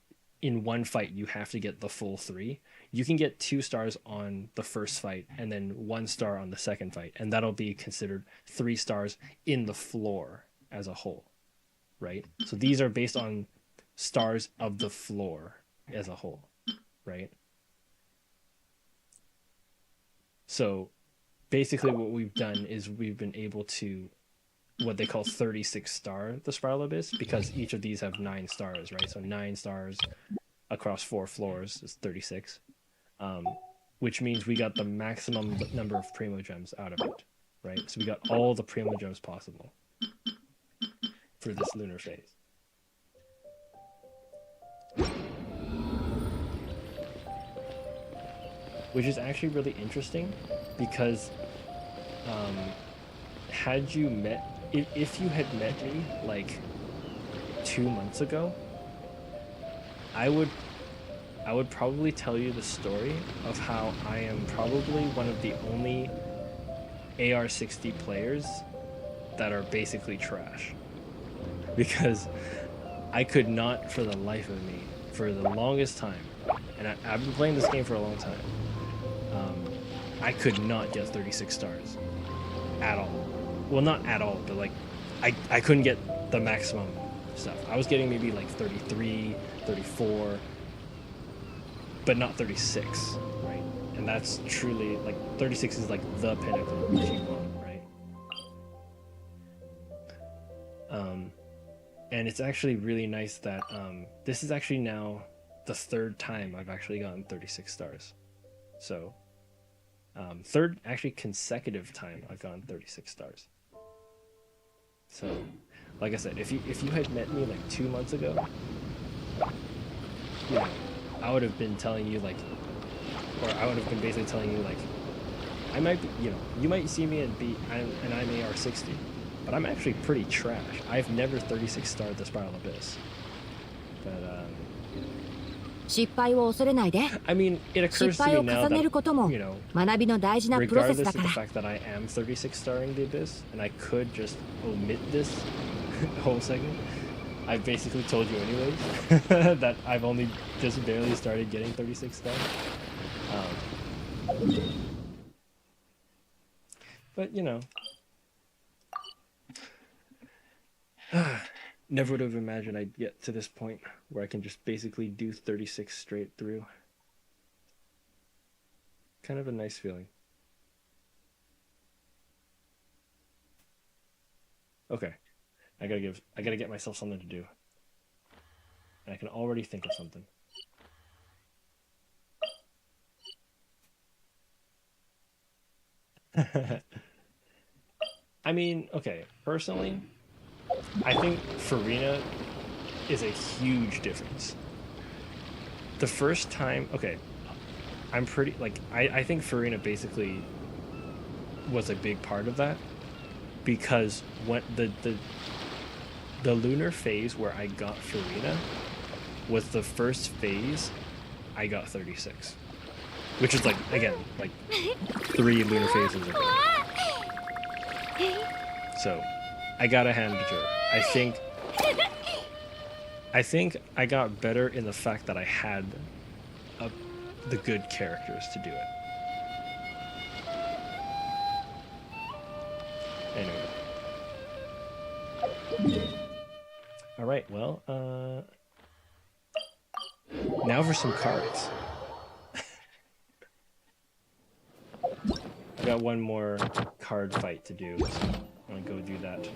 fight you have to get the full 3. You can get 2 stars on the first fight and then 1 star on the second fight, and that'll be considered 3 stars in the floor as a whole, right? So these are based on stars of the floor as a whole, right? So basically what we've done is we've been able to what they call 36 star the Spiral Abyss, because each of these have 9 stars, right? So 9 stars across 4 floors is 36, which means we got the maximum number of Primo Gems out of it, right? So we got all the Primo Gems possible for this lunar phase. Which is actually really interesting because had you met, if you had met me like 2 months ago, I would probably tell you the story of how I am probably one of the only AR60 players that are basically trash. Because I could not, for the life of me, for the longest time, and I've been playing this game for a long time, I could not get 36 stars at all. Well, not at all, but like I couldn't get the maximum stuff. I was getting maybe like 33, 34, but not 36, right? And that's truly like 36 is like the pinnacle that you want, right? And it's actually really nice that this is actually now the 3rd time I've actually gotten 36 stars. So 3rd actually consecutive time I've gotten 36 stars. So like I said, if you had met me like 2 months ago, you know, I would have been telling you like, or I would have been basically telling you like, I might be, you know, you might see me and I'm AR60, but I'm actually pretty trash. I've never 36 starred the Spiral Abyss. But I mean, it occurs to me now that, you know, regardless of the fact that I am 36 starring the Abyss, and I could just omit this whole segment, I've basically told you anyways that I've only just barely started getting 36 stars. But, you know, never would have imagined I'd get to this point where I can just basically do 36 straight through. Kind of a nice feeling. Okay, I gotta get myself something to do. And I can already think of something. I mean, okay, personally, I think Farina is a huge difference. The first time, okay, I'm pretty, like, I think Farina basically was a big part of that, because when the lunar phase where I got Farina was the first phase I got 36, which is like, again, like 3 lunar phases ago. So I gotta hand it to her. I think I got better in the fact that I had the good characters to do it. Anyway. All right, well, now for some cards. I got one more card fight to do, so I'm gonna go do that.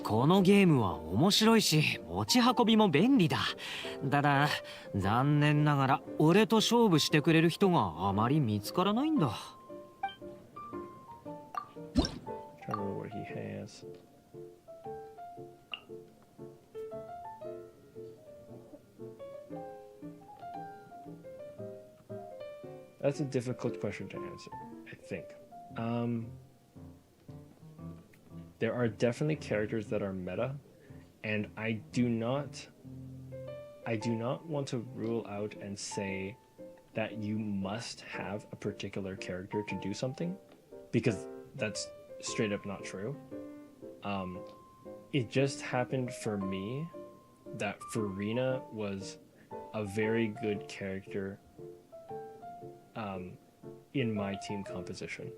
このゲームは面白いし持ち運びも便利だ。ただ残念ながら俺と勝負してくれる人があまり見つからないんだ。Trying to remember what he has. That's a difficult question to answer, I think. There are definitely characters that are meta, and I do not want to rule out and say that you must have a particular character to do something, because that's straight up not true. It just happened for me that Farina was a very good character in my team composition.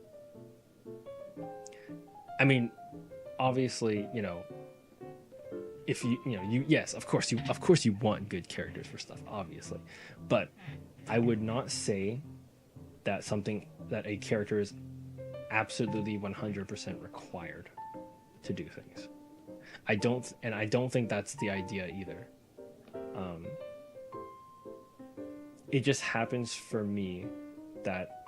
I mean, obviously, you know, if you yes, of course you want good characters for stuff, obviously, but I would not say that a character is absolutely 100% required to do things. I don't think that's the idea either. It just happens for me that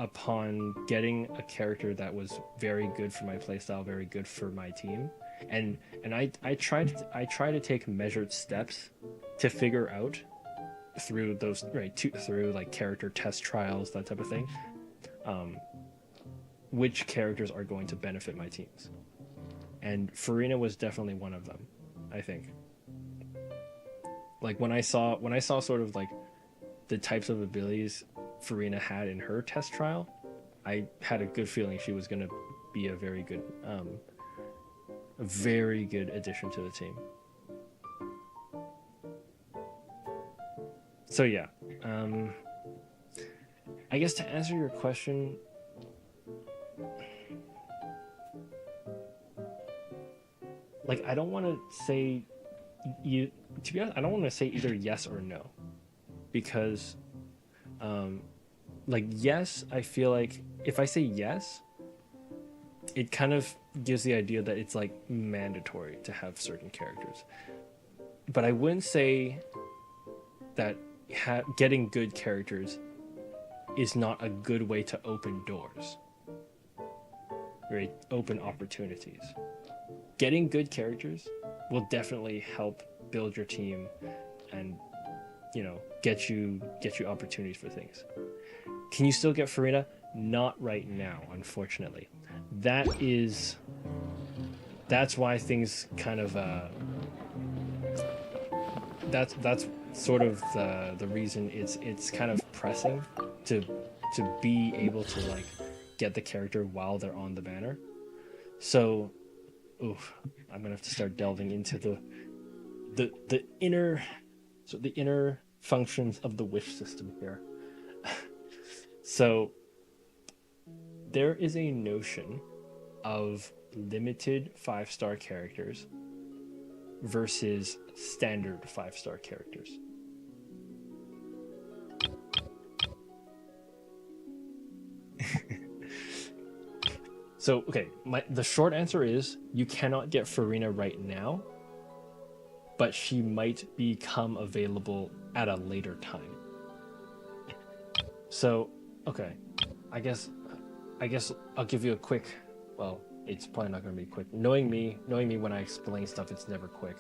upon getting a character that was very good for my playstyle, very good for my team, and I try to take measured steps to figure out through those through like character test trials, that type of thing, which characters are going to benefit my teams. And Farina was definitely one of them, I think. Like when I saw sort of like the types of abilities Farina had in her test trial, I had a good feeling she was going to be a very good addition to the team. So yeah, I guess to answer your question, like I don't want to say to be honest, I don't want to say either yes or no, because like yes, I feel like if I say yes, it kind of gives the idea that it's like mandatory to have certain characters, but I wouldn't say that getting good characters is not a good way to open doors, right? Open opportunities. Getting good characters will definitely help build your team and, you know, get you opportunities for things. Can you still get Farina? Not right now, unfortunately. That's why things kind of that's sort of the reason it's kind of pressing to be able to like get the character while they're on the banner. So I'm gonna have to start delving into the inner functions of the wish system here. So there is a notion of limited 5-star characters versus standard 5-star characters. So, okay, the short answer is you cannot get Farina right now, but she might become available at a later time. So, okay, I guess I'll give you a quick, well, it's probably not going to be quick. Knowing me when I explain stuff, it's never quick.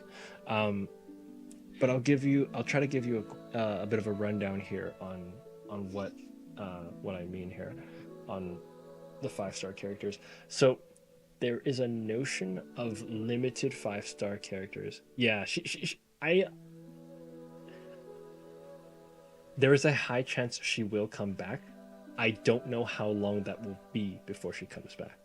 But I'll try to give you a bit of a rundown here on what I mean here on the 5-star characters. So there is a notion of limited 5-star characters. Yeah, there is a high chance she will come back. I don't know how long that will be before she comes back.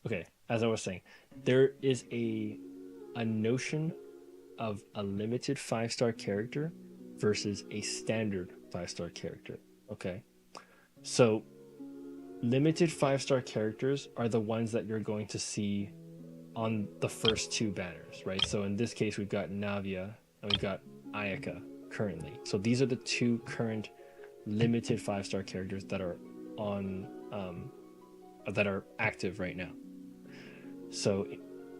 Okay, as I was saying, there is a notion of a limited 5-star character versus a standard 5-star character. Okay, so limited 5-star characters are the ones that you're going to see on the first 2 banners, right? So in this case, we've got Navia and we've got Ayaka currently. So these are the 2 current limited 5-star characters that are on that are active right now. So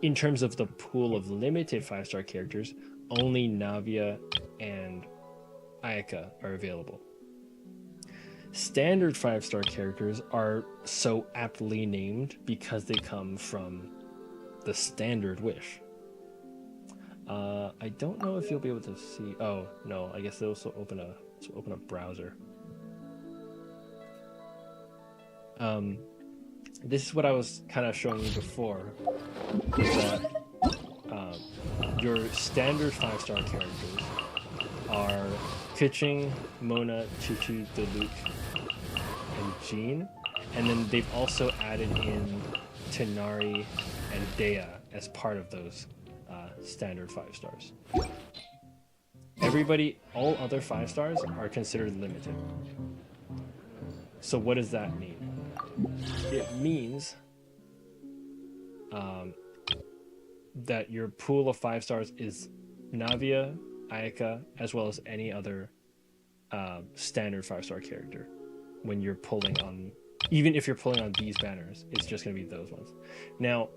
in terms of the pool of limited 5-star characters, only Navia and Ayaka are available. Standard 5-star characters are so aptly named because they come from the standard wish. I don't know if you'll be able to see. Oh no, I guess they also open a browser. This is what I was kind of showing you before, is that your standard 5-star characters are Kitching, Mona, Chichi, Diluc, and Jean. And then they've also added in Tenari and Dea as part of those standard 5 stars. Everybody, all other 5 stars are considered limited. So what does that mean? It means that your pool of 5 stars is Navia, Ayaka, as well as any other standard 5-star character. When you're pulling on, even if you're pulling on these banners, it's just going to be those ones. Now,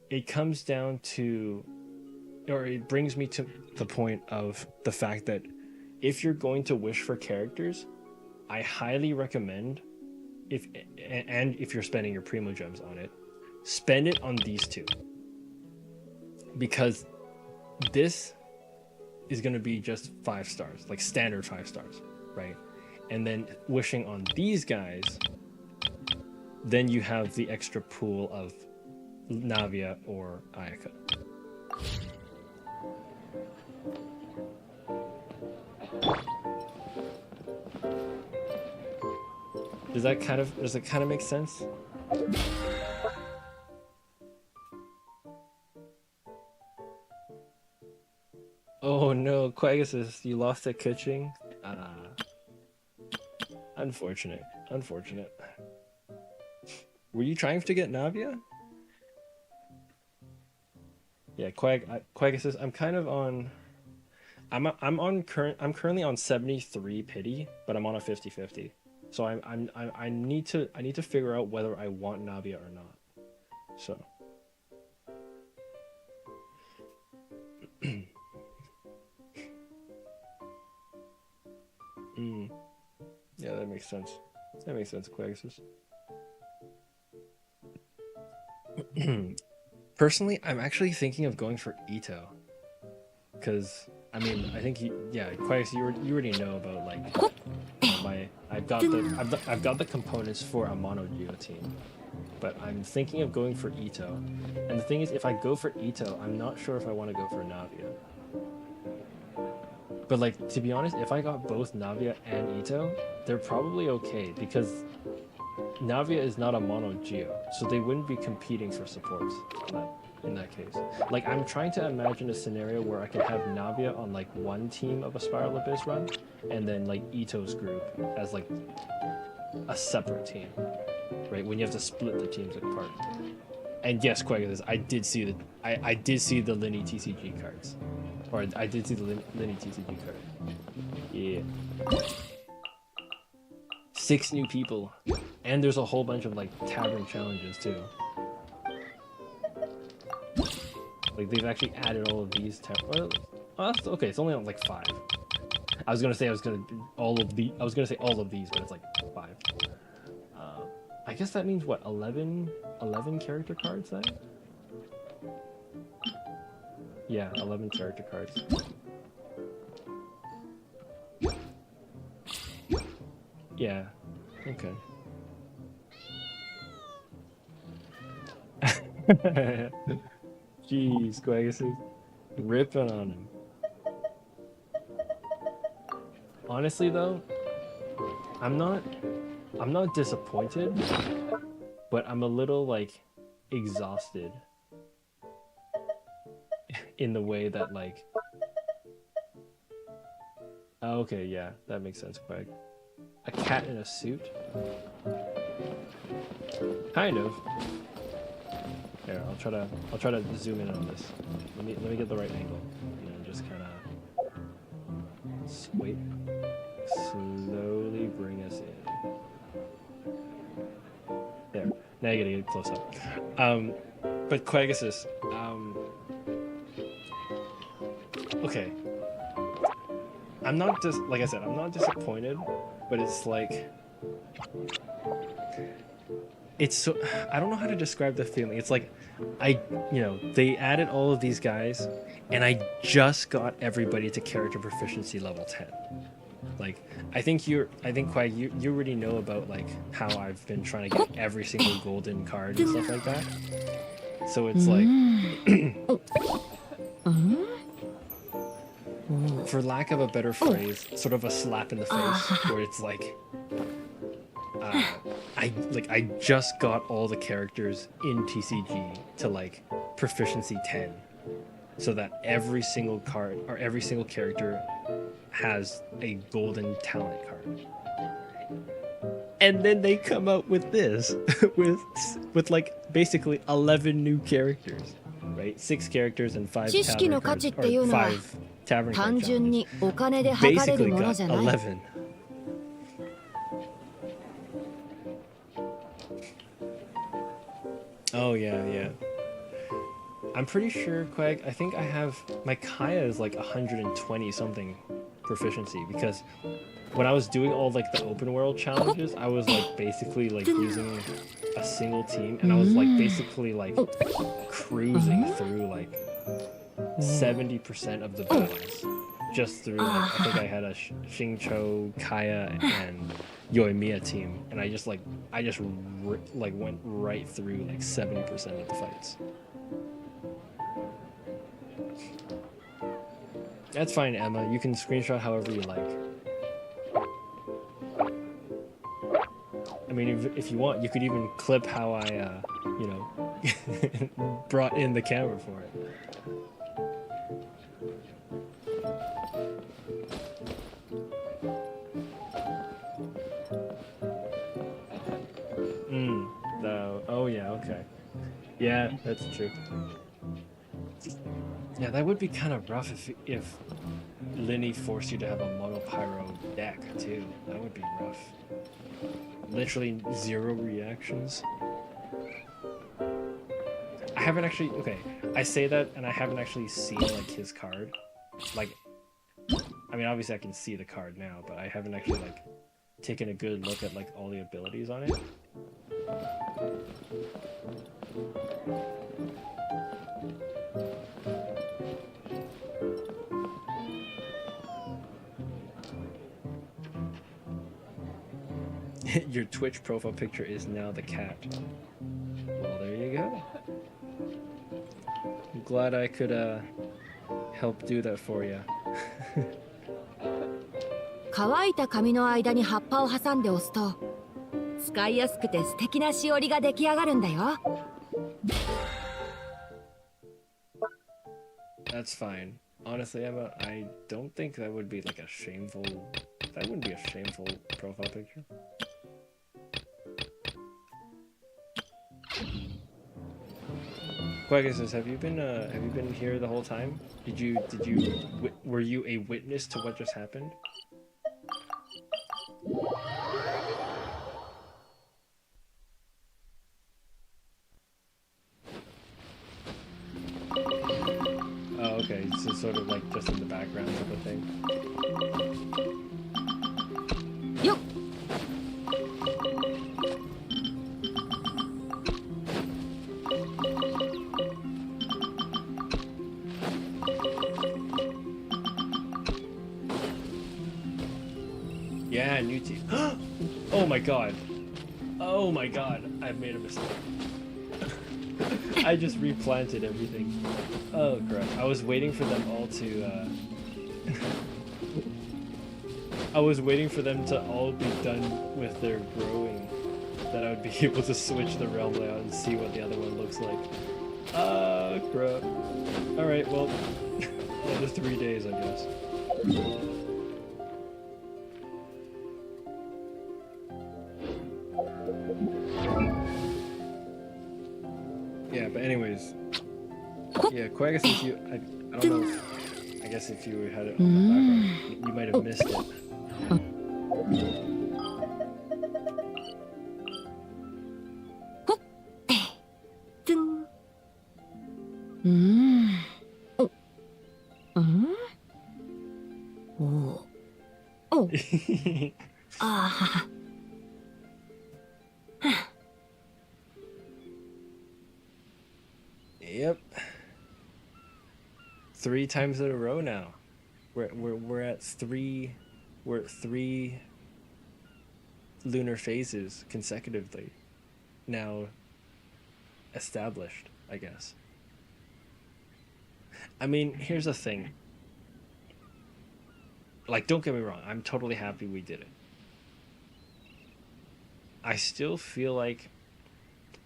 it comes down to, or it brings me to the point of the fact that if you're going to wish for characters, I highly recommend, if you're spending your Primo Gems on it, spend it on these 2. Because this is going to be just 5 stars, like standard 5 stars, right? And then wishing on these guys, then you have the extra pool of Navia or Ayaka. Does it kind of make sense? Oh no, Quagus, you lost at Kitching? Unfortunate. Were you trying to get Navia? Yeah, Quagus, I'm kind of on. I'm currently on 73 pity, but I'm on a 50-50. So I need to figure out whether I want Navia or not. So. Yeah, that makes sense. Quagus. Personally, I'm actually thinking of going for Ito, because I mean, I think Quagus, you already know about like I've got the components for a mono Geo team, but I'm thinking of going for Ito. And the thing is, if I go for Ito, I'm not sure if I want to go for Navia. But like, to be honest, if I got both Navia and Ito, they're probably okay, because Navia is not a mono Geo, so they wouldn't be competing for supports in that case. Like, I'm trying to imagine a scenario where I can have Navia on like one team of a Spiral Abyss run, and then like Ito's group as like a separate team, right? When you have to split the teams apart. And yes, Quagus, I did see the Linny TCG cards. Or I did see the Linny TCG card. Yeah. 6 new people. And there's a whole bunch of like tavern challenges too. Like, they've actually added all of these okay, it's only on like 5. I was gonna say all of these, but it's like 5. I guess that means what, 11 character cards then? Yeah, 11 character cards. Yeah, okay. Jeez, Quagus is ripping on him. Honestly though, I'm not disappointed, but I'm a little like exhausted in the way that like, oh, okay, yeah, that makes sense, Quag. A cat in a suit? Kind of. Here, I'll try to zoom in on this. Let me get the right angle. You know, just kind of wait. Slowly bring us in. There. Now you gotta get close up. But Quagus, okay. I'm not just, like I said, I'm not disappointed, but it's like, it's so, I don't know how to describe the feeling. It's like, they added all of these guys, and I just got everybody to character proficiency level 10. Like, I think Quag, you already know about like how I've been trying to get every single golden card and stuff like that. So it's like, for lack of a better phrase, sort of a slap in the face, where it's like, I just got all the characters in TCG to like proficiency 10, so that every single card or every single character has a golden talent card. And then they come out with this, with like basically 11 new characters, right? 6 characters and 5 tavern cards, or 5 tavern card challenges. Basically got 11. Oh yeah. I'm pretty sure, Quag, I think I have my Kaya is like 120 something proficiency, because when I was doing all like the open world challenges, I was like basically like using a single team, and I was like basically like cruising through like 70% of the battles just through like, I think I had a Xingqiu, Kaya, and Yoimiya team, and I just went right through like 70% of the fights. That's fine, Emma. You can screenshot however you like. I mean, if you want, you could even clip how I, brought in the camera for it. Oh yeah, okay. Yeah, that's true. Yeah, that would be kind of rough if Linny forced you to have a mono pyro deck too. That would be rough. Literally 0 reactions. I haven't actually, okay, I say that and I haven't actually seen like his card. Like, I mean, obviously I can see the card now, but I haven't actually like taken a good look at like all the abilities on it. Your Twitch profile picture is now the cat. Well, there you go. I'm glad I could help do that for you. 乾いた紙の間に葉っぱを挟んで押すと使いやすくて素敵なしおりが出来上がるんだよ。That's fine. Honestly, Emma, I don't think that would be like a shameful... That wouldn't be a shameful profile picture. Quagus, have you been here the whole time? Were you a witness to what just happened? Oh, okay, so sort of like just in the background type of thing. Yup. Yeah, new team. Oh my god. Oh my god, I've made a mistake. I just replanted everything. Oh crap. I was waiting for them all to I was waiting for them to all be done with their growing, that I would be able to switch the realm layout and see what the other one looks like. Crap. Alright, well, another 3 days, I guess. Yeah, but anyways, yeah, Quagus, if you, I don't know if, I guess if you had it on the background, you might have missed it. Yep. 3 times in a row now. We're at 3 lunar phases consecutively now established, I guess. I mean, here's the thing. Like, don't get me wrong, I'm totally happy we did it. I still feel like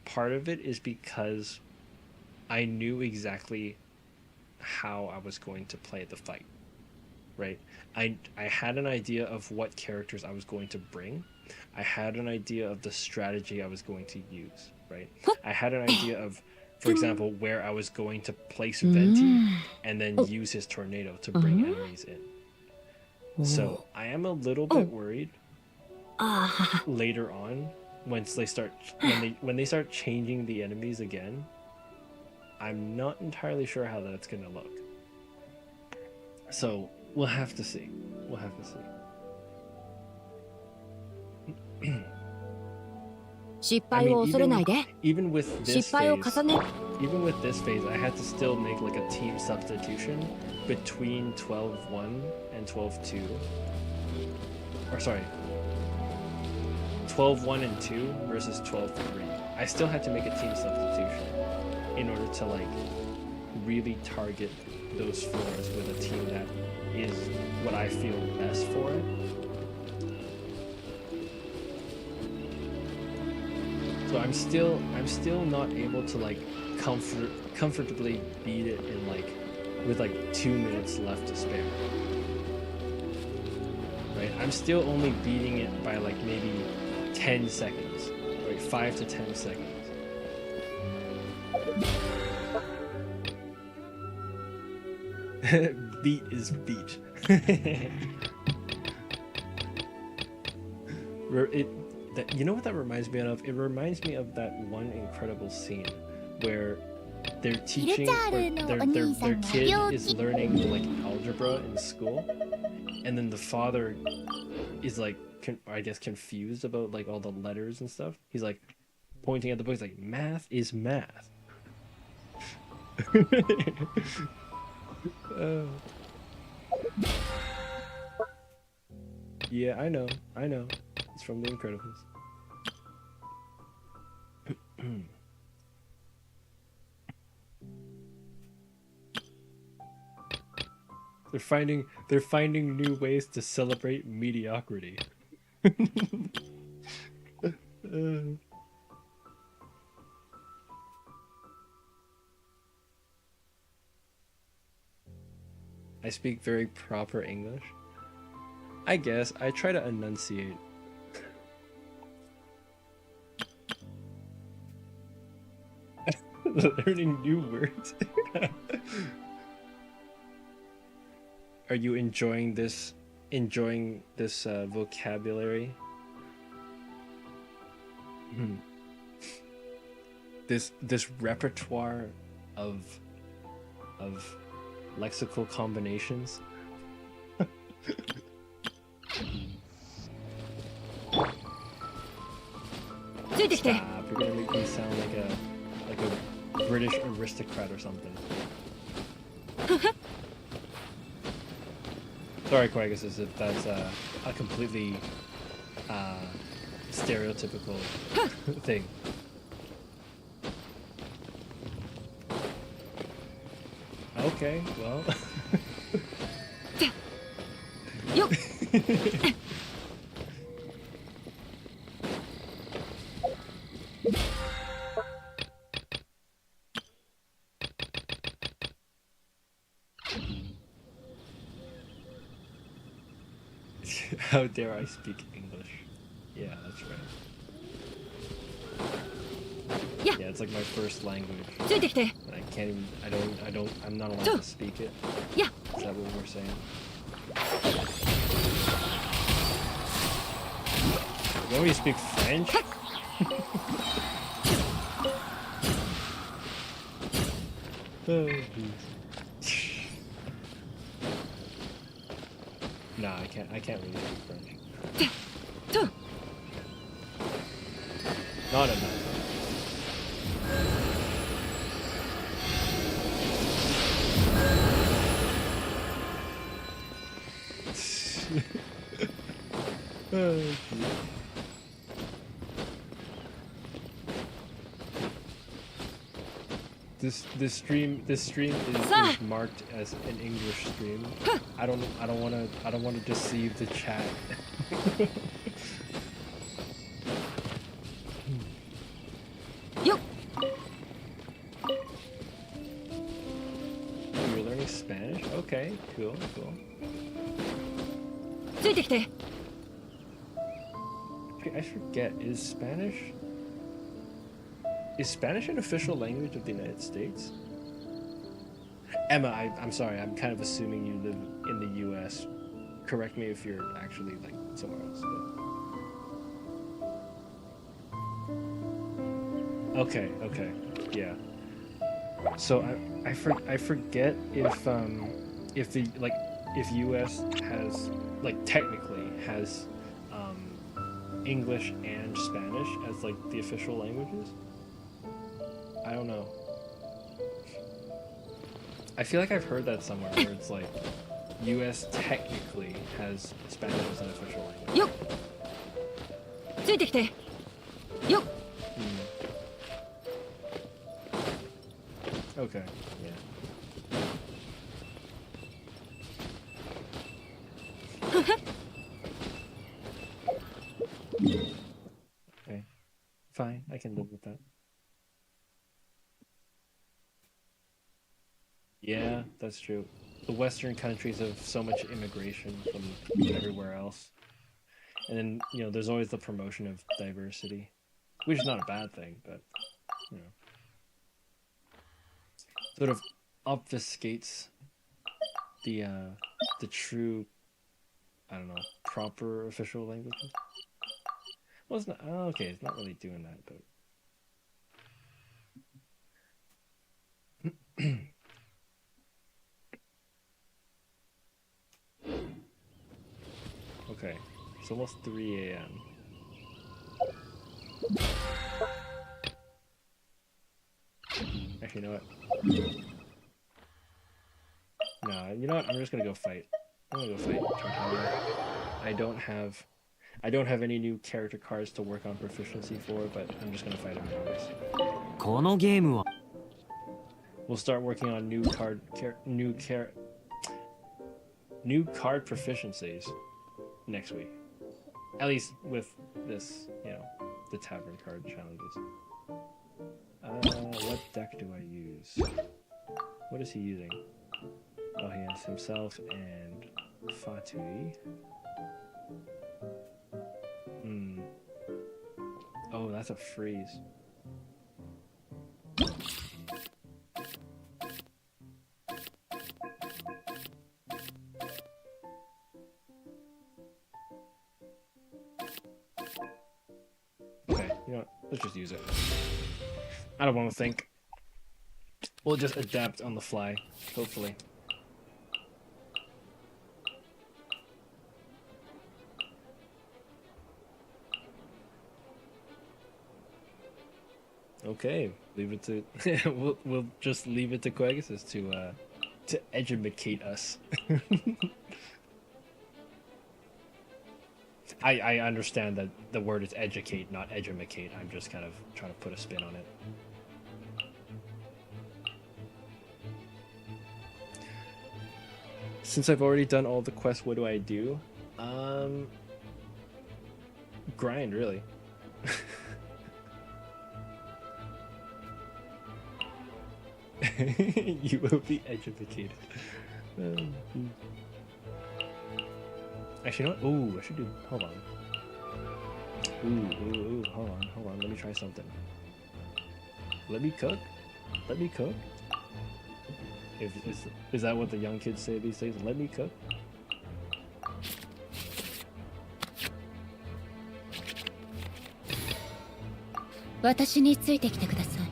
part of it is because I knew exactly how I was going to play the fight, right? I had an idea of what characters I was going to bring. I had an idea of the strategy I was going to use, right? I had an idea of, for example, where I was going to place Venti and then use his tornado to bring enemies in. So I am a little bit worried later on once they start when they start changing the enemies again. I'm not entirely sure how that's gonna look. So we'll have to see. We'll have to see. 失 I 敗を mean, 恐れないで even with this 失敗を phase, 重ね even with this phase, I had to still make like a team substitution between 12-1 and 12-2. Or sorry, 12-1 and 2 versus 12-3. I still had to make a team substitution in order to like really target those floors with a team that is what I feel best for it. So I'm still not able to like comfortably beat it in like with like 2 minutes left to spare. Right? I'm still only beating it by like maybe 10 seconds, right? 5 to 10 seconds. Beat is beat. You know what that reminds me of? It reminds me of that one incredible scene where they're teaching, or their kid is learning like algebra in school, and then the father is like, I guess confused about like all the letters and stuff. He's like pointing at the book. He's like, math is math. Yeah, I know. It's from The Incredibles. They're finding new ways to celebrate mediocrity. I speak very proper English. I guess I try to enunciate. Learning new words. Are you enjoying this vocabulary? This repertoire of lexical combinations. Stop, you're gonna make me sound like a British aristocrat or something. Sorry, Quagus, if that's a completely stereotypical thing. Okay, well. How dare I speak English? Yeah, that's right. Yeah, it's like my first language. And I can't even, I'm not allowed to speak it. Yeah. Is that what we're saying? You want me to speak French? Oh, nah, I can't really speak French. Not enough. Oh, This stream is marked as an English stream. I don't want to deceive the chat. Yup. You're learning Spanish? Okay, cool. ついてきて。 I forget, is Spanish an official language of the United States? Emma, I'm sorry, I'm kind of assuming you live in the US. Correct me if you're actually like somewhere else. But... Okay, yeah. So I forget if US has technically has English and Spanish as like the official languages. I don't know. I feel like I've heard that somewhere where it's like US technically has Spanish as an official language. よっ。ついてきて。よっ。 Okay, yeah. Okay, fine, I can live with that. Yeah, that's true. The Western countries have so much immigration from everywhere else. And then, you know, there's always the promotion of diversity, which is not a bad thing, but, you know, sort of obfuscates the true, I don't know, proper official languages. Well, it's not, oh, okay, it's not really doing that, but... Okay, it's almost 3 a.m. Actually, you know what? No, you know what? I'm just gonna go fight. I'm gonna go fight Tartana. I don't have any new character cards to work on proficiency for, but I'm just gonna fight him anyways. このゲームは We'll start working on new card proficiencies next week. At least with this, you know, the tavern card challenges. What deck do I use? What is he using? Oh, he has himself and Fatui. Oh, that's a freeze. Okay, you know what? Let's just use it. I don't want to think. We'll just adapt on the fly, hopefully. Okay, leave it to we'll just leave it to Quagus to educate us. I understand that the word is educate, not edumacate. I'm just kind of trying to put a spin on it. Since I've already done all the quests, what do I do? Grind, really. You will be educated. Actually, you know what? Ooh, I should do. Hold on. Ooh. Hold on. Let me try something. Let me cook. Is that what the young kids say these days? Let me cook.私についてきてください。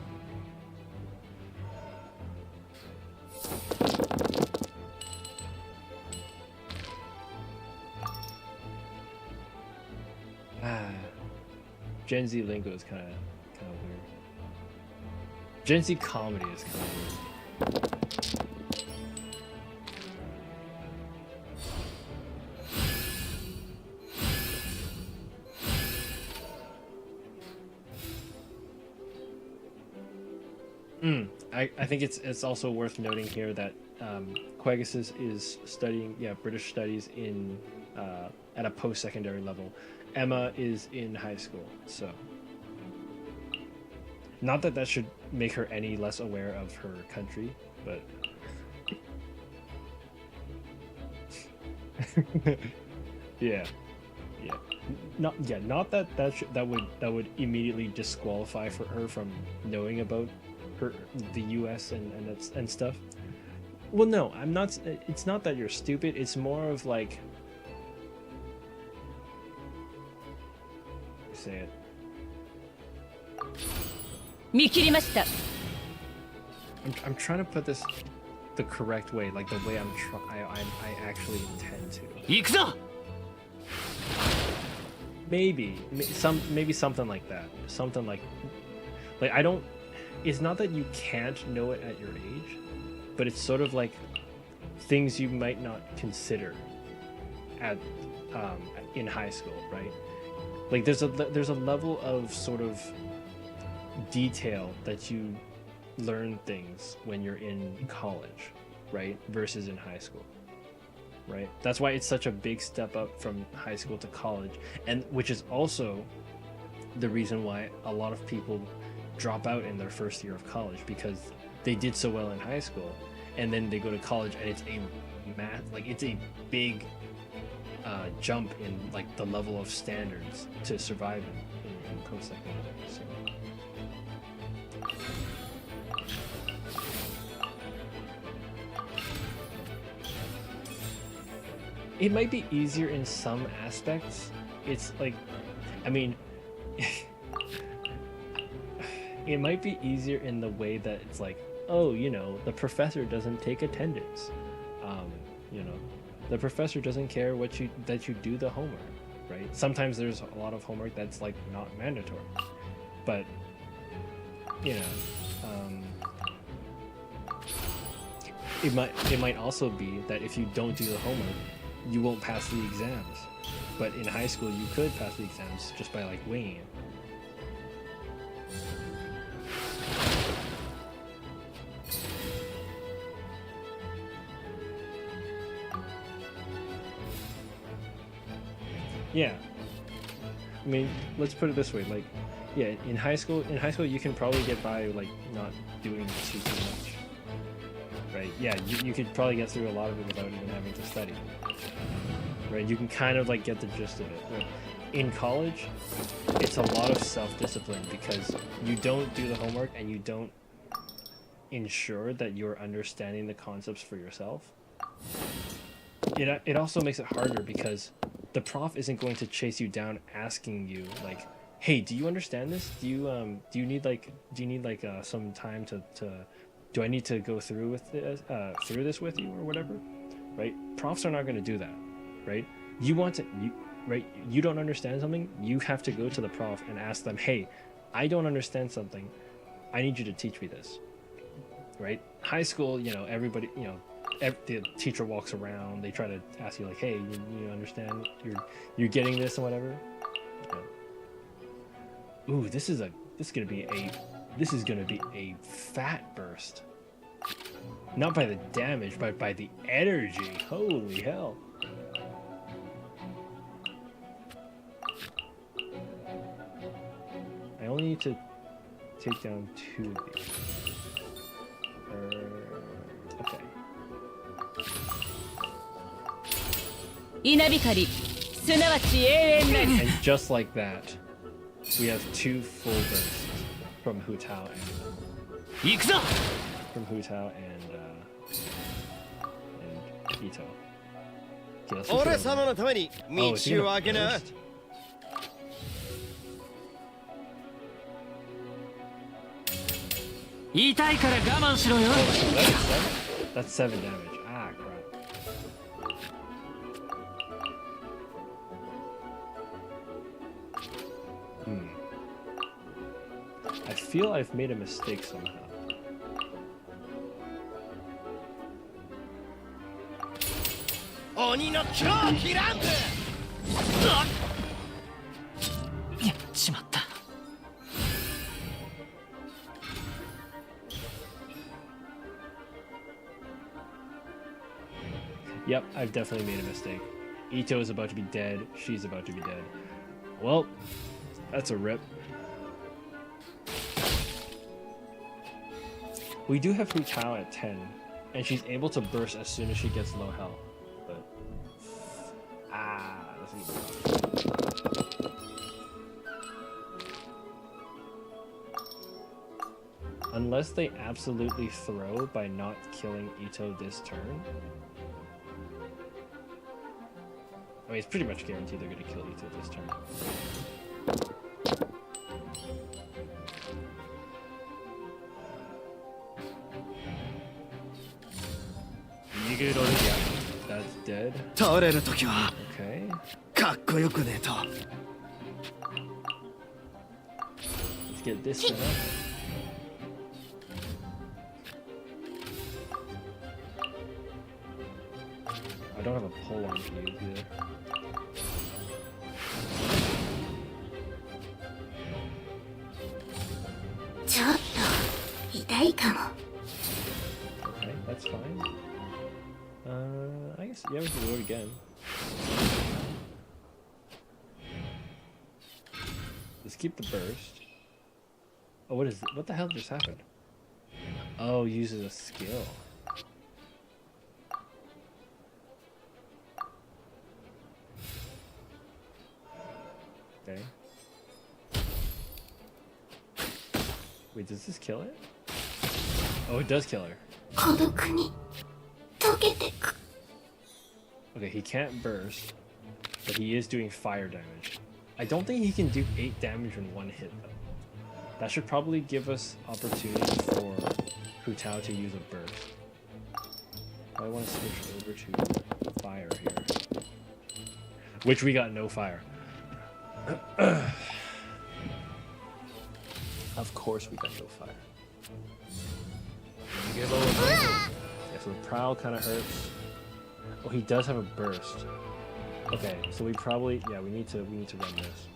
Gen Z lingo is kind of weird. Gen Z comedy is kind of weird. I think it's also worth noting here that Quagus is studying British studies in at a post-secondary level. Emma is in high school, so not that should make her any less aware of her country, but yeah. Not that would immediately disqualify for her from knowing about the U.S. and stuff. Well, no, I'm not. It's not that you're stupid. It's more of like, say it. 見切りました。 I'm trying to put this the correct way, like the way I actually intend to. 行くぞ。 Maybe something like that. Something like I don't. It's not that you can't know it at your age, but it's sort of like things you might not consider at in high school, right? Like there's a level of sort of detail that you learn things when you're in college, right? Versus in high school. Right? That's why it's such a big step up from high school to college, and which is also the reason why a lot of people drop out in their first year of college, because they did so well in high school and then they go to college and it's a big jump in like the level of standards to survive in post-secondary. So. It might be easier in some aspects. It's like, I mean, it might be easier in the way that it's like, oh, the professor doesn't take attendance. The professor doesn't care that you do the homework, right? Sometimes there's a lot of homework that's like not mandatory, but it might also be that if you don't do the homework, you won't pass the exams. But in high school, you could pass the exams just by like winging it. Yeah. I mean, let's put it this way, like, yeah, in high school you can probably get by like not doing too much. Right? Yeah, you could probably get through a lot of it without even having to study. Right? You can kind of like get the gist of it. Right? In college, it's a lot of self-discipline because you don't do the homework and you don't ensure that you're understanding the concepts for yourself. It also makes it harder because the prof isn't going to chase you down asking you like, hey, do you understand this? Do you need some time to do I need to go through this with you or whatever? Right? Profs are not going to do that, right? You don't understand something, you have to go to the prof and ask them, hey, I don't understand something, I need you to teach me this. Right? High school, everybody, the teacher walks around, they try to ask you like, hey, you understand, you're getting this and whatever. Yeah. Ooh, this is gonna be a fat burst. Not by the damage, but by the energy. Holy hell. I only need to take down 2 of these. Okay. And just like that, we have 2 full bursts from Hu Tao and Ito. Okay, let's just go over. Oh, it's gonna burst? That's 7 damage. Ah, crap. I feel I've made a mistake somehow. Yep, I've definitely made a mistake. Ito is about to be dead. She's about to be dead. Well, that's a rip. We do have Futao at 10, and she's able to burst as soon as she gets low health. But that's gonna be rough. Unless they absolutely throw by not killing Ito this turn. I mean, it's pretty much guaranteed they're gonna kill Ito this turn. Yeah, that's dead. 倒れるときは Okay. かっこよくねえと Let's get this set up. I don't have a pull on to use either. Okay, that's fine. I guess yeah, we can do it again. Let's keep the burst. Oh, what the hell just happened? Oh, uses a skill. Okay. Wait, does this kill it? Oh, it does kill her. Okay, he can't burst, but he is doing fire damage. I don't think he can do 8 damage in one hit, though. That should probably give us opportunity for Futao to use a burst. I want to switch over to fire here. Which we got no fire. Of course we got no fire. Yeah, so the prowl kind of hurts. Oh, he does have a burst. Okay, so we probably we need to run this.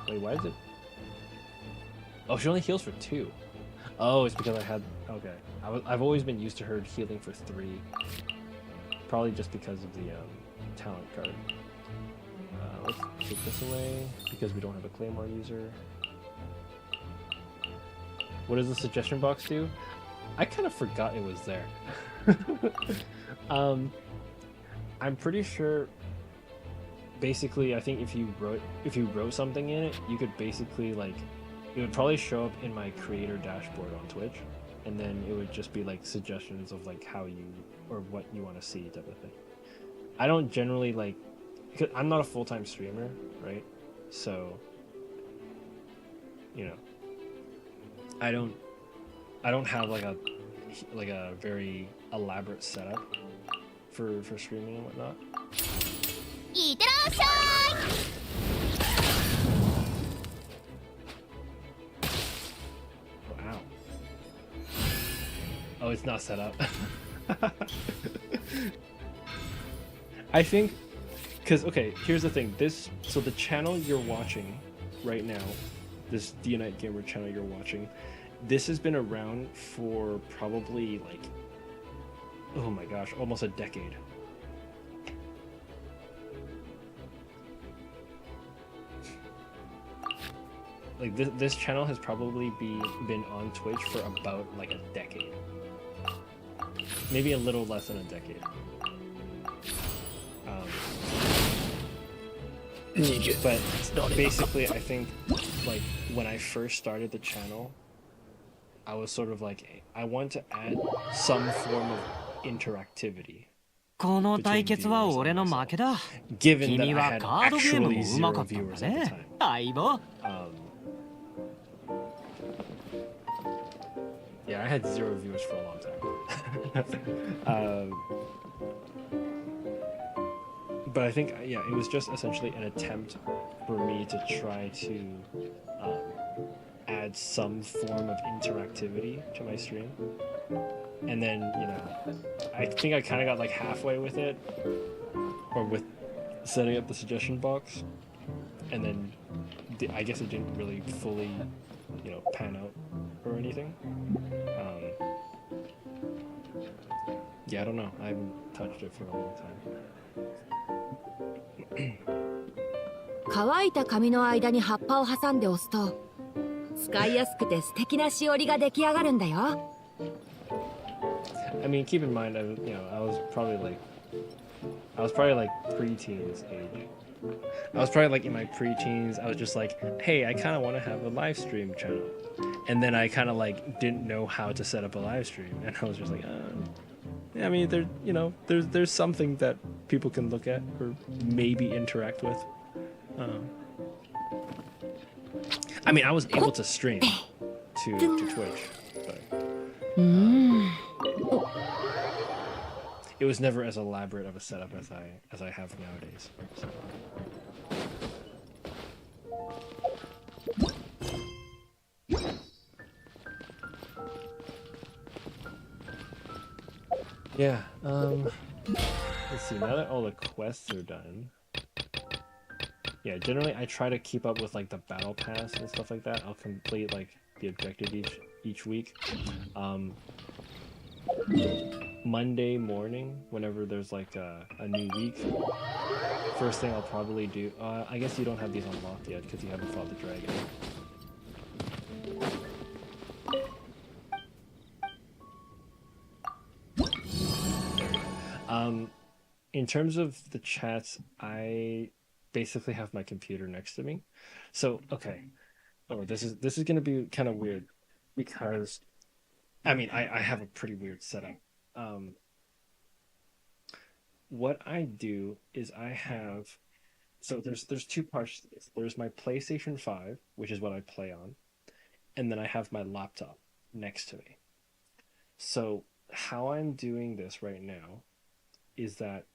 Wait, why is it? Oh, she only heals for 2. Oh, it's because I had I've always been used to her healing for 3. Probably just because of the talent card. Let's take this away because we don't have a Claymore user. What does the suggestion box do? I kind of forgot it was there. I'm pretty sure. Basically, I think if you wrote something in it, you could basically it would probably show up in my creator dashboard on Twitch, and then it would just be like suggestions of like how you or what you want to see type of thing. I don't generally because I'm not a full-time streamer, right? So, you know, I don't have like a very elaborate setup for streaming and whatnot. Wow. Oh, it's not set up. I think, because okay, here's the thing. So the channel you're watching right now, this dknightgamer channel you're watching, this has been around for probably oh my gosh, almost a decade. This channel has probably been on Twitch for about a decade. Maybe a little less than a decade. But basically, I think when I first started the channel, I was sort of I want to add some form of interactivity. この対決は俺の負けだ。 Given that 君 I は had カードゲームも actually うま zero かったん viewers だ at the ね。 time. 相棒。 Yeah, I had 0 viewers for a long time. But I think, it was just essentially an attempt for me to try to add some form of interactivity to my stream. And then, I think I kind of got halfway with it, or with setting up the suggestion box. And then I guess it didn't really fully, pan out or anything. Yeah, I don't know. I haven't touched it for a long time. 乾いた紙の間に葉っぱを挟んで押すと使いやすくて素敵なしおりが出来上がるんだよ。 I mean, keep in mind, I was probably like pre-teens age. I was probably like in my pre-teens. I was just like, hey, I kind of want to have a live stream channel, and then I kind of like didn't know how to set up a live stream, and I was just like, I mean, there's something that people can look at or maybe interact with. I mean, I was able to stream to Twitch, but it was never as elaborate of a setup as I have nowadays. So. Yeah, let's see, now that all the quests are done, yeah, generally I try to keep up with like the battle pass and stuff like that. I'll complete like the objective each week. Monday morning, whenever there's like a new week, first thing I'll probably do, I guess you don't have these unlocked yet because you haven't fought the dragon. In terms of the chats, I basically have my computer next to me. So, okay. Oh, this is gonna be kind of weird because, I mean, I have a pretty weird setup. What I do is I have, so there's two parts to this. There's my PlayStation 5, which is what I play on, and then I have my laptop next to me. So how I'm doing this right now is that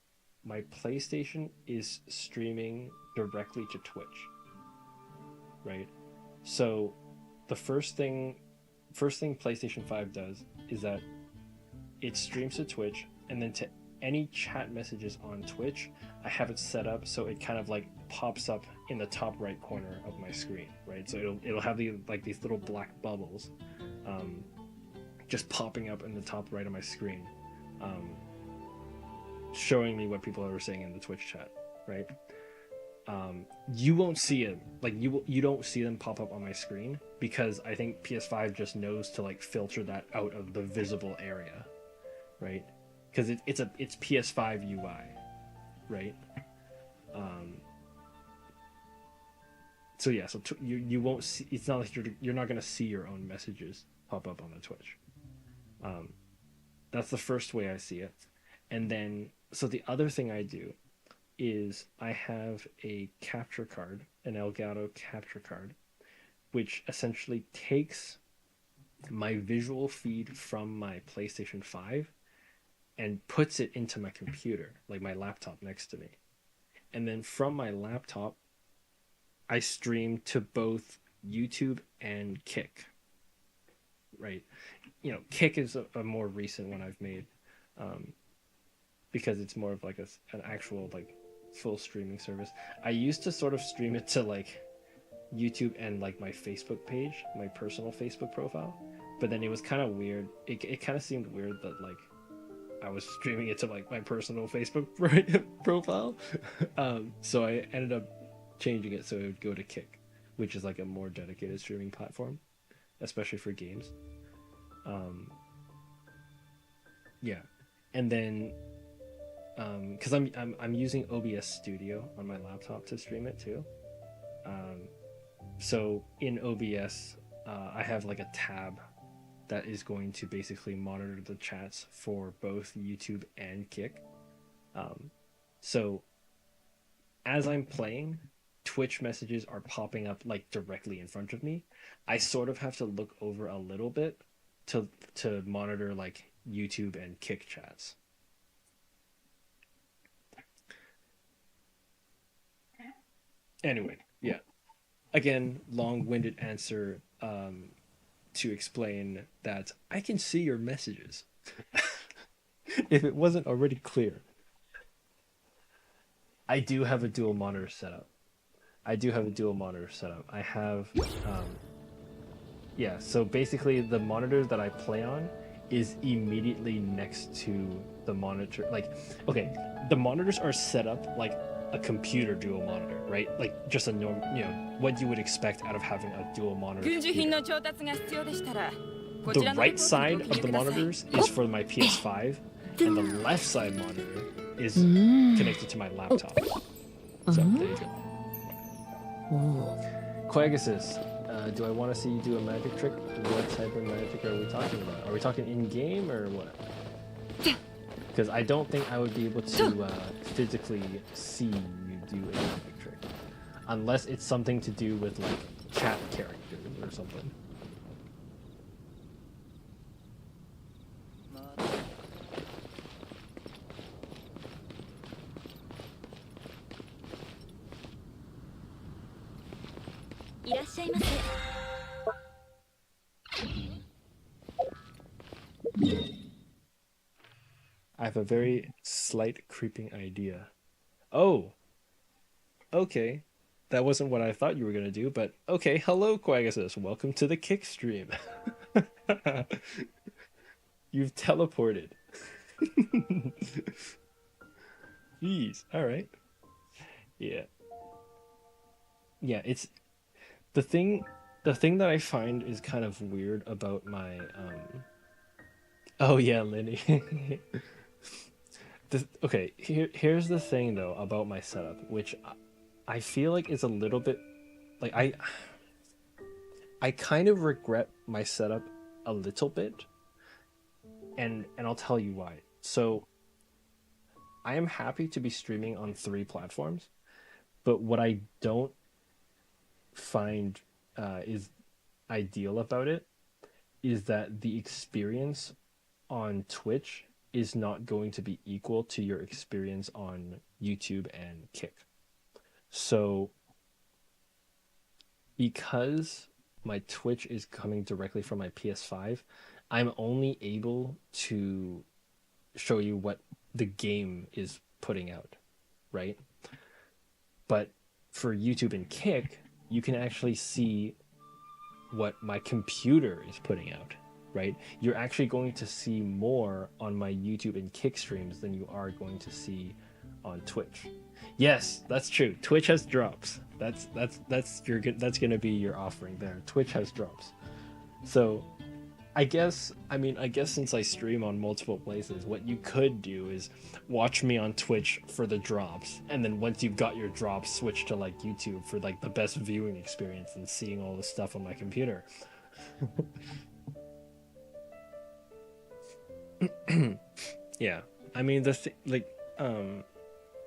my PlayStation is streaming directly to Twitch, right? So the first thing PlayStation 5 does is that it streams to Twitch, and then to any chat messages on Twitch, I have it set up so it kind of like pops up in the top right corner of my screen, right? So it'll have these little black bubbles just popping up in the top right of my screen, showing me what people are saying in the Twitch chat, right? You won't see it, like you don't see them pop up on my screen because I think PS5 just knows to like filter that out of the visible area, right? Because it's PS5 UI, right? So yeah, so you won't see. It's not like you're not gonna see your own messages pop up on the Twitch. That's the first way I see it, and then so the other thing I do is I have a capture card, an Elgato capture card, which essentially takes my visual feed from my PlayStation 5 and puts it into my computer, like my laptop next to me. And then from my laptop, I stream to both YouTube and Kick, right? You know, Kick is a more recent one I've made, because it's more of like an actual like full streaming service. I used to sort of stream it to like YouTube and like my Facebook page, my personal Facebook profile, but then it was kind of weird. It kind of seemed weird that like I was streaming it to like my personal Facebook profile. So I ended up changing it so it would go to Kick, which is like a more dedicated streaming platform, especially for games. Yeah, and then because I'm using OBS Studio on my laptop to stream it too. So in OBS, I have like a tab that is going to basically monitor the chats for both YouTube and Kick. So as I'm playing, Twitch messages are popping up like directly in front of me. I sort of have to look over a little bit to monitor like YouTube and Kick chats. Anyway, yeah. Again, long-winded answer to explain that I can see your messages. If it wasn't already clear. I do have a dual monitor setup. I have, yeah, so basically the monitor that I play on is immediately next to the monitor. Like, okay, the monitors are set up like a computer dual monitor, right? Like just a normal, what you would expect out of having a dual monitor computer. The right side of the monitors is for my PS5, and the left side monitor is connected to my laptop. So there you go. Quagus, do I want to see you do a magic trick? What type of magic are we talking about? Are we talking in-game or what? Because I don't think I would be able to physically see you do a magic trick. Unless it's something to do with, like, chat characters or something. I have a very slight creeping idea. Oh! Okay. That wasn't what I thought you were going to do, but okay. Hello, Quagus. Welcome to the Kick stream. You've teleported. Jeez. Alright. Yeah. Yeah, it's... The thing that I find is kind of weird about my, Oh yeah, Lenny. Okay, here's the thing though about my setup, which I feel like is a little bit like I kind of regret my setup a little bit, and I'll tell you why. So I am happy to be streaming on 3 platforms, but what I don't find is ideal about it is that the experience on Twitch is not going to be equal to your experience on YouTube and Kick. So because my Twitch is coming directly from my PS5, I'm only able to show you what the game is putting out, right? But for YouTube and Kick, you can actually see what my computer is putting out, right? You're actually going to see more on my YouTube and Kick streams than you are going to see on Twitch. Yes, that's true. Twitch has drops. That's gonna be your offering there. Twitch has drops. So I guess since I stream on multiple places, what you could do is watch me on Twitch for the drops, and then once you've got your drops, switch to like YouTube for like the best viewing experience and seeing all the stuff on my computer. Yeah, I mean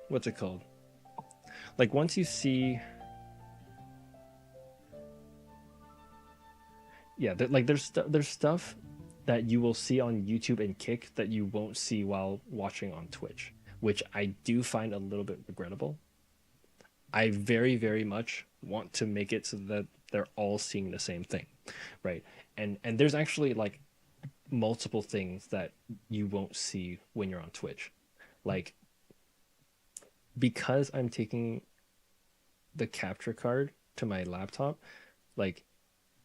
what's it called? Like once you see, yeah, there's stuff that you will see on YouTube and Kick that you won't see while watching on Twitch, which I do find a little bit regrettable. I very, very much want to make it so that they're all seeing the same thing, right? And there's actually like multiple things that you won't see when you're on Twitch. Like, because I'm taking the capture card to my laptop, like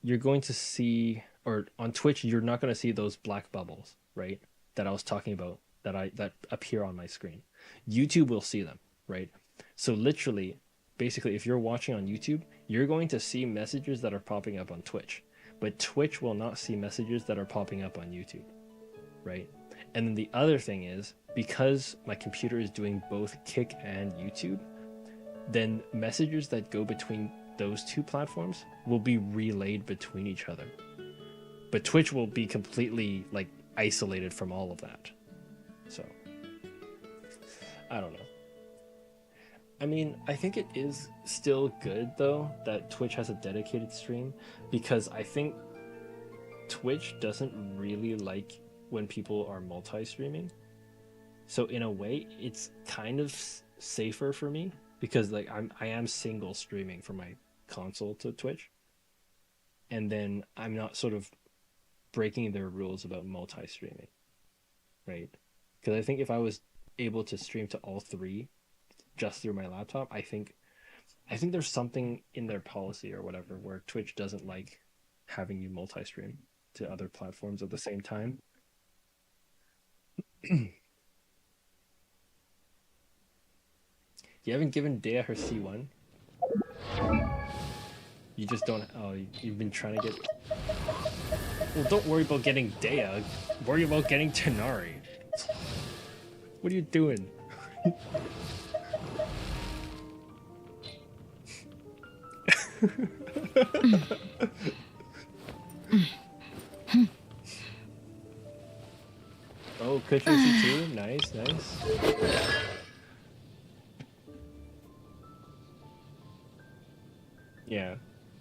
you're going to see, or on Twitch, you're not going to see those black bubbles, right? That I was talking about, that appear on my screen. YouTube will see them, right? So literally, basically, if you're watching on YouTube, you're going to see messages that are popping up on Twitch, but Twitch will not see messages that are popping up on YouTube, right? And then the other thing is, because my computer is doing both Kick and YouTube, then messages that go between those 2 platforms will be relayed between each other. But Twitch will be completely like isolated from all of that. So I don't know. I mean, I think it is still good though that Twitch has a dedicated stream, because I think Twitch doesn't really like when people are multi-streaming. So in a way, it's kind of safer for me, because like I am single streaming from my console to Twitch, and then I'm not sort of breaking their rules about multi-streaming, right? Because I think if I was able to stream to all 3 just through my laptop, I think there's something in their policy or whatever where Twitch doesn't like having you multi-stream to other platforms at the same time. You haven't given Dea her C1? You just don't. Oh, you've been trying to get. Well, don't worry about getting Dea. Worry about getting Tanari. What are you doing? Oh, cushion C2. Nice, nice. Yeah,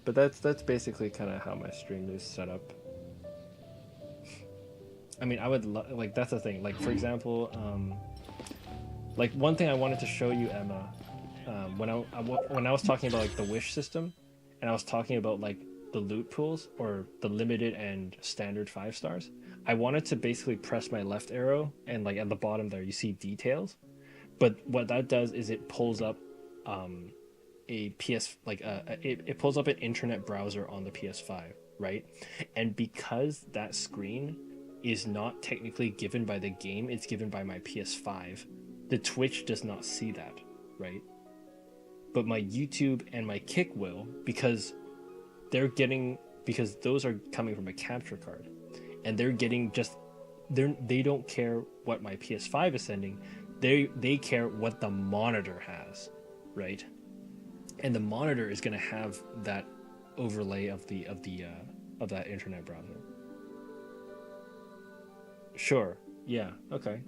but that's basically kind of how my stream is set up. I mean, I would like that's the thing. Like for example, like one thing I wanted to show you, Emma, when I was talking about like the wish system, and I was talking about like the loot pools or the limited and standard 5 stars. I wanted to basically press my left arrow and like at the bottom there you see details, but what that does is it pulls up a PS like it pulls up an internet browser on the PS5, right? And because that screen is not technically given by the game, it's given by my PS5, the Twitch does not see that, right? But my YouTube and my Kick will, because those are coming from a capture card, and they're getting they don't care what my PS5 is sending, they care what the monitor has, right? And the monitor is going to have that overlay of that internet browser. Sure. Yeah. Okay.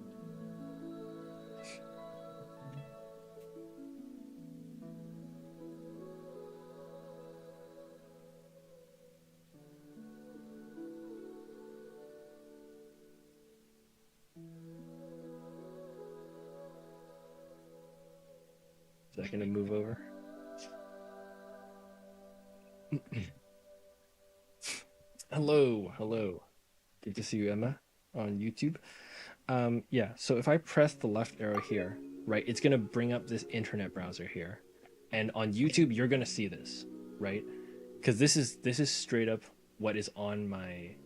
Second to move over. Hello. Good to see you, Emma, on YouTube. Yeah, so if I press the left arrow here, right, it's gonna bring up this internet browser here. And on YouTube, you're gonna see this, right? Because this is straight up what is on my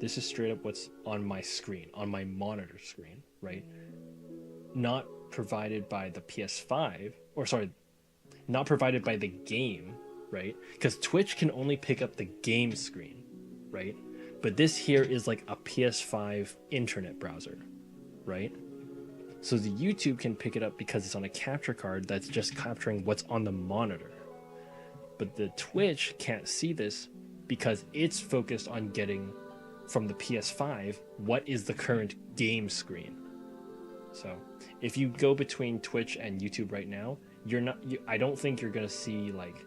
this is straight up what's on my screen, on my monitor screen, right? Not provided by the PS5, or sorry, not provided by the game, right? Because Twitch can only pick up the game screen, right? But this here is like a PS5 internet browser, right? So the YouTube can pick it up because it's on a capture card that's just capturing what's on the monitor. But the Twitch can't see this because it's focused on getting from the PS5 what is the current game screen. So if you go between Twitch and YouTube right now, I don't think you're gonna see like,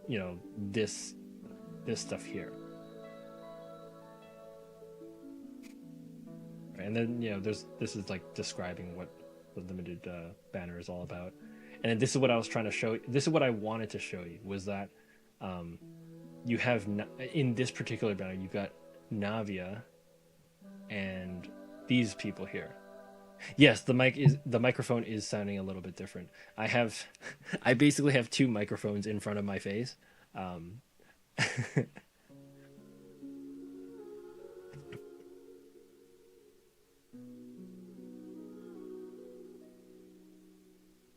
you know, this stuff here. And then, you know, this is like describing what the limited banner is all about. And this is what I was trying to show. This is what I wanted to show you, was that you have in this particular banner, you've got Navia and these people here. Yes, the microphone is sounding a little bit different. I basically have 2 microphones in front of my face.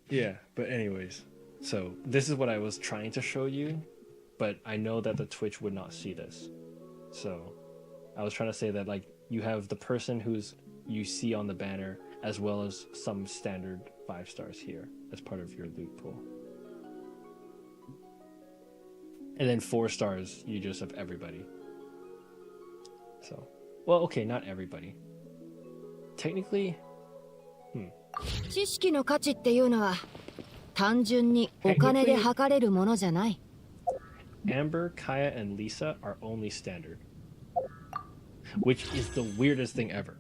Yeah, but anyways, so this is what I was trying to show you, but I know that the Twitch would not see this. So I was trying to say that like you have the person you see on the banner, as well as some standard 5 stars here as part of your loot pool. And then 4 stars, you just have everybody. So, well, okay, not everybody. Technically, 知識の価値っていうのは単純にお金で測れるものじゃない。 Amber, Kaya, and Lisa are only standard, which is the weirdest thing ever.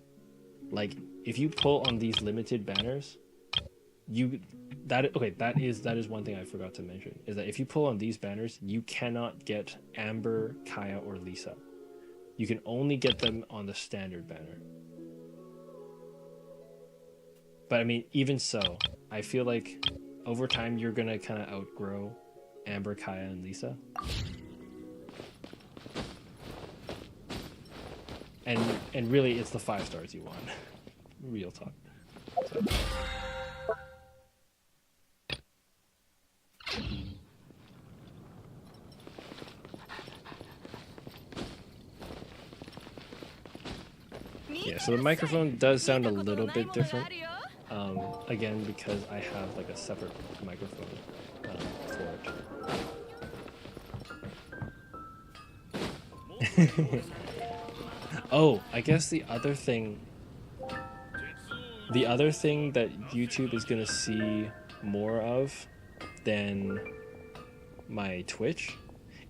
Like, if you pull on these limited banners, that is one thing I forgot to mention, is that if you pull on these banners, you cannot get Amber, Kaya, or Lisa. You can only get them on the standard banner. But I mean, even so, I feel like over time you're gonna kind of outgrow Amber, Kaya, and Lisa. And really, it's the 5 stars you want. real talk. Yeah, so the microphone does sound a little bit different. Again, because I have like a separate microphone for it. Oh, I guess the other thing that YouTube is gonna see more of than my Twitch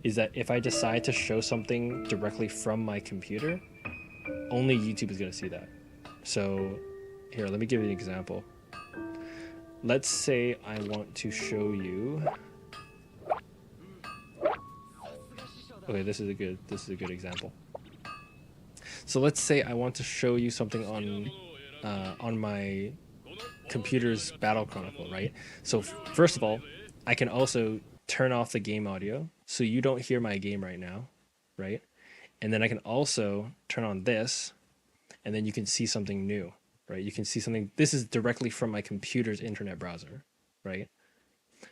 is that if I decide to show something directly from my computer, only YouTube is gonna see that. So here, let me give you an example. Let's say I want to show you. Okay, this is a good example. So let's say I want to show you something on my computer's Battle Chronicle, right? So first of all, I can also turn off the game audio so you don't hear my game right now, right? And then I can also turn on this, and then you can see something new, right? You can see something. This is directly from my computer's internet browser, right?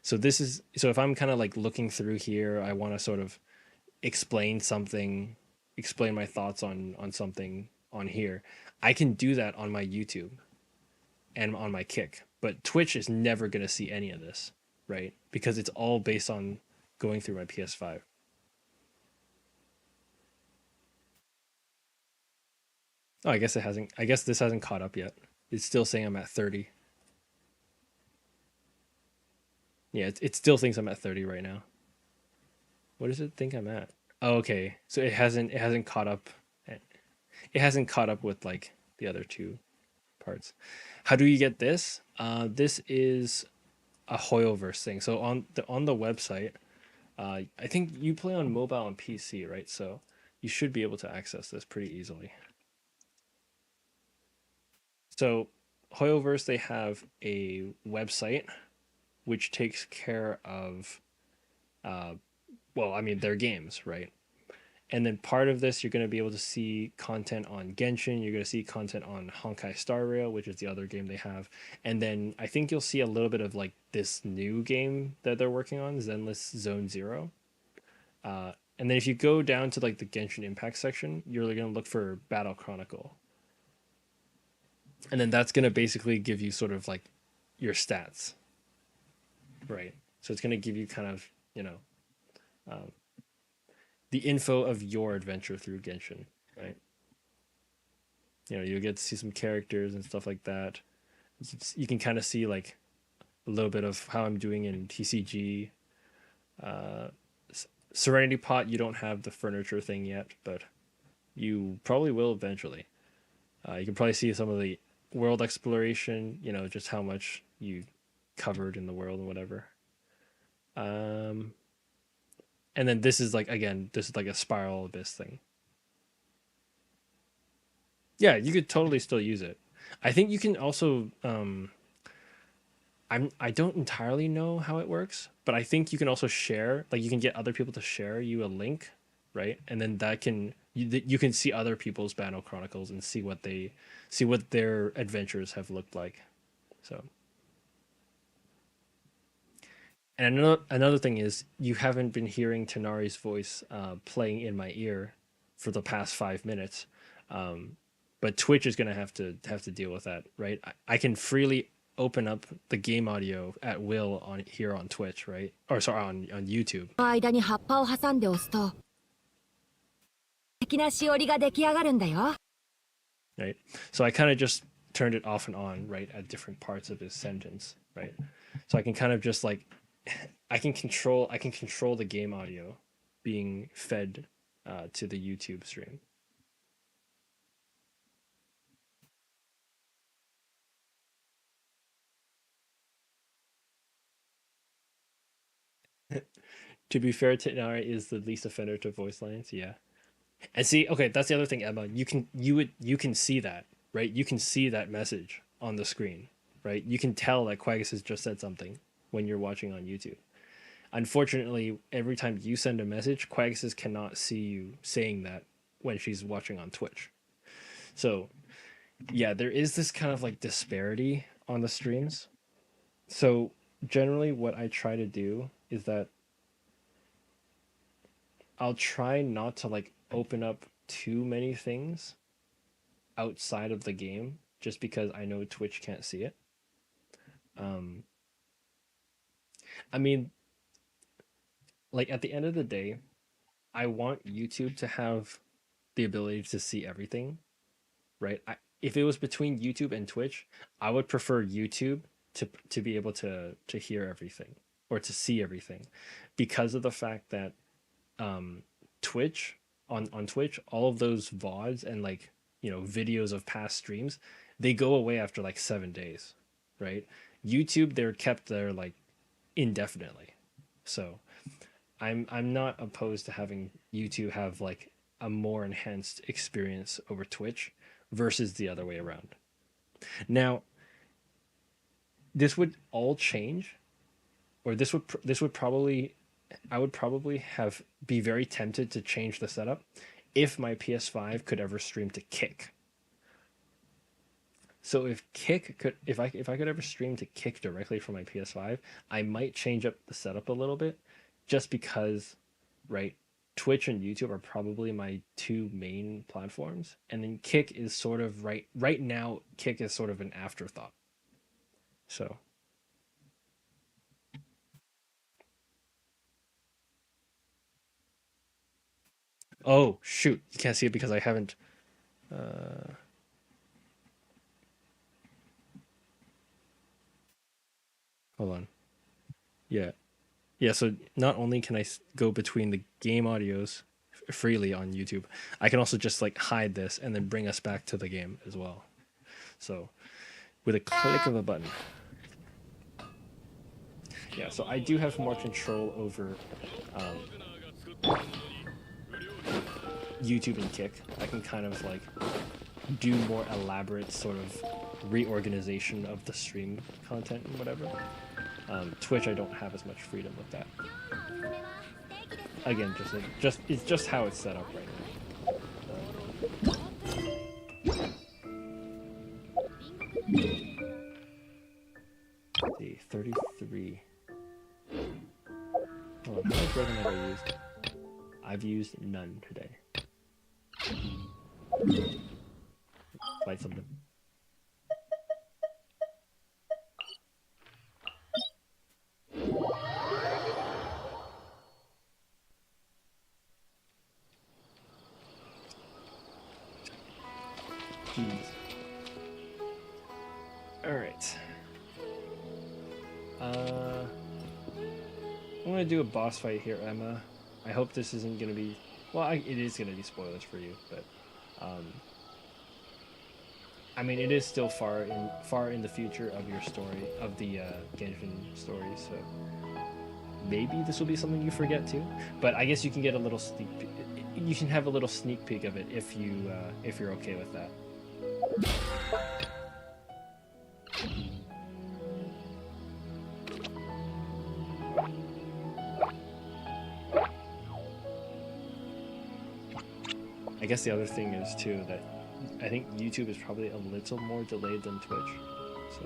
So if I'm kind of like looking through here, I want to sort of explain my thoughts on something on here, I can do that on my YouTube and on my Kick. But Twitch is never going to see any of this, right? Because it's all based on going through my PS5. Oh, I guess this hasn't caught up yet. It's still saying I'm at 30. Yeah, it still thinks I'm at 30 right now. What does it think I'm at? Oh, okay. So it hasn't caught up. It hasn't caught up with like the other two parts. How do you get this? This is a Hoyoverse thing. So on the website, I think you play on mobile and PC, right? So you should be able to access this pretty easily. So Hoyoverse, they have a website which takes care of their games, right? And then part of this, you're going to be able to see content on Genshin. You're going to see content on Honkai Star Rail, which is the other game they have. And then I think you'll see a little bit of like this new game that they're working on, Zenless Zone Zero. And then if you go down to like the Genshin Impact section, you're going to look for Battle Chronicle. And then that's going to basically give you sort of like your stats, right? So it's going to give you kind of, the info of your adventure through Genshin, right? You'll get to see some characters and stuff like that. You can kind of see like a little bit of how I'm doing in TCG. Serenity Pot, you don't have the furniture thing yet, but you probably will eventually. You can probably see some of the world exploration, just how much you covered in the world and whatever. And then this is like a Spiral Abyss thing. Yeah, you could totally still use it. I think you can also I don't entirely know how it works, but I think you can also share, like you can get other people to share you a link, right? And then you can see other people's Battle Chronicles and see what their adventures have looked like. So and another thing is you haven't been hearing Tanari's voice playing in my ear for the past 5 minutes, but Twitch is gonna have to deal with that, right? I can freely open up the game audio at will on Twitch, right? Or sorry, on YouTube. 間に葉っぱを挟んで押すと素敵なしおりが出来上がるんだよ。 Right. So I kind of just turned it off and on, right, at different parts of his sentence, right? So I can kind of just like I can control the game audio being fed to the YouTube stream. To be fair, Tinari is the least offender to voice lines, yeah. And see, okay, that's the other thing, Emma. You can see that, right? You can see that message on the screen, right? You can tell that Quagus has just said something when you're watching on YouTube. Unfortunately, every time you send a message, Quagus cannot see you saying that when she's watching on Twitch. So yeah, there is this kind of like disparity on the streams. So generally what I try to do is that I'll try not to like open up too many things outside of the game just because I know Twitch can't see it. Um I mean, like at the end of the day, I want YouTube to have the ability to see everything, right? If it was between YouTube and Twitch, I would prefer YouTube to be able to hear everything or to see everything, because of the fact that Twitch on Twitch, all of those VODs and like videos of past streams, they go away after like 7 days, right? YouTube, they're kept there like indefinitely. So I'm not opposed to having YouTube have like a more enhanced experience over Twitch versus the other way around. Now, this would all change, or this would probably, I would probably have be very tempted to change the setup if my PS5 could ever stream to Kick. So if Kick could, if I could ever stream to Kick directly from my PS5, I might change up the setup a little bit, just because, right? Twitch and YouTube are probably my two main platforms, and then Kick is sort of right now. Kick is sort of an afterthought. So. Oh shoot! You can't see it because I haven't. Hold on. Yeah. Yeah, so not only can I go between the game audios freely on YouTube, I can also just like hide this and then bring us back to the game as well. So with a click of a button. Yeah, so I do have more control over YouTube and Kick. I can kind of like do more elaborate sort of reorganization of the stream content and whatever. Twitch, I don't have as much freedom with that. Again, it's just how it's set up right now. Let's see, 33. Hold on, how much resin have I used? I've used none today. Light something. Jeez. Alright. I'm gonna do a boss fight here, Emma. I hope this isn't gonna be... Well, it is gonna be spoilers for you, but... I mean, it is still far in the future of your story, of the Genshin story, so... Maybe this will be something you forget too, but I guess you can get a little sneak... You can have a little sneak peek of it if you're okay with that. I guess the other thing is too that I think YouTube is probably a little more delayed than Twitch, so.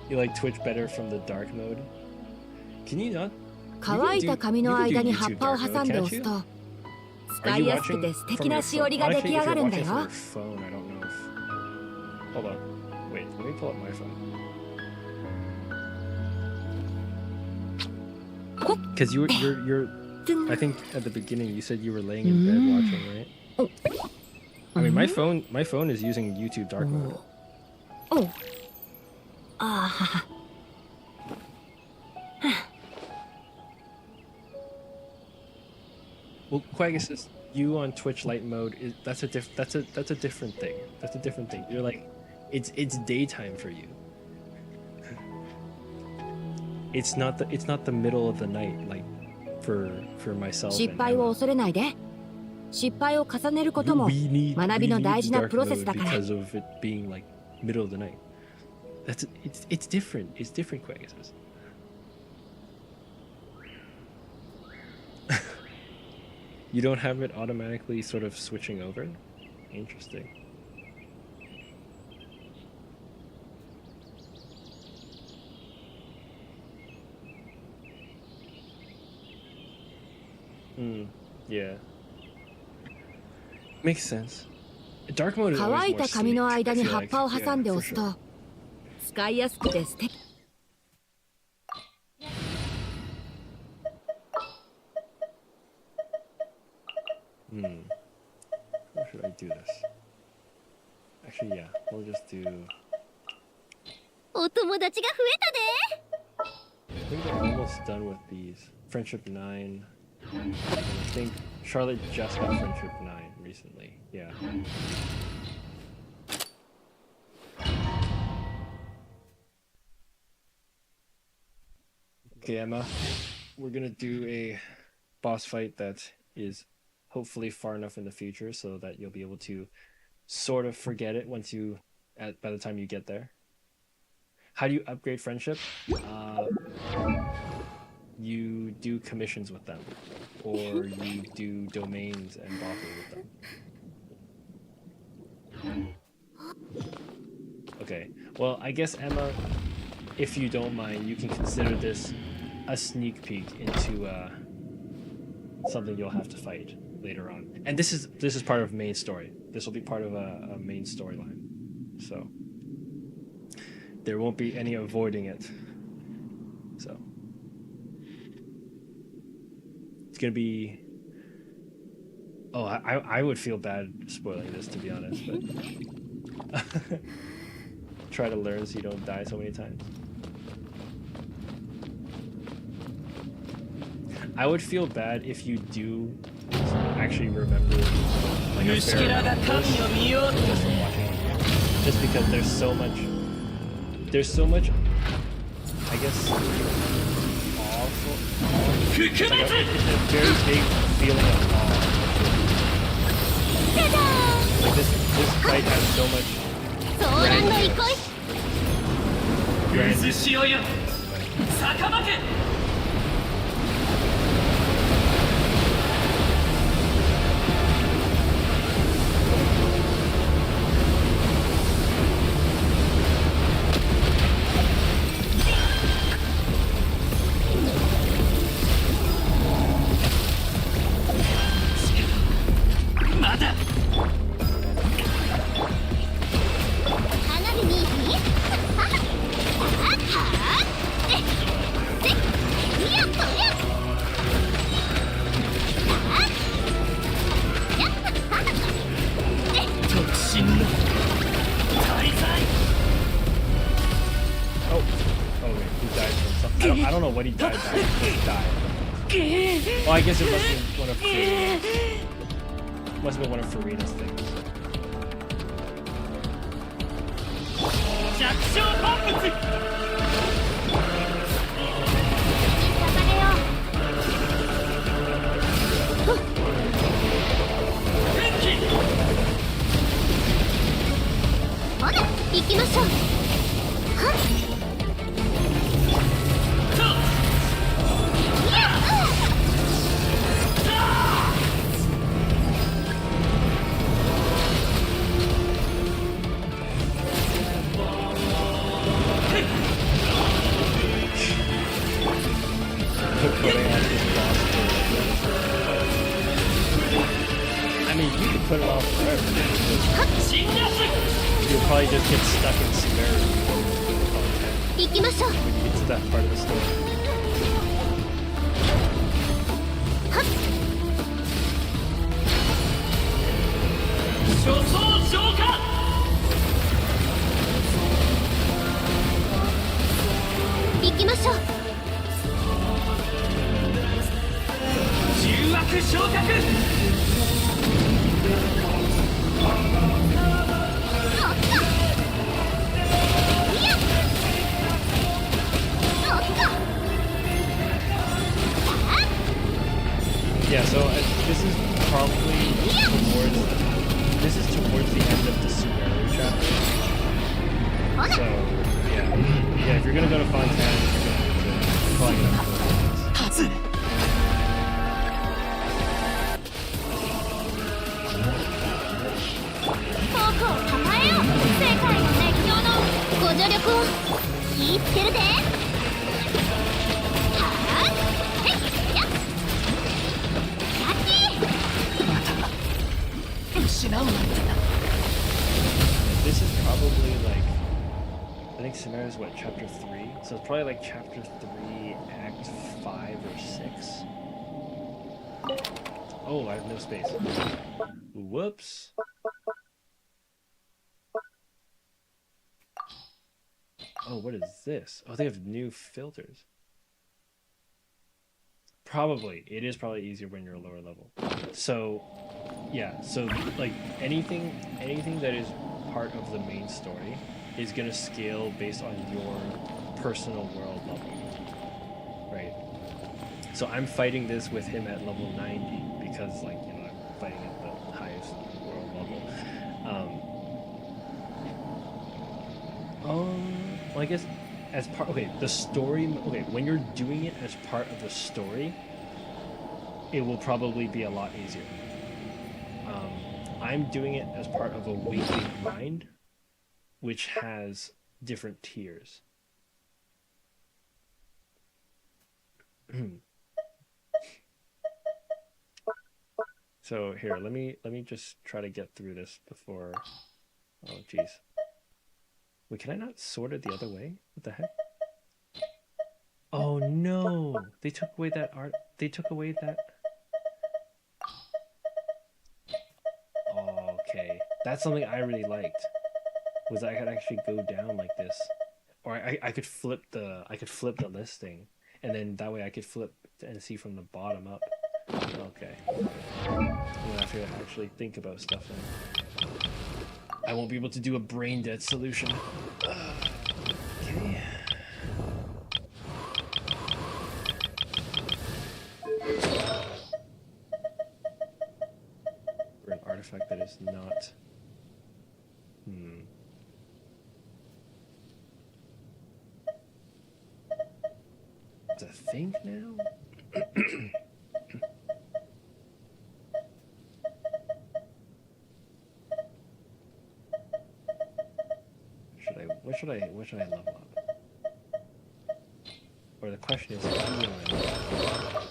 You like Twitch better from the dark mode? Can you not? 乾いた髪の間に葉っぱを挟んで押すと使いやすくて素敵なしおりが出来上がるんだよ。 Hold on. Wait, let me pull up my phone. Because you're I think at the beginning you said you were laying in bed watching, right? I mean, my phone is using YouTube dark mode. Oh. Ah. Well, Quagus, you on Twitch light mode that's a different thing. That's a different thing. You're like, it's daytime for you. It's not the middle of the night like for myself. 失敗を恐れないで。失敗を重ねることも学びの大事なプロセスだから。 Because of it being like middle of the night. It's different. It's different, Quagus. You don't have it automatically sort of switching over? Interesting. Yeah. Makes sense. Dark mode is 乾 always い more た髪 sleek, の I 間に feel 葉っ like. ぱを挟んで Yeah, 押 for す sure. と使いやすくて素敵。How should I do this? Actually, yeah, we'll just do. お友達が増え I think we're almost done with these. Friendship 9. And I think Charlotte just got Friendship 9 recently. Yeah. Okay, Emma. We're gonna do a boss fight that is hopefully far enough in the future so that you'll be able to sort of forget it by the time you get there. How do you upgrade friendship? You do commissions with them, or you do domains and bother with them. Okay, well, I guess Emma, if you don't mind, you can consider this a sneak peek into something you'll have to fight later on. And this is part of main story. This will be part of a main storyline, so there won't be any avoiding it. So it's gonna be. Oh, I would feel bad spoiling this, to be honest, but try to learn so you don't die so many times. I would feel bad if you do actually remember like a fair amount of this just from watching it. Just because there's so much, I guess, awful. It's like it's a very big feeling of awe. Like this fight has so much. てソーランの憩い I don't know what he died by. He just died. Well, I guess it must have been one of Farina's things. I mean, you could put it off forever. You'll probably just get stuck in Sumeru when you get to that part of the story. Yeah, so this is probably towards the end of the Sumeru chapter. So yeah, if you're gonna go to Fontana, you're gonna have to probably get up つけるで。はあ、へいやっ、キャッチ。This is probably like, I think Samara is what, chapter 3? So it's probably like chapter 3, act 5 or 6. Oh, I have no space. Whoops. Oh, what is this? Oh, they have new filters. Probably. It is probably easier when you're a lower level. So, yeah. So, like, anything that is part of the main story is going to scale based on your personal world level. Right? So I'm fighting this with him at level 90 because, like, you know, I'm fighting at the highest world level. Well, I guess as part, okay, the story, okay, when you're doing it as part of the story, it will probably be a lot easier. I'm doing it as part of a Awakening Mind, which has different tiers. So here, let me just try to get through this before. Oh, jeez. Wait, can I not sort it the other way? What the heck? Oh no! They took away that art. They took away that. Okay, that's something I really liked. Was I could actually go down like this, or I could flip the listing, and then that way I could flip and see from the bottom up. Okay, I'm gonna have to actually think about stuff now. I won't be able to do a brain dead solution. Okay. For an artifact that is not. It's a thing now? What should I level up? Or the question is, who do I level up?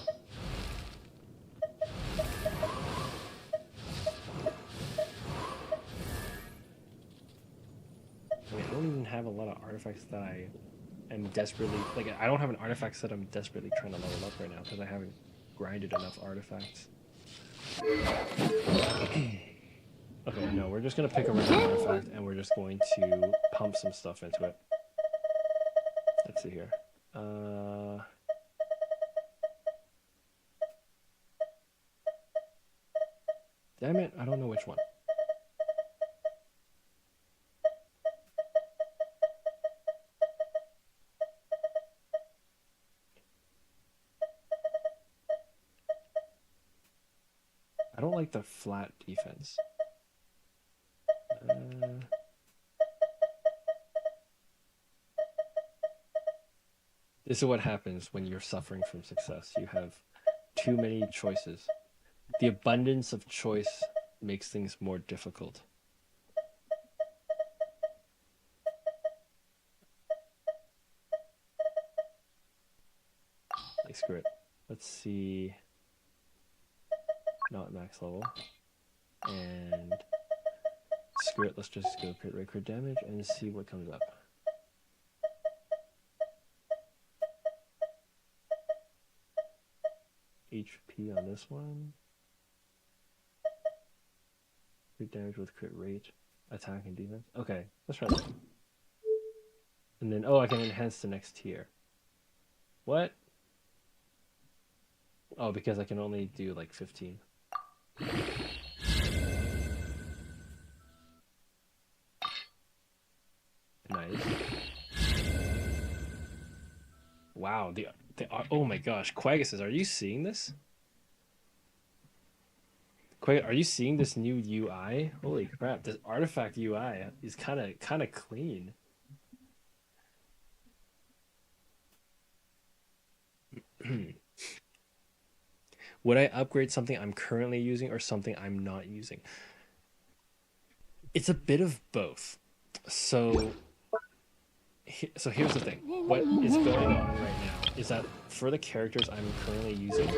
I mean, I don't even have a lot of artifacts that I am desperately, like, I don't have an artifact set I'm desperately trying to level up right now because I haven't grinded enough artifacts. Okay, no, we're just gonna pick a random artifact and we're just going to pump some stuff into it. Let's see here. Damn it, I don't know which one. I don't like the flat defense. This is what happens when you're suffering from success. You have too many choices. The abundance of choice makes things more difficult. Like, screw it. Let's see. Not max level. And screw it, let's just go crit damage and see what comes up. HP on this one. Crit damage with crit rate, attack and defense. Okay, let's try that. And then, oh, I can enhance the next tier. What? Oh, because I can only do like 15. Nice. Wow, oh my gosh, Quaguses, are you seeing this? Are you seeing this new UI? Holy crap, this artifact UI is kind of clean. Would I upgrade something I'm currently using or something I'm not using? It's a bit of both. So So here's the thing. What is going on right now is that for the characters I'm currently using,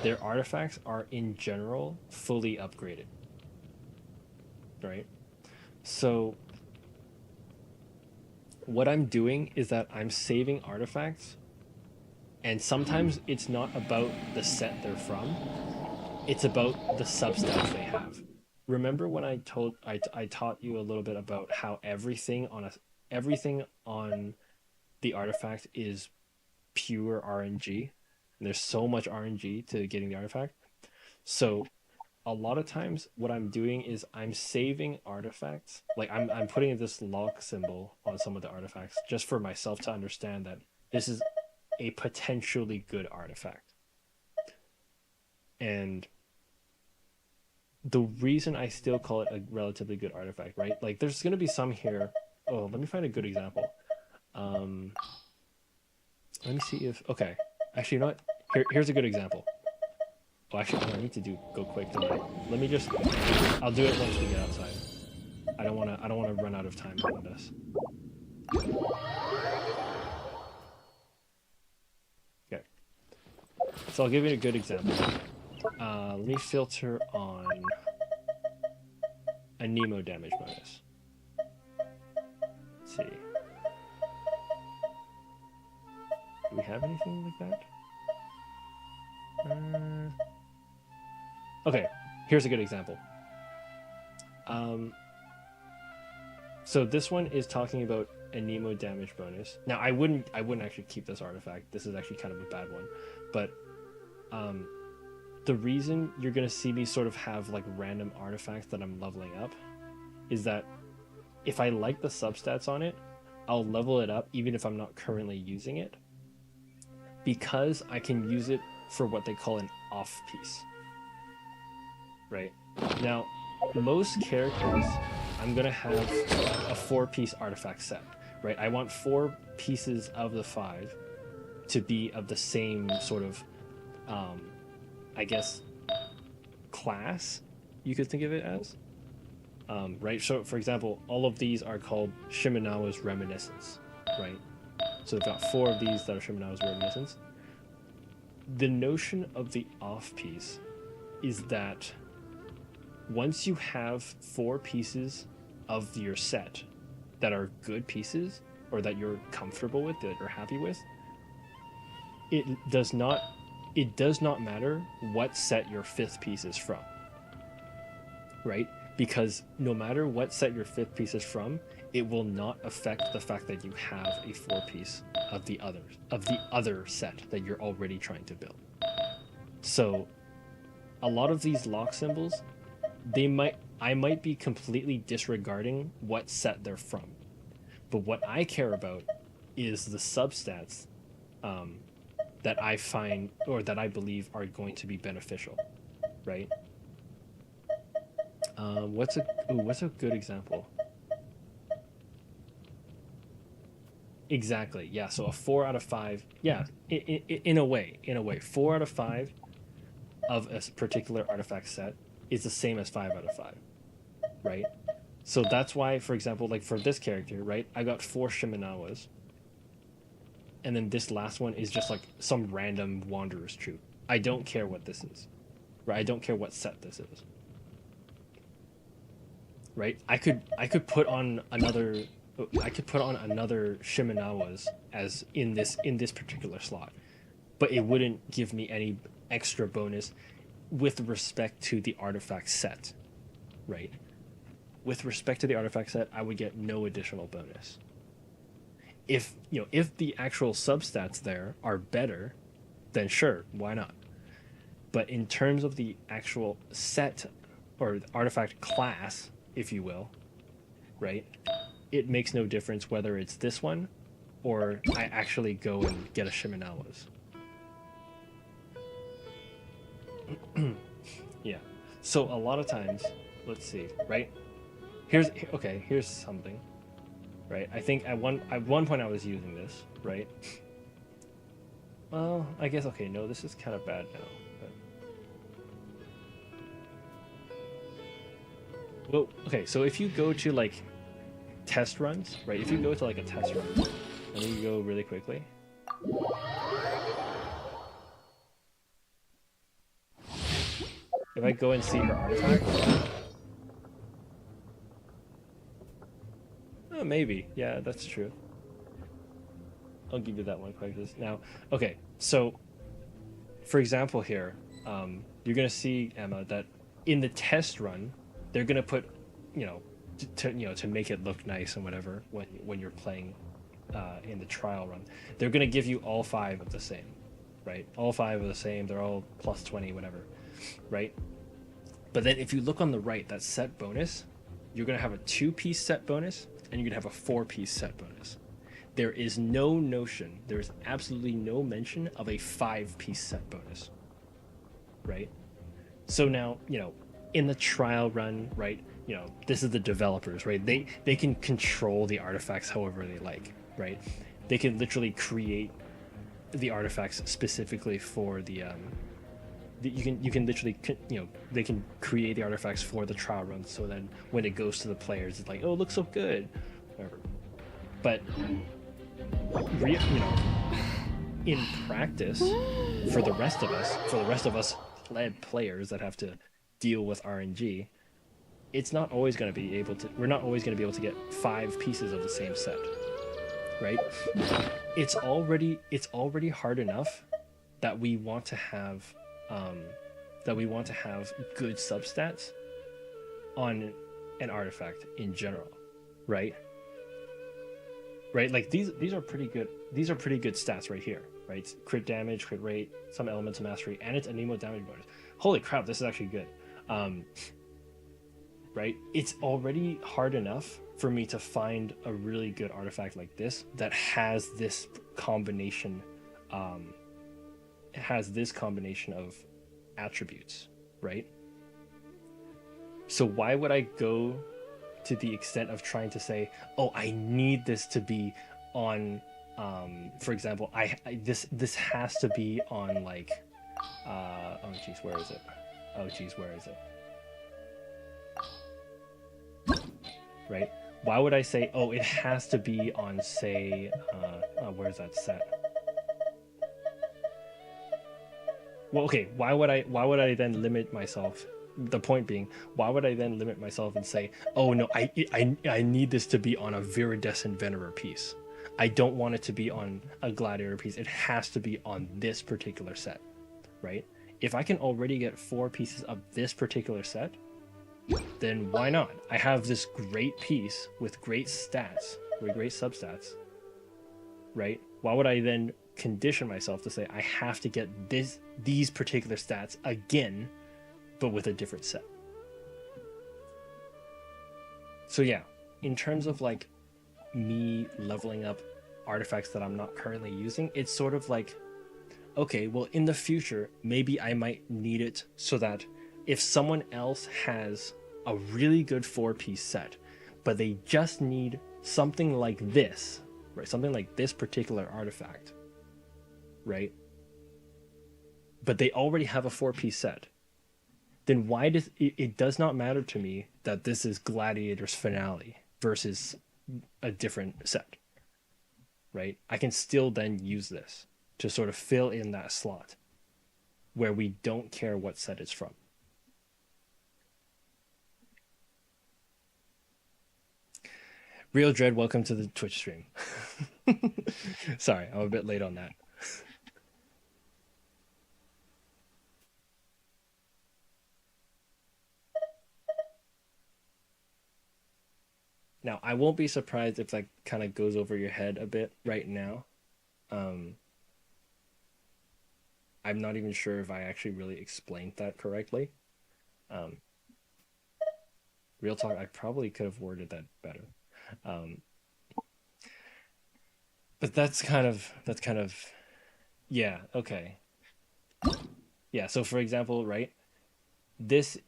their artifacts are in general fully upgraded. Right? So what I'm doing is that I'm saving artifacts, and sometimes it's not about the set they're from, it's about the substats they have. Remember when I taught you a little bit about how everything on the artifact is pure RNG, and there's so much RNG to getting the artifact. So a lot of times what I'm doing is I'm saving artifacts, like I'm putting this lock symbol on some of the artifacts just for myself to understand that this is a potentially good artifact. And the reason I still call it a relatively good artifact, right? Like there's going to be some here. Oh, let me find a good example. Let me see if, okay. Actually, you know what? Here's a good example. Oh, actually, I need to go quick, don't I? Let me just, I'll do it once we get outside. I don't want to run out of time on this. Okay. So I'll give you a good example. Let me filter on a Nemo damage bonus. Let's see. Do we have anything like that? Okay, here's a good example. So this one is talking about a Nemo damage bonus. Now I wouldn't actually keep this artifact. This is actually kind of a bad one, but the reason you're gonna see me sort of have like random artifacts that I'm leveling up is that if I like the substats on it, I'll level it up even if I'm not currently using it, because I can use it for what they call an off piece. Right? Now, most characters, I'm gonna have a 4-piece artifact set, right? I want 4 pieces of the 5 to be of the same sort of, I guess, class, you could think of it as. Right? So, for example, all of these are called Shimenawa's Reminiscence, right? So they've got 4 of these that are Shimenawa's Reminiscence. The notion of the off piece is that once you have 4 pieces of your set that are good pieces, or that you're comfortable with, that you're happy with, it does not matter what set your 5th piece is from, right? Because no matter what set your 5th piece is from, it will not affect the fact that you have a 4-piece of the other set that you're already trying to build. So a lot of these lock symbols, I might be completely disregarding what set they're from, but what I care about is the substats that I find, or that I believe are going to be beneficial, right? What's a good example? Exactly, yeah. So a 4 out of 5, yeah. In a way, 4 out of 5 of a particular artifact set is the same as 5 out of 5, right? So that's why, for example, like for this character, right, I got 4 Shimenawas, and then this last one is just like some random Wanderer's Troupe. I don't care what this is, right? I don't care what set this is, right? I could put on another Shimenawas as in this particular slot, but it wouldn't give me any extra bonus with respect to the artifact set, right? With respect to the artifact set, I would get no additional bonus. If the actual substats there are better, then sure, why not? But in terms of the actual set or artifact class, if you will, right? It makes no difference whether it's this one or I actually go and get a Shimenawa's. Yeah. So a lot of times, let's see, right? Here's something, right? I think at one point I was using this, right? Well, I guess, okay, no, this is kind of bad now. But... Well, okay, so if you go to like test runs, right? If you go to like a test run, Let me go really quickly. If I go and see her artifact, oh, maybe. Yeah, that's true. I'll give you that one quick. Now, okay, so for example here, you're gonna see, Emma, that in the test run, they're gonna put, to make it look nice and whatever when you're playing in the trial run, they're gonna give you all 5 of the same, right? All 5 of the same. They're all plus 20, whatever, right? But then if you look on the right, that set bonus, you're gonna have a 2-piece set bonus, and you're gonna have a 4-piece set bonus. There is no notion, there is absolutely no mention of a 5-piece set bonus, right? So now, in the trial run, right, this is the developers, right? They can control the artifacts however they like, right? They can literally create the artifacts specifically for the you can literally, they can create the artifacts for the trial run, so then when it goes to the players, it's like, oh, it looks so good, whatever. But in practice, for the rest of us players that have to deal with RNG, it's not always going to be able to. We're not always going to be able to get 5 pieces of the same set, right? It's already hard enough that we want to have good substats on an artifact in general, right? Right, like these are pretty good. These are pretty good stats right here, right? Crit damage, crit rate, some elemental mastery, and it's an emo damage bonus. Holy crap, this is actually good. Right, it's already hard enough for me to find a really good artifact like this that has this combination. It has this combination of attributes, right? So why would I go to the extent of trying to say, oh, I need this to be on, for example, this has to be on, like, oh geez, where is it? Right? Why would I say, oh, it has to be on, say, where's that set? Well, okay, why would I then limit myself? The point being, why would I then limit myself and say, oh no, I need this to be on a Viridescent Venerer piece. I don't want it to be on a Gladiator piece. It has to be on this particular set, right? If I can already get 4 pieces of this particular set, then why not? I have this great piece with great stats, with great substats, right? Why would I then condition myself to say I have to get these particular stats again, but with a different set? So yeah, in terms of like me leveling up artifacts that I'm not currently using, it's sort of like, okay, well, in the future, maybe I might need it so that if someone else has a really good 4-piece set, but they just need something like this, right? Something like this particular artifact, right? But they already have a 4-piece set. Then why does it does not matter to me that this is Gladiator's Finale versus a different set, right? I can still then use this to sort of fill in that slot where we don't care what set it's from. Real Dread, welcome to the Twitch stream. Sorry, I'm a bit late on that. Now, I won't be surprised if that kind of goes over your head a bit right now. I'm not even sure if I actually really explained that correctly. Real talk, I probably could have worded that better. But that's kind of, yeah, okay. Yeah, so for example, right, this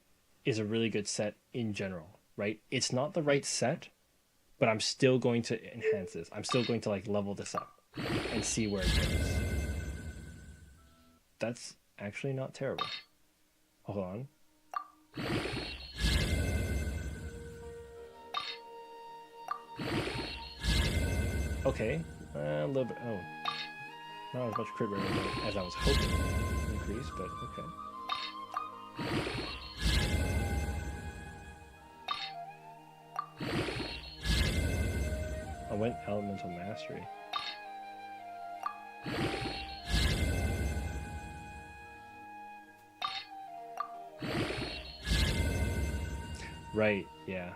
is a really good set in general, right? It's not the right set, but I'm still going to enhance this. I'm still going to like level this up and see where it goes. That's actually not terrible. Hold on. Okay, A little bit. Oh, not as much crit rate as I was hoping to increase, but okay. I went elemental mastery. Right, yeah.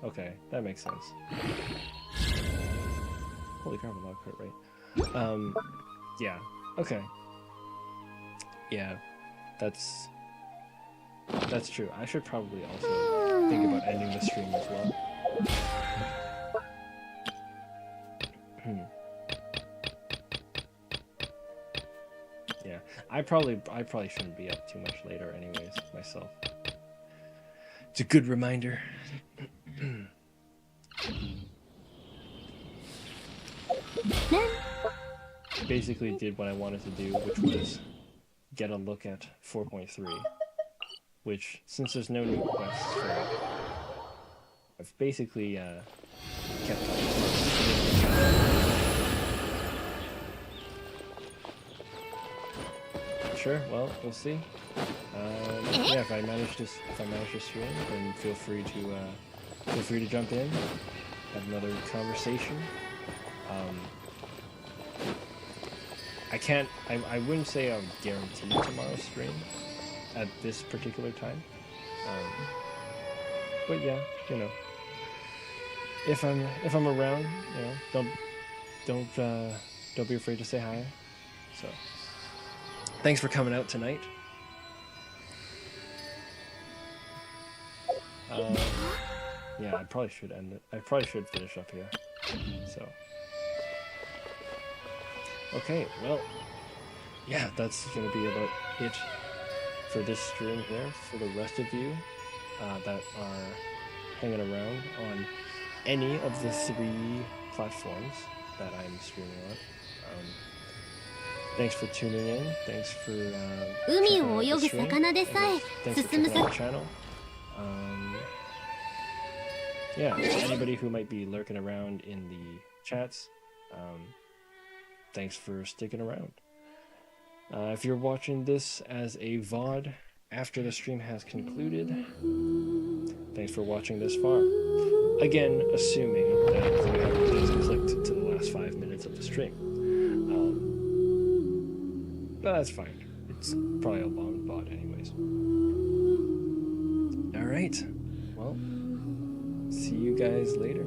Okay, that makes sense. Holy crap, a lot of crit rate. Yeah, okay. Yeah, that's true. I should probably also think about ending the stream as well. Yeah, I probably shouldn't be up too much later anyways, myself. It's a good reminder. Basically did what I wanted to do, which was get a look at 4.3, which, since there's no new quests for it, I've basically kept up. Sure, well, we'll see. Yeah, if I manage to stream, then feel free to jump in, have another conversation. I wouldn't say I'm guaranteed tomorrow's stream at this particular time. But yeah, you know, if I'm around, you know, don't be afraid to say hi. So, thanks for coming out tonight. Yeah, I probably should end it. I probably should finish up here. So, okay, well, yeah, that's gonna be about it for this stream here. For the rest of you that are hanging around on any of the 3 platforms that I'm streaming on, thanks for tuning in. Thanks for checking out the stream. Thanks for checking out the channel. Yeah, anybody who might be lurking around in the chats, thanks for sticking around. If you're watching this as a VOD after the stream has concluded, thanks for watching this far. Again, assuming that you haven't just clicked to the last 5 minutes of the stream. But that's fine. It's probably a long VOD anyways. Alright, well, see you guys later.